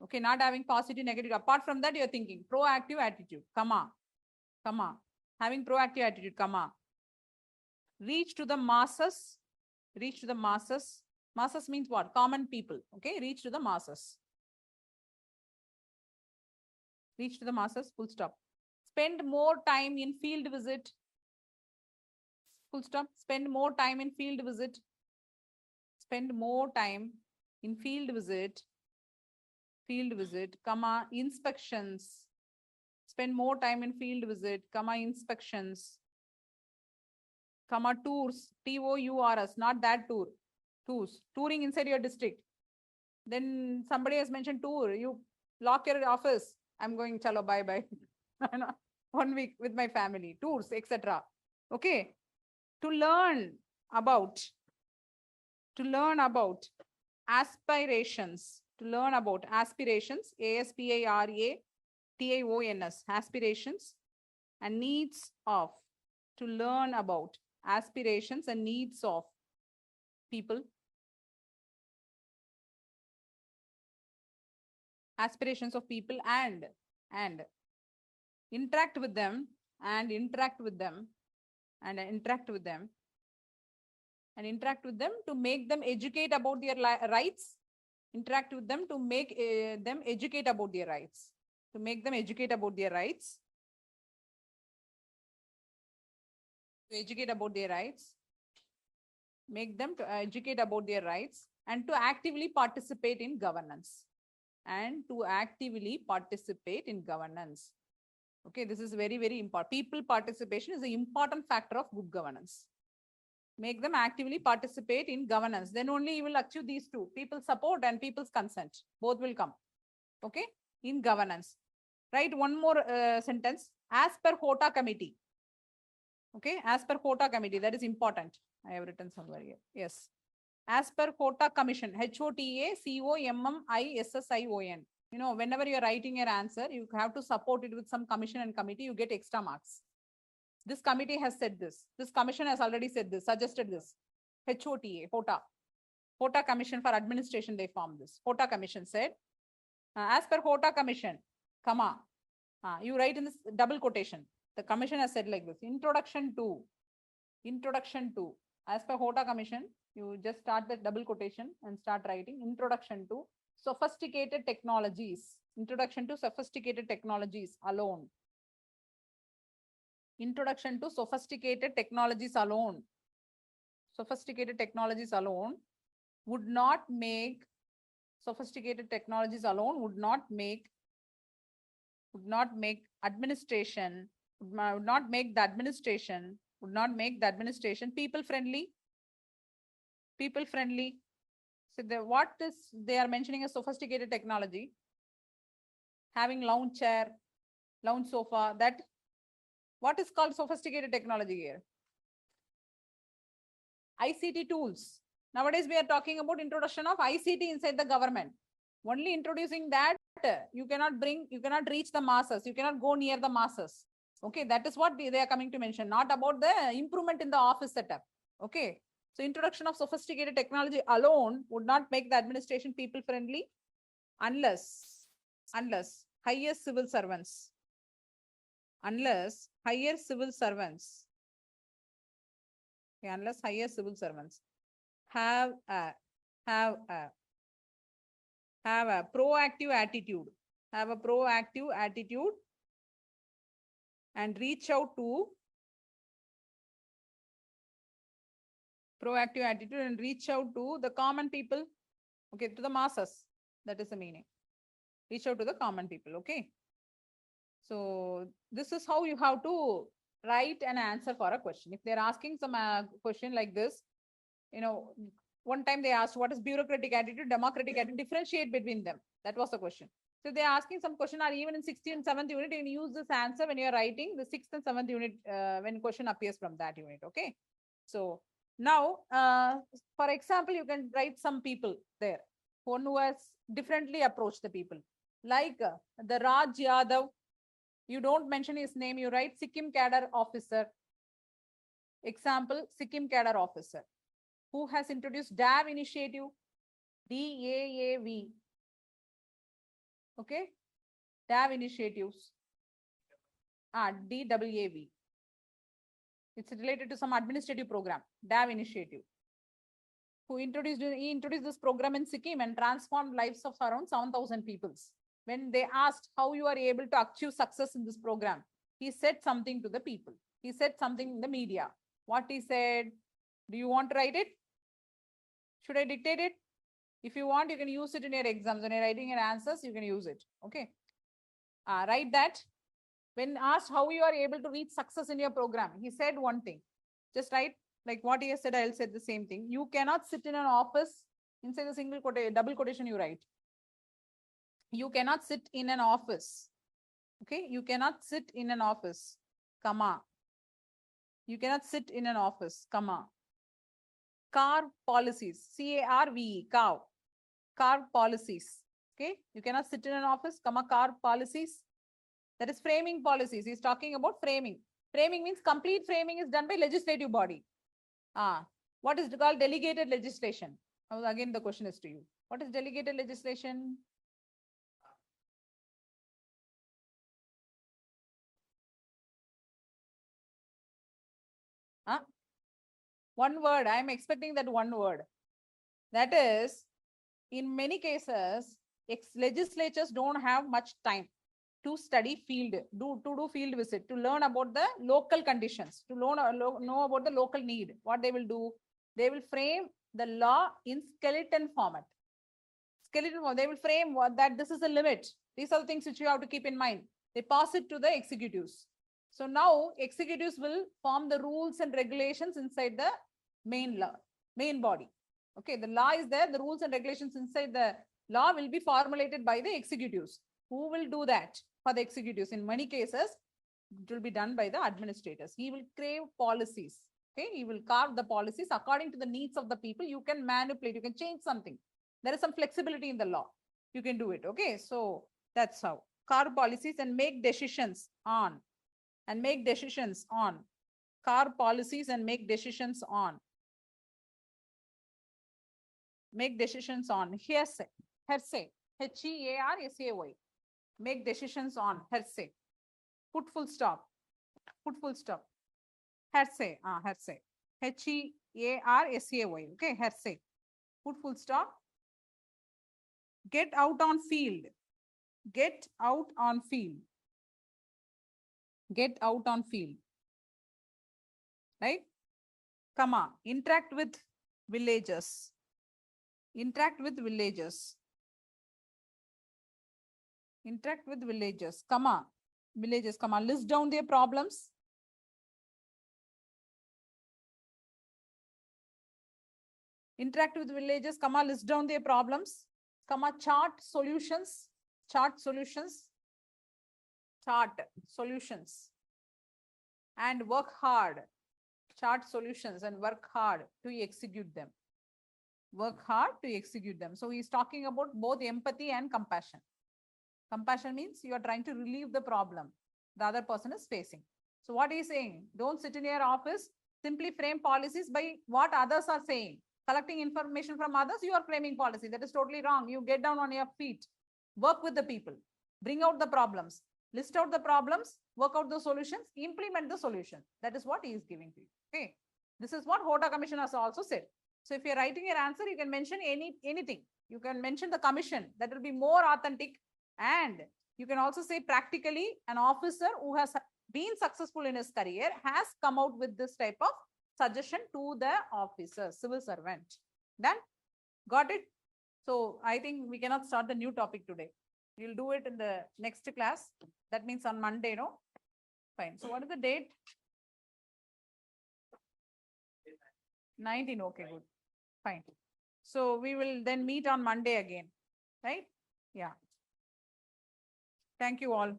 Okay, not having positive, negative. Apart from that, you're thinking proactive attitude, comma. Having proactive attitude, comma. Reach to the masses. Reach to the masses. Masses means what? Common people. Okay, reach to the masses. Reach to the masses, full stop. Spend more time in field visit. Full stop. Spend more time in field visit. Spend more time in field visit. Field visit, comma, inspections. Spend more time in field visit, comma, inspections. Comma, tours, TOURS, not that tour. Tours, touring inside your district. Then somebody has mentioned tour. You lock your office. I'm going, chalo, bye. 1 week with my family, tours, etc. Okay. To learn about aspirations. To learn about aspirations, ASPIRATIONS, aspirations and needs of. To learn about aspirations and needs of people. Aspirations of people and interact with them to make them educate about their rights. Interact with them to make them educate about their rights. To make them educate about their rights. To educate about their rights. Make them to educate about their rights and to actively participate in governance. Okay, this is very, very important. People participation is an important factor of good governance. Make them actively participate in governance. Then only you will achieve these two, people's support and people's consent. Both will come. Okay, in governance. Write one more sentence. As per HOTA committee. Okay, as per HOTA committee. That is important. I have written somewhere here. Yes. As per HOTA commission. HOTACOMMISSION. You know, whenever you are writing your answer, you have to support it with some commission and committee. You get extra marks. This committee has said this. This commission has already said this, suggested this. HOTA commission for administration, they formed this. HOTA commission said, as per HOTA commission, comma, you write in this double quotation. The commission has said like this, introduction to, as per HOTA commission, you just start the double quotation and start writing introduction to sophisticated technologies. Introduction to sophisticated technologies alone. Introduction to sophisticated technologies alone. Sophisticated technologies alone would not make would not make administration, would not make the administration, would not make the administration people friendly. People friendly. So what is they are mentioning a sophisticated technology, having lounge chair, lounge sofa. That what is called sophisticated technology here? ICT tools. Nowadays we are talking about introduction of ICT inside the government. Only introducing that you cannot reach the masses. You cannot go near the masses. Okay, that is what they are coming to mention. Not about the improvement in the office setup. Okay. So introduction of sophisticated technology alone would not make the administration people friendly unless higher civil servants have a proactive attitude, and reach out to the common people, okay, to the masses. That is the meaning. Reach out to the common people. Okay. So this is how you have to write an answer for a question. If they're asking some question like this, one time they asked what is bureaucratic attitude, democratic attitude, differentiate between them. That was the question. So they're asking some question, or even in 6th and 7th unit, you can use this answer when you're writing the 6th and 7th unit when question appears from that unit. Okay. So now, for example, you can write some people there, one who has differently approached the people. Like the Raj Yadav, you don't mention his name, you write Sikkim cadre officer. Example, Sikkim cadre officer, who has introduced DAV initiative, DAAV. Okay, DAV initiatives, DAAV. It's related to some administrative program, DAV initiative. He introduced this program in Sikkim and transformed lives of around 7,000 people. When they asked how you are able to achieve success in this program, he said something to the people. He said something in the media. What he said, do you want to write it? Should I dictate it? If you want, you can use it in your exams. When you're writing your answers, you can use it. Okay. Write that. When asked how you are able to reach success in your program, he said one thing. Just write like what he has said, I'll say the same thing. You cannot sit in an office, inside the double quotation you write. You cannot sit in an office. Okay, you cannot sit in an office, comma. You cannot sit in an office, comma. Car policies, CARVE, cow. Car policies. Okay, you cannot sit in an office, comma, car policies. That is framing policies. He's talking about framing. Framing means complete framing is done by legislative body. What is called delegated legislation? Again, the question is to you. What is delegated legislation? One word. I am expecting that one word. That is, in many cases, legislatures don't have much time to study field, to do field visit, to learn about the local conditions, to know about the local need. What they will do, they will frame the law in skeleton format. Skeleton format, they will frame that this is the limit. These are the things which you have to keep in mind. They pass it to the executives. So now executives will form the rules and regulations inside the main law, main body. Okay, the law is there, the rules and regulations inside the law will be formulated by the executives. Who will do that for the executives? In many cases, it will be done by the administrators. He will crave policies. Okay, he will carve the policies according to the needs of the people. You can manipulate, you can change something. There is some flexibility in the law. You can do it. Okay, so that's how. Carve policies and make decisions on. Carve policies and make decisions on. Make decisions on. Hearsay. Hearsay. Hearsay. Make decisions on. Hearsay. Put full stop. Put full stop. Hearsay. Hearsay. Hearsay. Okay. Hearsay. Put full stop. Get out on field. Get out on field. Get out on field. Right? Comma. Interact with villagers. Interact with villagers. Interact with villagers, comma, villages, comma, list down their problems. Interact with villagers, comma, list down their problems, comma, chart solutions, and work hard. Chart solutions and work hard to execute them. Work hard to execute them. So he's talking about both empathy and compassion. Compassion means you are trying to relieve the problem the other person is facing. So what he's saying, don't sit in your office, simply frame policies by what others are saying. Collecting information from others, you are framing policy. That is totally wrong. You get down on your feet, work with the people, bring out the problems, list out the problems, work out the solutions, implement the solution. That is what he is giving to you. Okay. This is what Hota Commission has also said. So if you're writing your answer, you can mention anything. You can mention the commission. That will be more authentic. And you can also say practically an officer who has been successful in his career has come out with this type of suggestion to the officer, civil servant. Done? Got it? So I think we cannot start the new topic today. We'll do it in the next class. That means on Monday, no? Fine. So what is the date? 19. Okay, good. Fine. So we will then meet on Monday again, right? Yeah. Thank you all.